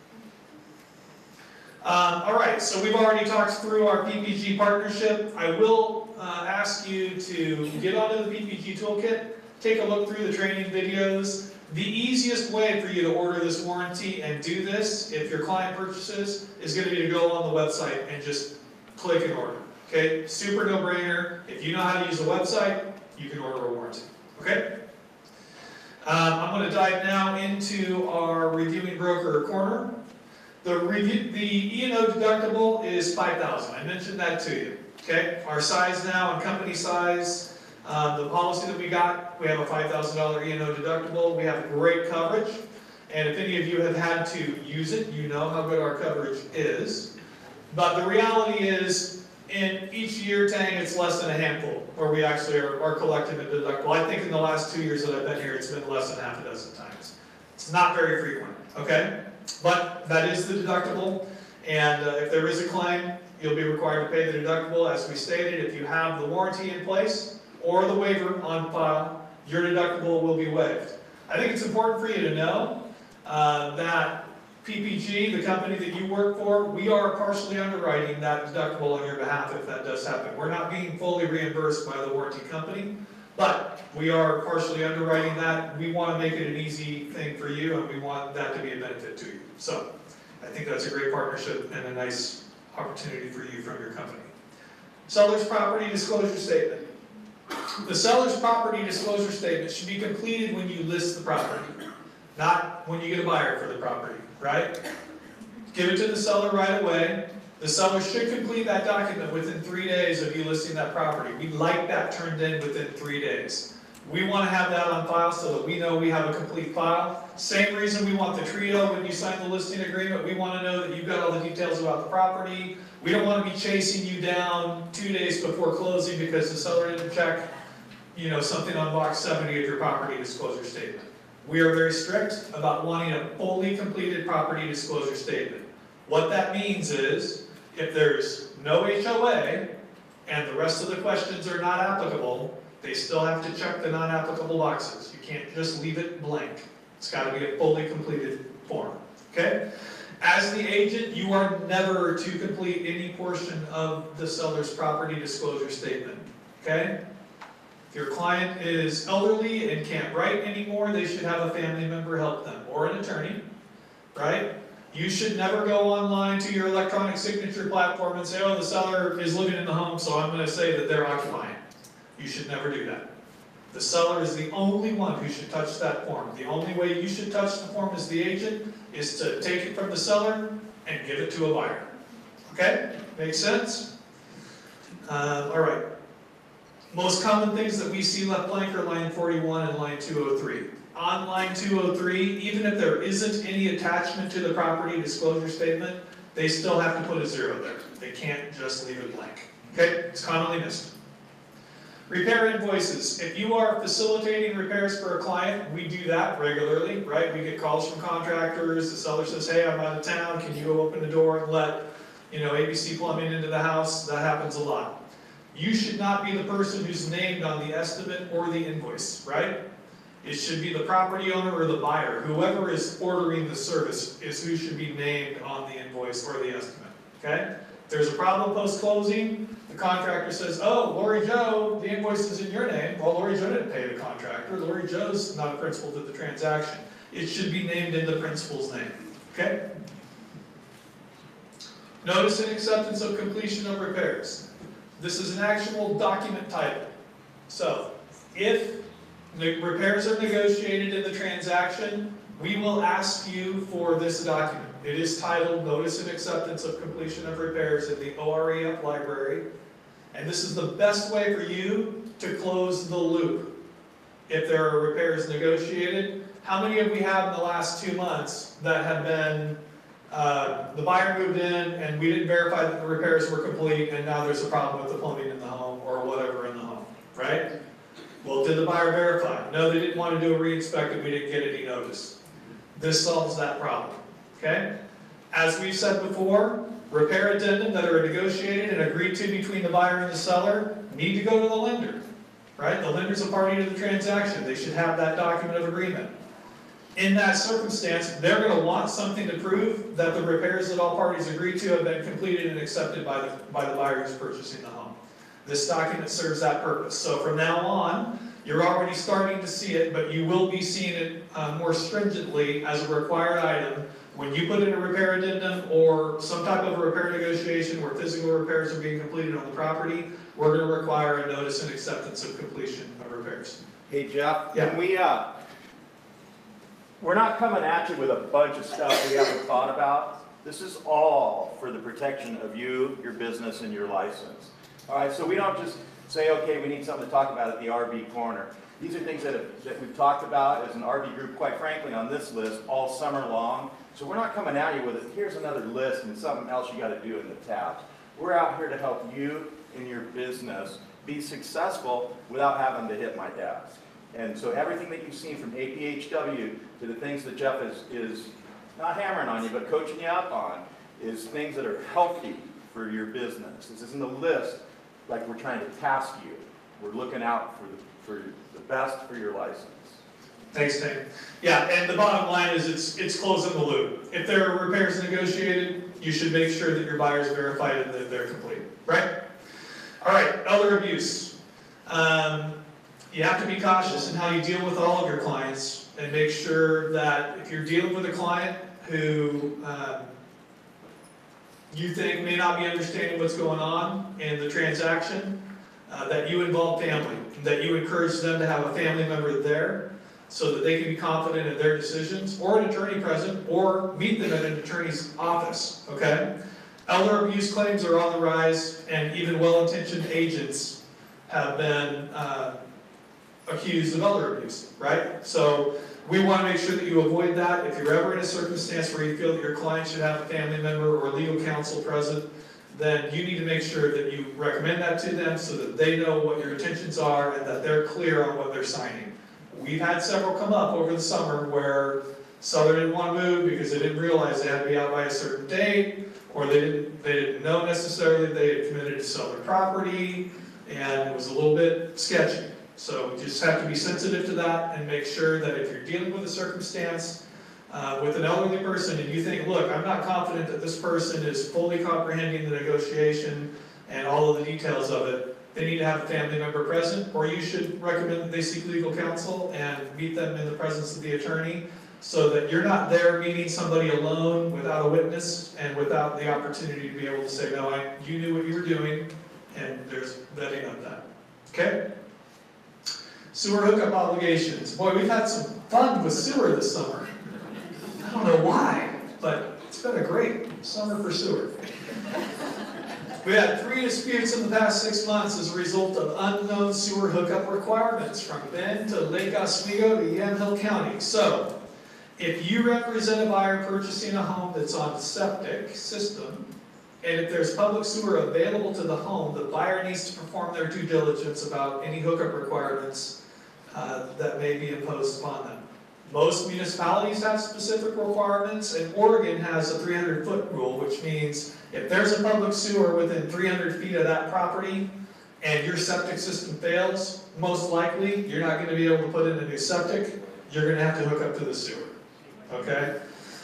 All right, so we've already talked through our PPG partnership. I will ask you to get onto the PPG toolkit, take a look through the training videos. The easiest way for you to order this warranty and do this, if your client purchases, is going to be to go on the website and just click and order. Okay, super no-brainer. If you know how to use the website, you can order a warranty. Okay? I'm going to dive now into our reviewing broker corner. The E&O deductible is $5,000. I mentioned that to you. Okay, our size now and company size, the policy that we got, we have a $5,000 E&O deductible. We have great coverage, and if any of you have had to use it, you know how good our coverage is. But the reality is, in each year, Tang, it's less than a handful where we actually are collecting a deductible. I think in the last 2 years that I've been here, it's been less than half a dozen times. It's not very frequent, okay? But that is the deductible, and if there is a claim, you'll be required to pay the deductible. As we stated, if you have the warranty in place or the waiver on file, your deductible will be waived. I think it's important for you to know that PPG, the company that you work for, we are partially underwriting that deductible on your behalf if that does happen. We're not being fully reimbursed by the warranty company, but we are partially underwriting that. We want to make it an easy thing for you, and we want that to be a benefit to you. So I think that's a great partnership and a nice opportunity for you from your company. Seller's property disclosure statement. The seller's property disclosure statement should be completed when you list the property, not when you get a buyer for the property, right? Give it to the seller right away. The seller should complete that document within 3 days of you listing that property. We'd like that turned in within 3 days. We want to have that on file so that we know we have a complete file. Same reason we want the trio when you sign the listing agreement. We want to know that you've got all the details about the property. We don't want to be chasing you down 2 days before closing because the seller didn't check, something on box 70 of your property disclosure statement. We are very strict about wanting a fully completed property disclosure statement. What that means is, if there's no HOA and the rest of the questions are not applicable, they still have to check the non-applicable boxes. You can't just leave it blank. It's got to be a fully completed form, okay? As the agent, you are never to complete any portion of the seller's property disclosure statement, okay? If your client is elderly and can't write anymore, they should have a family member help them, or an attorney, right? You should never go online to your electronic signature platform and say, oh, the seller is living in the home, so I'm going to say that they're occupying. You should never do that. The seller is the only one who should touch that form. The only way you should touch the form as the agent is to take it from the seller and give it to a buyer. Okay? Makes sense? All right. Most common things that we see left blank are line 41 and line 203. On line 203, even if there isn't any attachment to the property disclosure statement, they still have to put a 0 there. They can't just leave it blank. Okay? It's commonly missed. Repair invoices. If you are facilitating repairs for a client, we do that regularly, right? We get calls from contractors. The seller says, hey, I'm out of town. Can you go open the door and let, ABC Plumbing into the house? That happens a lot. You should not be the person who's named on the estimate or the invoice, right? It should be the property owner or the buyer. Whoever is ordering the service is who should be named on the invoice or the estimate, okay? If there's a problem post-closing, the contractor says, oh, Lori Joe, the invoice is in your name. Well, Lori Joe didn't pay the contractor. Lori Joe's not a principal to the transaction. It should be named in the principal's name, okay? Notice and acceptance of completion of repairs. This is an actual document type. So, if the repairs are negotiated in the transaction, we will ask you for this document. It is titled Notice and Acceptance of Completion of Repairs in the OREF library. And this is the best way for you to close the loop. If there are repairs negotiated, how many have we had in the last 2 months that have been, the buyer moved in and we didn't verify that the repairs were complete and now there's a problem with the plumbing in the home or whatever in the home, right? Well, did the buyer verify? No, they didn't want to do a re-inspect and we didn't get any notice. This solves that problem, okay? As we've said before, repair addendum that are negotiated and agreed to between the buyer and the seller need to go to the lender, right? The lender's a party to the transaction. They should have that document of agreement. In that circumstance, they're gonna want something to prove that the repairs that all parties agreed to have been completed and accepted by the buyer who's purchasing the home. This document serves that purpose. So from now on, you're already starting to see it, but you will be seeing it more stringently as a required item when you put in a repair addendum or some type of a repair negotiation where physical repairs are being completed on the property. We're going to require a notice and acceptance of completion of repairs. Hey Jeff, Yeah. can we're not coming at you with a bunch of stuff we haven't thought about. This is all for the protection of you, your business, and your license. All right, so we don't just say, okay, we need something to talk about at the RV corner. These are things that we've talked about as an RV group, quite frankly, on this list all summer long. So we're not coming at you with it, here's another list and something else you got to do in the tabs. We're out here to help you and your business be successful without having to hit my desk. And so everything that you've seen from APHW to the things that Jeff is not hammering on you, but coaching you up on, is things that are healthy for your business. This isn't a list like we're trying to task you. We're looking out for the best for your license. Thanks, Tim. Yeah, and the bottom line is it's closing the loop. If there are repairs negotiated, you should make sure that your buyer's verified and that they're complete, right? All right, elder abuse. You have to be cautious in how you deal with all of your clients and make sure that if you're dealing with a client who you think may not be understanding what's going on in the transaction, that you involve family, that you encourage them to have a family member there so that they can be confident in their decisions, or an attorney present, or meet them at an attorney's office, okay? Elder abuse claims are on the rise, and even well-intentioned agents have been accused of elder abuse, right? So we want to make sure that you avoid that. If you're ever in a circumstance where you feel that your client should have a family member or legal counsel present, then you need to make sure that you recommend that to them so that they know what your intentions are and that they're clear on what they're signing. We've had several come up over the summer where seller didn't want to move because they didn't realize they had to be out by a certain date, or they didn't know necessarily they had committed to sell their property, and it was a little bit sketchy. So we just have to be sensitive to that and make sure that if you're dealing with a circumstance with an elderly person and you think, look, I'm not confident that this person is fully comprehending the negotiation and all of the details of it, they need to have a family member present, or you should recommend that they seek legal counsel and meet them in the presence of the attorney so that you're not there meeting somebody alone without a witness and without the opportunity to be able to say, no, you knew what you were doing, and there's vetting of that. Okay? Sewer hookup obligations. Boy, we've had some fun with sewer this summer. I don't know why, but it's been a great summer for sewer. We had 3 disputes in the past 6 months as a result of unknown sewer hookup requirements from Bend to Lake Oswego to Yamhill County. So, if you represent a buyer purchasing a home that's on a septic system, and if there's public sewer available to the home, the buyer needs to perform their due diligence about any hookup requirements that may be imposed upon them. Most municipalities have specific requirements, and Oregon has a 300-foot rule, which means if there's a public sewer within 300 feet of that property and your septic system fails, most likely you're not going to be able to put in a new septic. You're going to have to hook up to the sewer. Okay?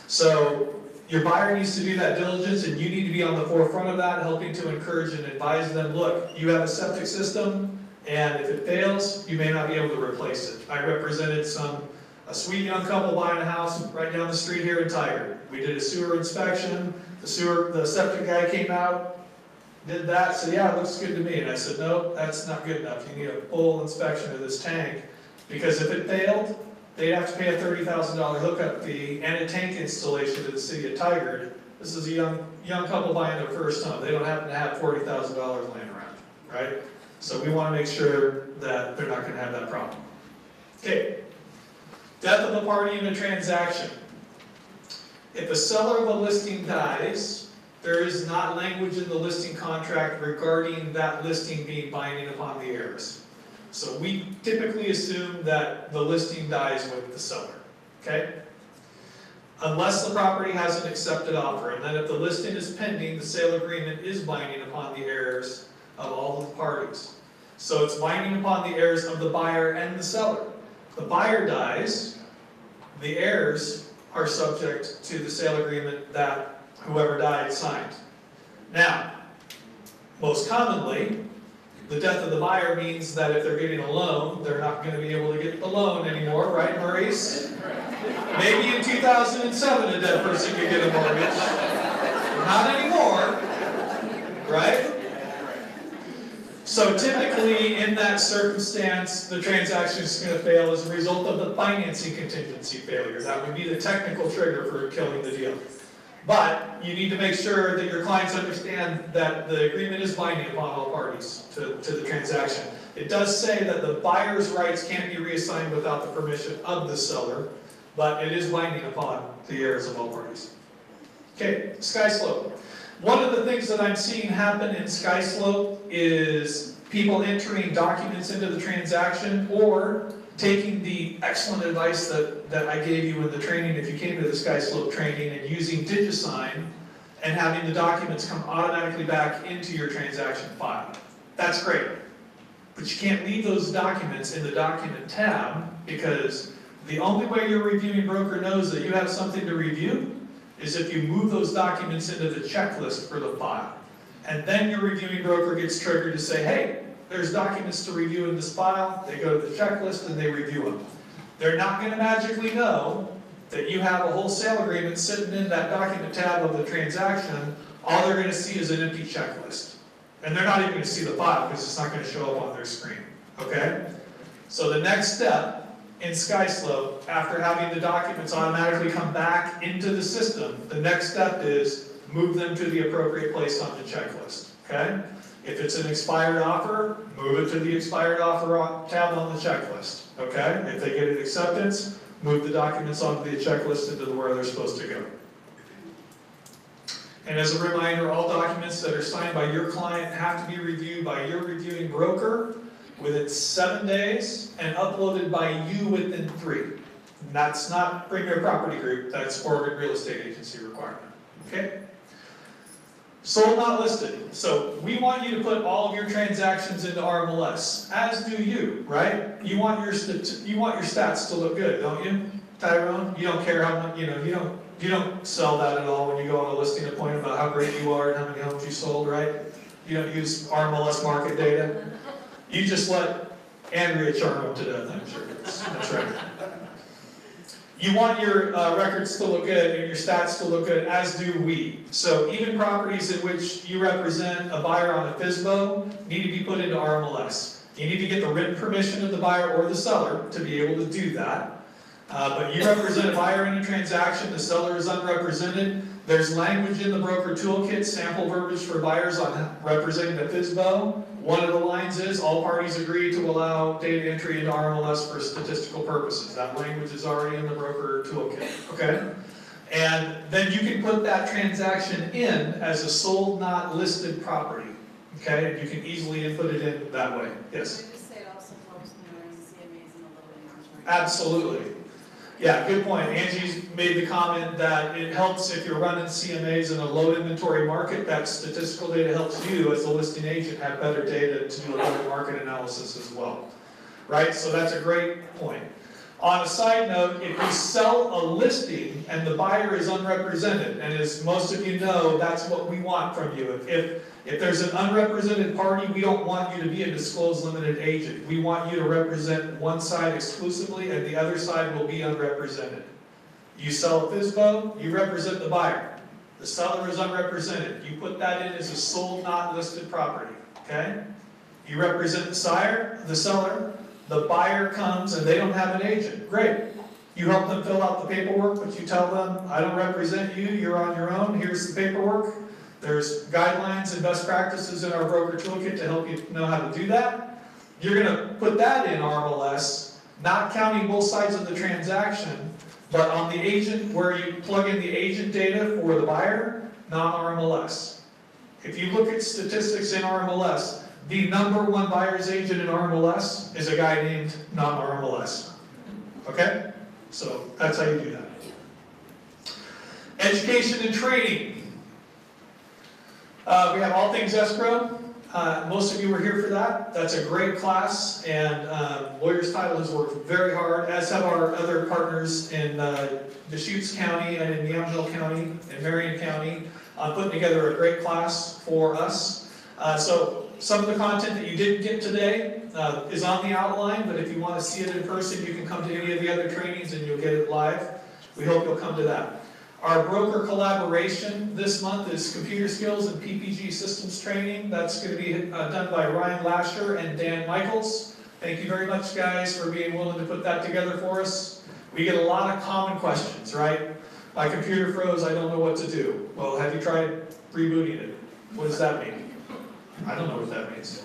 So your buyer needs to do that diligence, and you need to be on the forefront of that, helping to encourage and advise them, look, you have a septic system, and if it fails, you may not be able to replace it. I represented a sweet young couple buying a house right down the street here in Tigard. We did a sewer inspection. The septic guy came out, did that, said, yeah, it looks good to me. And I said, no, that's not good enough. You need a full inspection of this tank, because if it failed, they'd have to pay a $30,000 hookup fee and a tank installation to the city of Tigard. This is a young couple buying their first home. They don't happen to have $40,000 laying around, right? So we want to make sure that they're not going to have that problem. Okay. Death of a party in a transaction. If a seller of a listing dies, there is not language in the listing contract regarding that listing being binding upon the heirs. So we typically assume that the listing dies with the seller, okay? Unless the property has an accepted offer, and then if the listing is pending, the sale agreement is binding upon the heirs of all of the parties. So it's binding upon the heirs of the buyer and the seller. The buyer dies, the heirs are subject to the sale agreement that whoever died signed. Now, most commonly, the death of the buyer means that if they're getting a loan, they're not going to be able to get the loan anymore, right, Maurice? Maybe in 2007 a dead person could get a mortgage. Not anymore, right? So typically, in that circumstance, the transaction is going to fail as a result of the financing contingency failure. That would be the technical trigger for killing the deal. But you need to make sure that your clients understand that the agreement is binding upon all parties to the transaction. It does say that the buyer's rights can't be reassigned without the permission of the seller, but it is binding upon the heirs of all parties. Okay, Sky Slope. One of the things that I'm seeing happen in Sky Slope is people entering documents into the transaction or taking the excellent advice that I gave you in the training if you came to the Sky Slope training and using DigiSign and having the documents come automatically back into your transaction file. That's great. But you can't leave those documents in the document tab because the only way your reviewing broker knows that you have something to review is if you move those documents into the checklist for the file. And then your reviewing broker gets triggered to say, hey, there's documents to review in this file. They go to the checklist and they review them. They're not going to magically know that you have a whole sale agreement sitting in that document tab of the transaction. All they're going to see is an empty checklist. And they're not even going to see the file because it's not going to show up on their screen. Okay? So the next step in SkySlope, after having the documents automatically come back into the system, the next step is move them to the appropriate place on the checklist. Okay? If it's an expired offer, move it to the expired offer tab on the checklist. Okay? If they get an acceptance, move the documents onto the checklist into where they're supposed to go. And as a reminder, all documents that are signed by your client have to be reviewed by your reviewing broker within 7 days and uploaded by you within 3. And that's not Premier Property Group, that's Oregon Real Estate Agency requirement. Okay? Sold not listed. So we want you to put all of your transactions into RMLS, as do you, right? You want your stats to look good, don't you, Tyrone? You don't care how much, you don't sell that at all when you go on a listing appointment about how great you are and how many homes you sold, right? You don't use RMLS market data. You just let Andrea charm them to death, I'm sure. That's right. You want your records to look good and your stats to look good, as do we. So even properties in which you represent a buyer on a FSBO need to be put into RMLS. You need to get the written permission of the buyer or the seller to be able to do that. But you represent a buyer in a transaction, the seller is unrepresented. There's language in the broker toolkit, sample verbiage for buyers on representing a FSBO. One of the lines is, all parties agree to allow data entry into RMLS for statistical purposes. That language is already in the broker toolkit, okay? And then you can put that transaction in as a sold not listed property, okay? And you can easily input it in that way, yes? Did you say it also helps when you're running CMAs in a low inventory? Absolutely. Yeah, good point. Angie's made the comment that it helps if you're running CMAs in a low inventory market. That statistical data helps you as a listing agent have better data to do a better market analysis as well. Right? So that's a great point. On a side note, if you sell a listing and the buyer is unrepresented, and as most of you know, that's what we want from you. If there's an unrepresented party, we don't want you to be a disclosed limited agent. We want you to represent one side exclusively and the other side will be unrepresented. You sell a FSBO, you represent the buyer. The seller is unrepresented. You put that in as a sold not listed property, okay? You represent the seller, the buyer comes and they don't have an agent. Great. You help them fill out the paperwork, but you tell them, I don't represent you, you're on your own, here's the paperwork. There's guidelines and best practices in our broker toolkit to help you know how to do that. You're going to put that in RMLS, not counting both sides of the transaction, but on the agent, where you plug in the agent data for the buyer, non-RMLS. If you look at statistics in RMLS, the #1 buyer's agent in RMLS is a guy named non-RMLS. Okay? So that's how you do that. Education and training. We have all things escrow. Most of you were here for that. That's a great class, and Lawyers Title has worked very hard, as have our other partners in Deschutes County and in Yamhill County and Marion County, putting together a great class for us. So some of the content that you didn't get today is on the outline, but if you want to see it in person, you can come to any of the other trainings and you'll get it live. We hope you'll come to that. Our broker collaboration this month is computer skills and PPG systems training. That's going to be done by Ryan Lasher and Dan Michaels. Thank you very much, guys, for being willing to put that together for us. We get a lot of common questions, right? My computer froze, I don't know what to do. Well, have you tried rebooting it? What does that mean? I don't know what that means.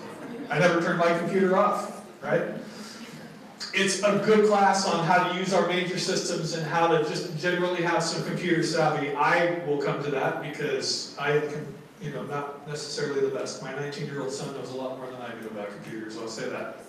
I never turned my computer off, right? It's a good class on how to use our major systems and how to just generally have some computer savvy. I will come to that because I am, not necessarily the best. My 19-year-old son knows a lot more than I do about computers, I'll say that.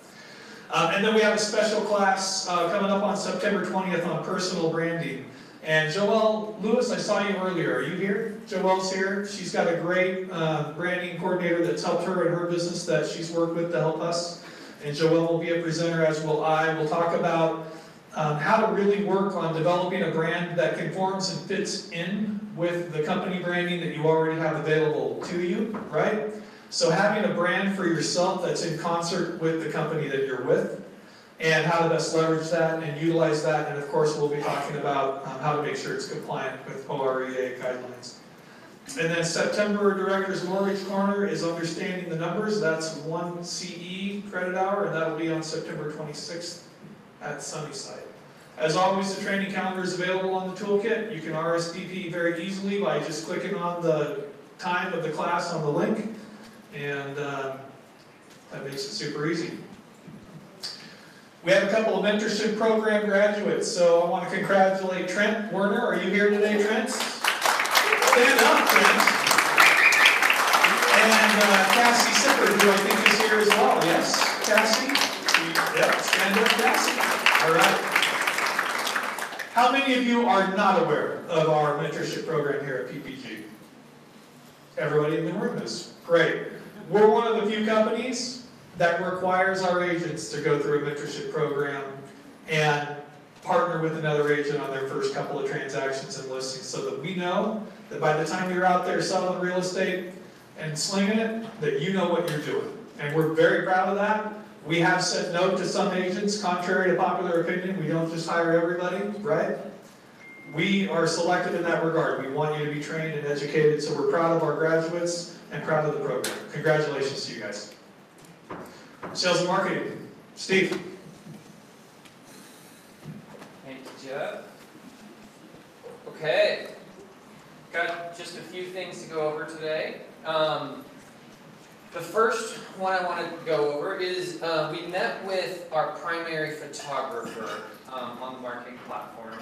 And then we have a special class coming up on September 20th on personal branding. And Joelle Lewis, I saw you earlier. Are you here? Joelle's here. She's got a great branding coordinator that's helped her in her business that she's worked with to help us. And Joelle will be a presenter, as will I. We'll talk about how to really work on developing a brand that conforms and fits in with the company branding that you already have available to you, right? So having a brand for yourself that's in concert with the company that you're with, and how to best leverage that and utilize that. And of course, we'll be talking about how to make sure it's compliant with OREA guidelines. And then September Director's Mortgage Corner is Understanding the Numbers. That's 1 CE credit hour, and that'll be on September 26th at Sunnyside. As always, the training calendar is available on the toolkit. You can RSVP very easily by just clicking on the time of the class on the link, and that makes it super easy. We have a couple of mentorship program graduates, so I want to congratulate Trent Werner. Are you here today, Trent? Stand up, Trent. And Cassie Sippard, who I think is here as well. Yes, Cassie? Yep, stand up, Cassie. All right. How many of you are not aware of our mentorship program here at PPG? Everybody in the room is. Great. We're one of the few companies that requires our agents to go through a mentorship program and partner with another agent on their first couple of transactions and listings, so that we know that by the time you're out there selling real estate and slinging it, that you know what you're doing. And we're very proud of that. We have said no to some agents, contrary to popular opinion. We don't just hire everybody, right? We are selective in that regard. We want you to be trained and educated, so we're proud of our graduates and proud of the program. Congratulations to you guys. Sales and marketing, Steve. Thank you, Jeff. Okay, got just a few things to go over today. The first one I want to go over is we met with our primary photographer on the marketing platform.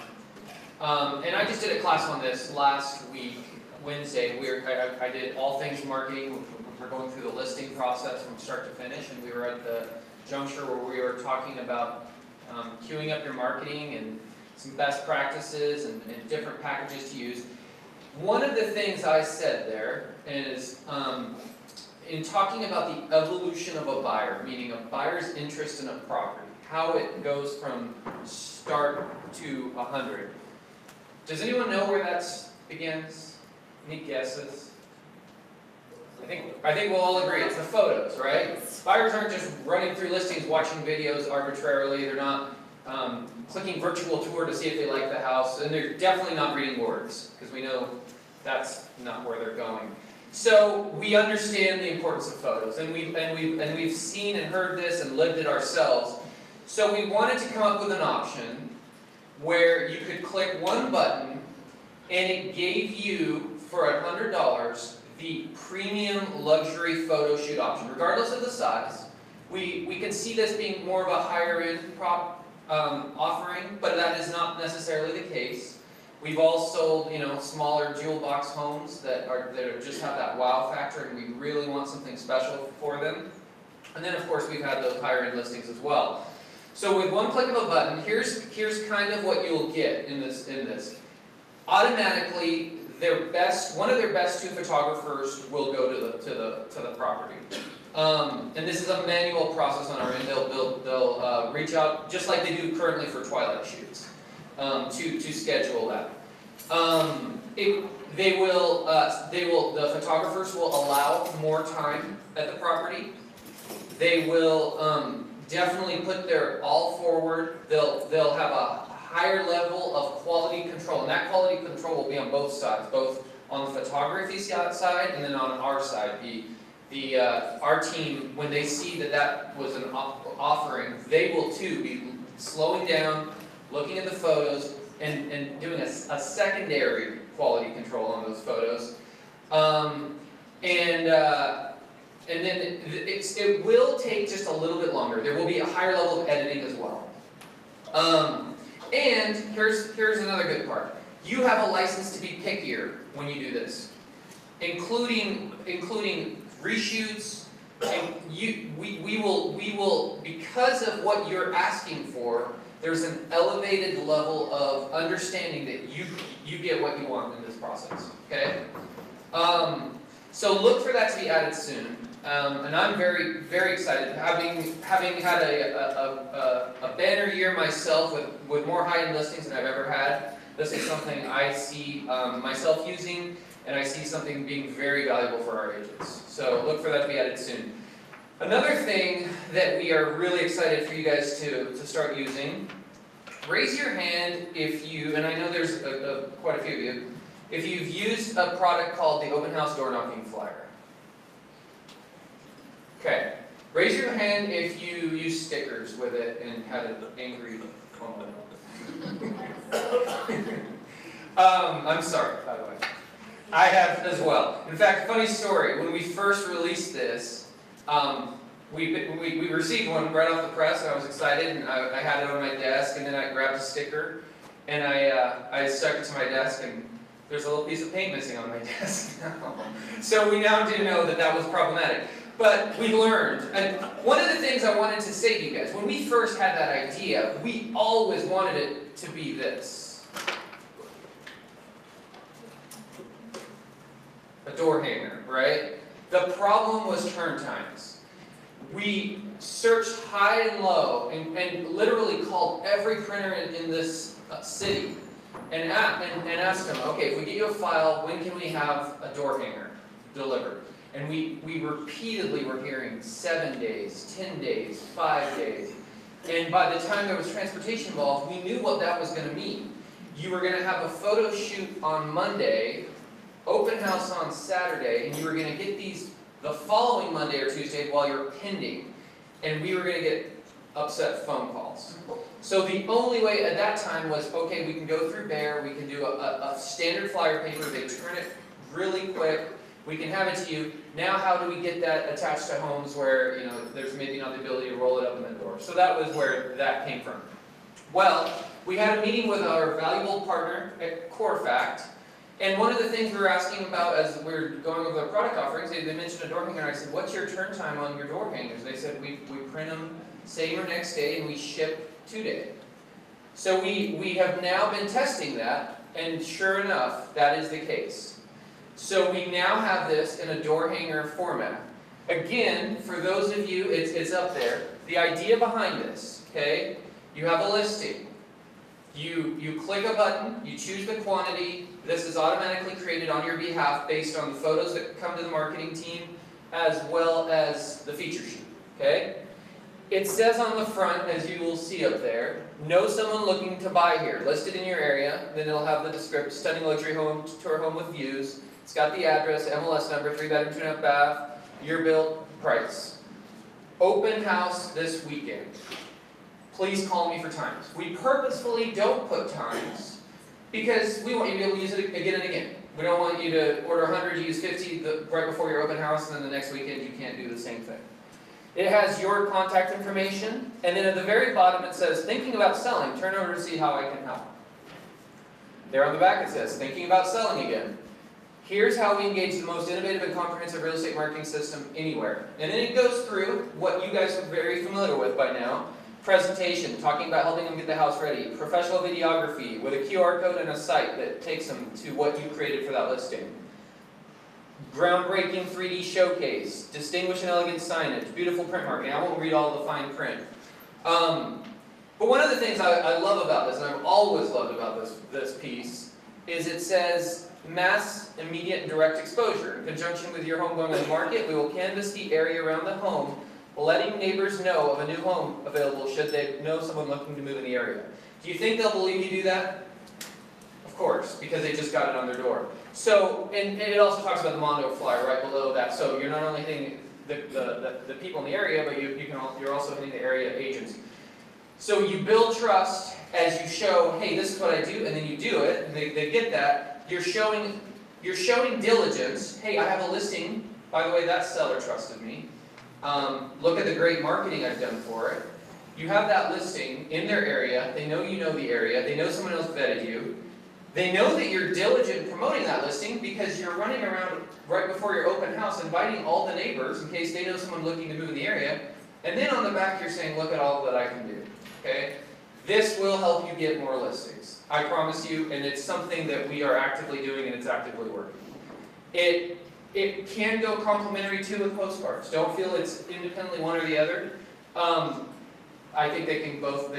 And I just did a class on this last week, Wednesday. I did all things marketing. We're going through the listing process from start to finish, and we were at the juncture where we were talking about queuing up your marketing and some best practices and different packages to use. One of the things I said there is, in talking about the evolution of a buyer, meaning a buyer's interest in a property, how it goes from start to 100. Does anyone know where that begins? Any guesses? I think we'll all agree it's the photos, right? Buyers aren't just running through listings, watching videos arbitrarily. They're not clicking virtual tour to see if they like the house, and they're definitely not reading words, because we know that's not where they're going. So we understand the importance of photos, and we've seen and heard this and lived it ourselves. So we wanted to come up with an option where you could click one button, and it gave you for $100 the premium luxury photo shoot option, regardless of the size. We can see this being more of a higher end offering, but that is not necessarily the case. We've all sold, smaller jewel box homes that just have that wow factor, and we really want something special for them. And then, of course, we've had those higher end listings as well. So with one click of a button, here's kind of what you'll get in this. Automatically, one of their best two photographers will go to the property. And this is a manual process on our end. They'll reach out, just like they do currently for twilight shoots, to schedule that. The photographers will allow more time at the property. They will definitely put their all forward. They'll have a higher level of quality control, and that quality control will be on both sides, both on the photography side and then on our side. Our team, when they see that was an offering, they will too be slowing down, looking at the photos, and doing a secondary quality control on those photos. And then it will take just a little bit longer. There will be a higher level of editing as well. And here's another good part. You have a license to be pickier when you do this, including reshoots. And we will, because of what you're asking for, there's an elevated level of understanding that you get what you want in this process. Okay. So look for that to be added soon. And I'm very, very excited. Having had a banner year myself with more high-end listings than I've ever had, this is something I see myself using, and I see something being very valuable for our agents. So look for that to be added soon. Another thing that we are really excited for you guys to start using, raise your hand if you, and I know there's quite a few of you, if you've used a product called the Open House Door Knocking Flyer. Okay. Raise your hand if you use stickers with it and had an angry moment. I'm sorry, by the way. I have as well. In fact, funny story, when we first released this, we received one right off the press, and I was excited, and I had it on my desk, and then I grabbed a sticker, and I stuck it to my desk, and there's a little piece of paint missing on my desk now. So we now do know that was problematic. But we learned, and one of the things I wanted to say to you guys, when we first had that idea, we always wanted it to be this. A door hanger, right? The problem was turn times. We searched high and low and literally called every printer in this city and asked them, okay, if we get you a file, when can we have a door hanger delivered? And we repeatedly were hearing 7 days, 10 days, 5 days. And by the time there was transportation involved, we knew what that was going to mean. You were going to have a photo shoot on Monday, open house on Saturday, and you were going to get these the following Monday or Tuesday while you're pending. And we were going to get upset phone calls. So the only way at that time was, okay, we can go through Bear, we can do a standard flyer paper, they turn it really quick, we can have it to you. Now how do we get that attached to homes where, there's maybe not the ability to roll it up in the door? So that was where that came from. Well, we had a meeting with our valuable partner at CoreFact, and one of the things we were asking about as we were going over their product offerings, they mentioned a door hanger, and I said, what's your turn time on your door hangers? They said, we print them same or next day, and we ship 2 days. So we have now been testing that, and sure enough, that is the case. So we now have this in a door hanger format. Again, for those of you, it's up there. The idea behind this, okay? You have a listing. You click a button, you choose the quantity. This is automatically created on your behalf based on the photos that come to the marketing team, as well as the feature sheet, okay? It says on the front, as you will see up there, know someone looking to buy here, listed in your area. Then it'll have the description, stunning luxury home, tour home with views. It's got the address, MLS number, 3-bedroom, 2.5 bath, year built, price. Open house this weekend. Please call me for times. We purposefully don't put times because we want you to be able to use it again and again. We don't want you to order 100, you use 50 right before your open house, and then the next weekend you can't do the same thing. It has your contact information, and then at the very bottom it says, thinking about selling, turn over to see how I can help. There on the back it says, thinking about selling again. Here's how we engage the most innovative and comprehensive real estate marketing system anywhere. And then it goes through what you guys are very familiar with by now. Presentation, talking about helping them get the house ready. Professional videography with a QR code and a site that takes them to what you created for that listing. groundbreaking 3D showcase, distinguished and elegant signage, beautiful print marketing. I won't read all the fine print. But one of the things I love about this, and I've always loved about this piece, is it says mass, immediate, and direct exposure. In conjunction with your home going on the market, we will canvass the area around the home, letting neighbors know of a new home available should they know someone looking to move in the area. Do you think they'll believe you do that? Of course, because they just got it on their door. So, and it also talks about the Mondo flyer right below that. So you're not only hitting the people in the area, but you're also hitting the area agents. So you build trust as you show, hey, this is what I do, and then you do it, and they get that. You're showing diligence. Hey, I have a listing. By the way, that seller trusted me. Look at the great marketing I've done for it. You have that listing in their area. They know you know the area. They know someone else vetted you. They know that you're diligent in promoting that listing because you're running around right before your open house inviting all the neighbors in case they know someone looking to move in the area. And then on the back you're saying, look at all that I can do. Okay? This will help you get more listings. I promise you, and it's something that we are actively doing and it's actively working. It can go complementary too with postcards. Don't feel it's independently one or the other. I think they can both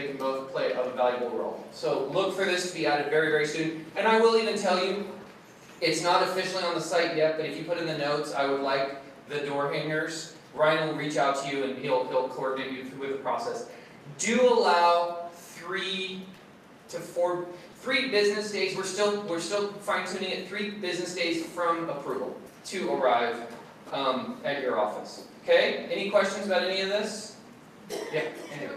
play a valuable role. So look for this to be added very, very soon. And I will even tell you, it's not officially on the site yet, but if you put in the notes, I would like the door hangers. Ryan will reach out to you and he'll coordinate you with the process. Do allow 3 business days. We're still fine-tuning it. 3 business days from approval to arrive at your office. Okay? Any questions about any of this? Yeah. Anyway.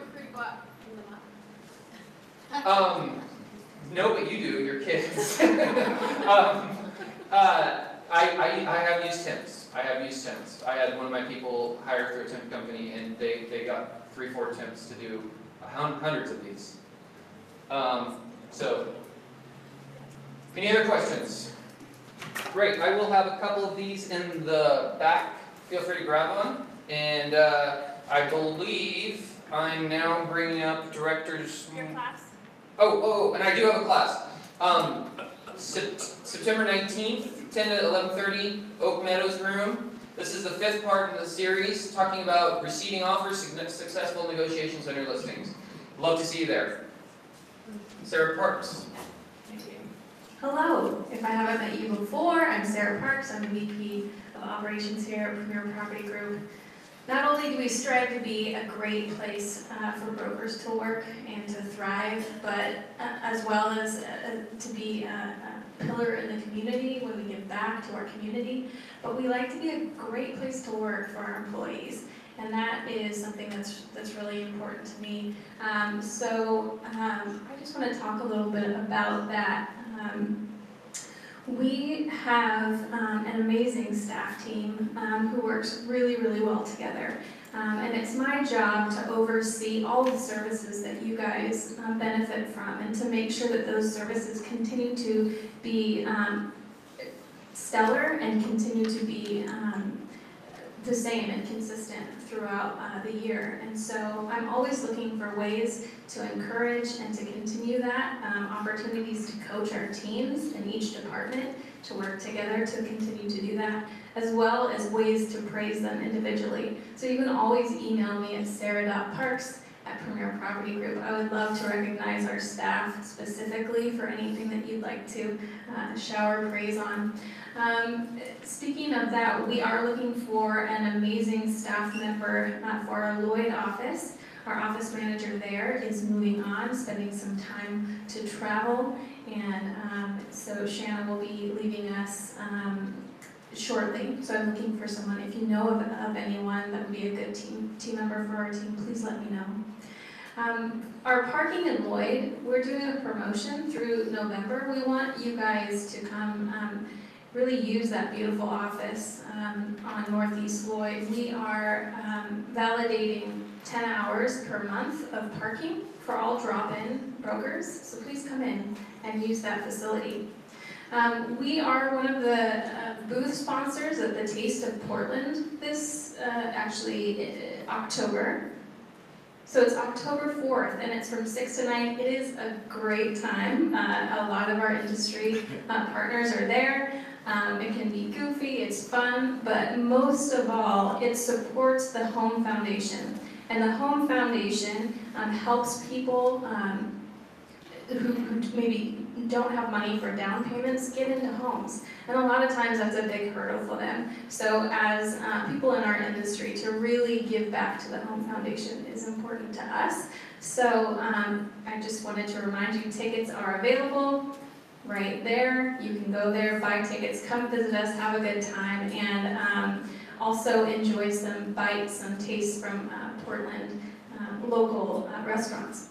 No, but you do. Your kids. I have used temps. I had one of my people hired through a temp company, and they got 3-4 temps to do hundreds of these. So, any other questions? Great. I will have a couple of these in the back. Feel free to grab one. And I believe I'm now bringing up directors. Your class? Oh, and I do have a class. September 19th, 10 to 11:30, Oak Meadows room. This is the 5th part in the series, talking about receiving offers, successful negotiations on your listings. Love to see you there. Sarah Parks. Hello, if I haven't met you before, I'm Sarah Parks. I'm the VP of Operations here at Premier Property Group. Not only do we strive to be a great place for brokers to work and to thrive, but as well as to be a pillar in the community when we give back to our community, but we like to be a great place to work for our employees. And that is something that's really important to me. So I just want to talk a little bit about that. We have an amazing staff team who works really, really well together. And it's my job to oversee all the services that you guys benefit from and to make sure that those services continue to be stellar and continue to be the same and consistent throughout the year. And so I'm always looking for ways to encourage and to continue that, opportunities to coach our teams in each department to work together to continue to do that, as well as ways to praise them individually. So you can always email me at sarah.parks@Premier Property Group. I would love to recognize our staff specifically for anything that you'd like to shower praise on. Speaking of that, we are looking for an amazing staff member for our Lloyd office. Our office manager there is moving on, spending some time to travel, and so Shanna will be leaving us shortly. So I'm looking for someone. If you know of anyone that would be a good team member for our team, please let me know. Our parking in Lloyd, we're doing a promotion through November. We want you guys to come really use that beautiful office on Northeast Lloyd. We are validating 10 hours per month of parking for all drop-in brokers, so please come in and use that facility. We are one of the booth sponsors at the Taste of Portland this October. So it's October 4th, and it's from 6 to 9. It is a great time. A lot of our industry partners are there. It can be goofy, it's fun, but most of all, it supports the Home Foundation. And the Home Foundation helps people who maybe don't have money for down payments get into homes. And a lot of times that's a big hurdle for them. So as people in our industry, to really give back to the Home Foundation is important to us. So I just wanted to remind you, tickets are available right there. You can go there, buy tickets, come visit us, have a good time, and also enjoy some bites, some tastes from Portland local restaurants.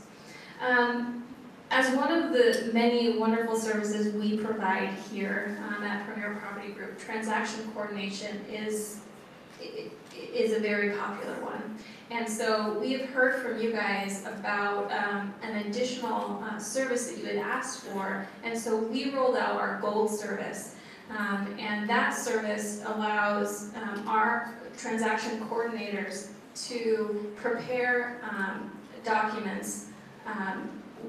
As one of the many wonderful services we provide here at Premier Property Group, transaction coordination is a very popular one. And so we have heard from you guys about an additional service that you had asked for, and so we rolled out our Gold service. And that service allows our transaction coordinators to prepare documents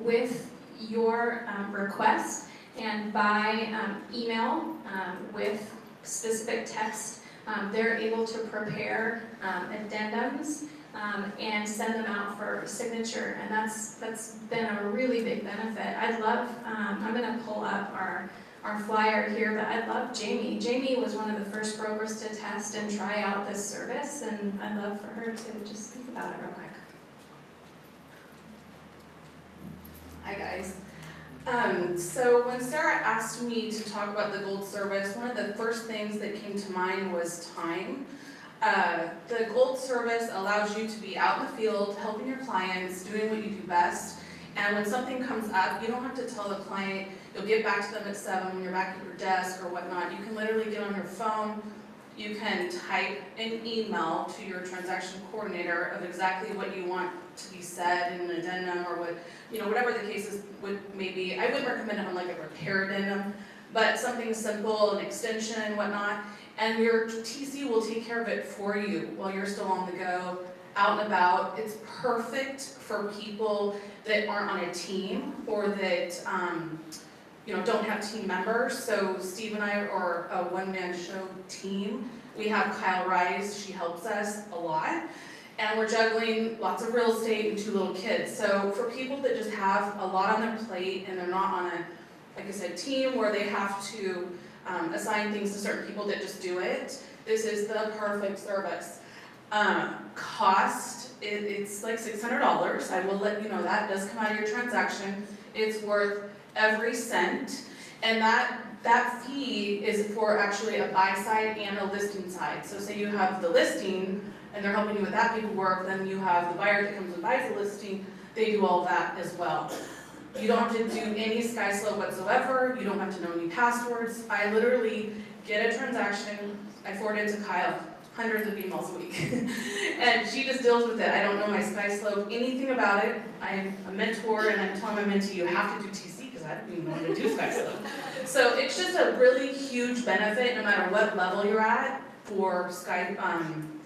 with your request, and by email with specific text, they're able to prepare addendums and send them out for signature, and that's been a really big benefit. I'd love, I'm going to pull up our flyer here, but I'd love Jamie. Jamie was one of the first brokers to test and try out this service, and I'd love for her to just speak about it real quick. Hi guys. So when Sarah asked me to talk about the Gold service, one of the first things that came to mind was time. The Gold service allows you to be out in the field, helping your clients, doing what you do best. And when something comes up, you don't have to tell the client, you'll get back to them at 7 when you're back at your desk or whatnot. You can literally get on your phone, you can type an email to your transaction coordinator of exactly what you want to be said in an addendum, or what, you know, whatever the case is, maybe, I wouldn't recommend it on like a repair addendum, but something simple, an extension, whatnot, and your TC will take care of it for you while you're still on the go, out and about. It's perfect for people that aren't on a team or that you know, don't have team members. So Steve and I are a one-man show team. We have Kyle Rice, she helps us a lot. And we're juggling lots of real estate and 2 little kids. So for people that just have a lot on their plate and they're not on a, like I said, team where they have to assign things to certain people that just do it, this is the perfect service. Cost, it's like $600. I will let you know that. It does come out of your transaction. It's worth every cent. And that fee is for actually a buy side and a listing side. So say you have the listing and they're helping you with that paperwork, then you have the buyer that comes and buys the listing, they do all that as well. You don't have to do any SkySlow whatsoever, you don't have to know any passwords. I literally get a transaction, I forward it to Kyle, hundreds of emails a week. And she just deals with it. I don't know my SkySlow, anything about it. I'm a mentor and I'm telling my mentee, you have to do TC because I don't even know how to do SkySlow. So it's just a really huge benefit no matter what level you're at for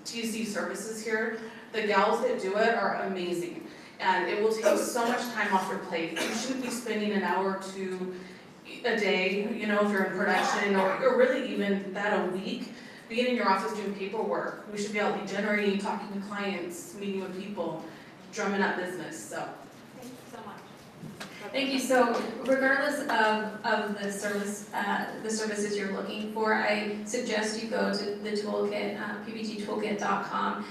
TC services here. The gals that do it are amazing. And it will take so much time off your plate. You shouldn't be spending an hour or 2 a day, you know, if you're in production, or really even that a week, being in your office doing paperwork. We should be out lead generating, talking to clients, meeting with people, drumming up business, so. Thank you so much. Thank you. So regardless of the services you're looking for, I suggest you go to the toolkit, ppgtoolkit.com,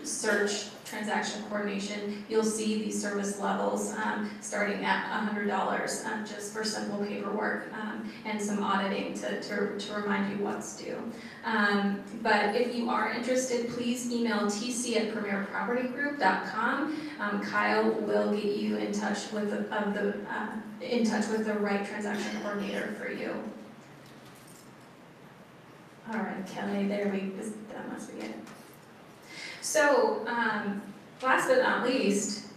search transaction coordination. You'll see these service levels starting at $100 just for simple paperwork and some auditing to remind you what's due. But if you are interested, please email tc@premierpropertygroup.com. Kyle will get you in touch with the right transaction coordinator for you. All right, Kelly, that must be it. So, last but not least,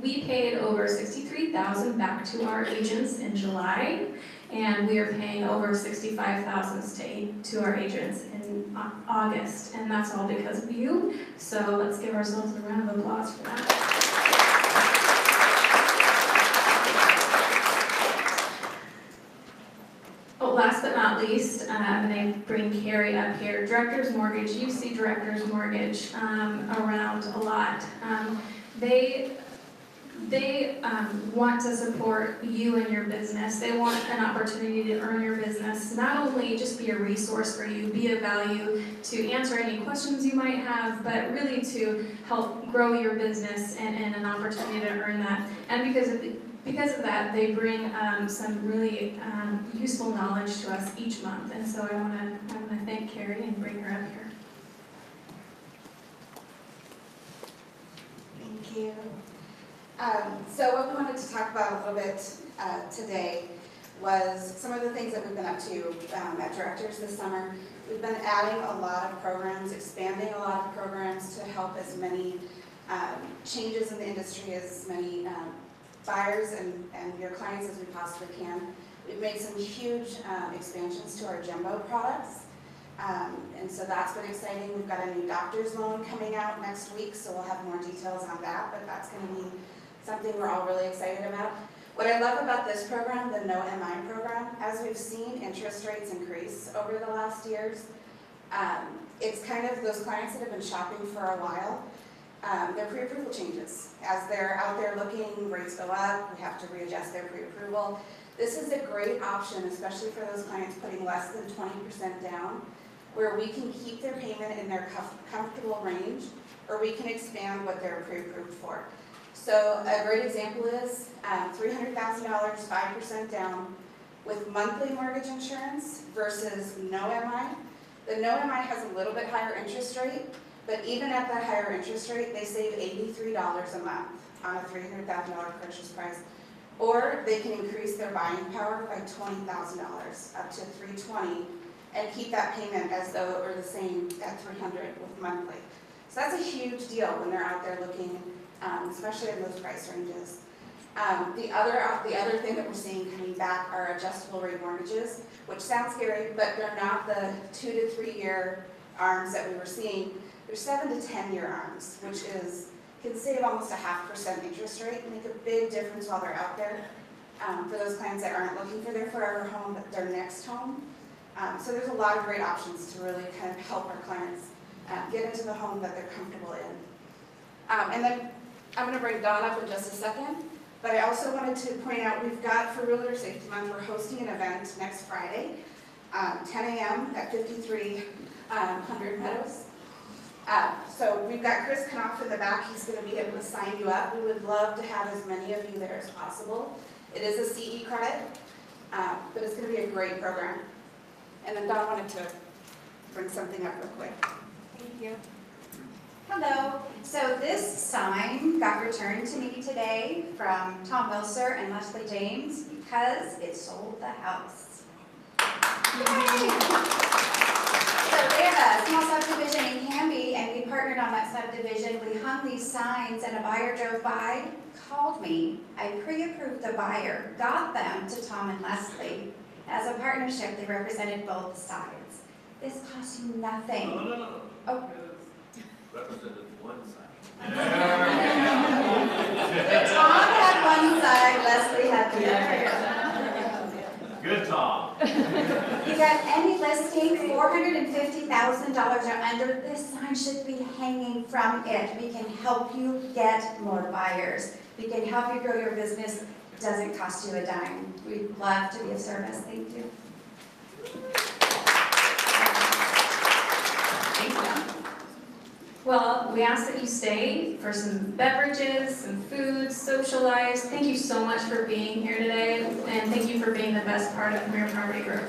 we paid over $63,000 back to our agents in July, and we are paying over $65,000 to our agents in August, and that's all because of you. So let's give ourselves a round of applause for that. Oh, last but not least, I bring Carrie up here. Director's Mortgage, you see Director's Mortgage around a lot. They want to support you and your business. They want an opportunity to earn your business, not only just be a resource for you, be of value to answer any questions you might have, but really to help grow your business and an opportunity to earn that. And because of that, they bring some really useful knowledge to us each month. And so I want to thank Carrie and bring her up here. Thank you. So what we wanted to talk about a little bit today was some of the things that we've been up to at Directors this summer. We've been adding a lot of programs, expanding a lot of programs to help as many changes in the industry, as many buyers and your clients as we possibly can. We've made some huge expansions to our jumbo products. And so that's been exciting. We've got a new doctor's loan coming out next week, so we'll have more details on that, but that's going to be something we're all really excited about. What I love about this program, the No MI program, as we've seen interest rates increase over the last years, it's kind of those clients that have been shopping for a while, their pre-approval changes. As they're out there looking, rates go up, we have to readjust their pre-approval. This is a great option, especially for those clients putting less than 20% down, where we can keep their payment in their comfortable range, or we can expand what they're pre-approved for. So a great example is $300,000, 5% down, with monthly mortgage insurance versus no MI. The no MI has a little bit higher interest rate, but even at that higher interest rate, they save $83 a month on a $300,000 purchase price. Or they can increase their buying power by $20,000 up to $320,000 and keep that payment as though it were the same at $300,000 with monthly. So that's a huge deal when they're out there looking, especially in those price ranges. The other thing that we're seeing coming back are adjustable rate mortgages, which sounds scary, but they're not the 2 to 3 year ARMs that we were seeing. They're 7 to 10 year ARMs, which can save almost a 0.5% interest rate and make a big difference while they're out there for those clients that aren't looking for their forever home, but their next home. So there's a lot of great options to really kind of help our clients get into the home that they're comfortable in. And then I'm going to bring Dawn up in just a second, but I also wanted to point out we've got, for Realtor Safety Month, we're hosting an event next Friday, 10 a.m. at 5300 Meadows. So we've got Chris Knopf in the back. He's going to be able to sign you up. We would love to have as many of you there as possible. It is a CE credit, but it's going to be a great program. And then Dawn wanted to bring something up real quick. Thank you. Hello. So this sign got returned to me today from Tom Wilser and Leslie James because it sold the house. Yay! So they have a small subdivision in Canby, and we partnered on that subdivision. We hung these signs, and a buyer drove by, called me. I pre-approved the buyer, got them to Tom and Leslie. As a partnership, they represented both sides. This costs you nothing. No. Oh. Represented one side. Tom had one side, Leslie had the other. Good Tom. You got any listing, $450,000 or under, this sign should be hanging from it. We can help you get more buyers. We can help you grow your business. It doesn't cost you a dime. We'd love to be of service. Thank you. Well, we ask that you stay for some beverages, some food, socialize. Thank you so much for being here today, and thank you for being the best part of Premier Property Group.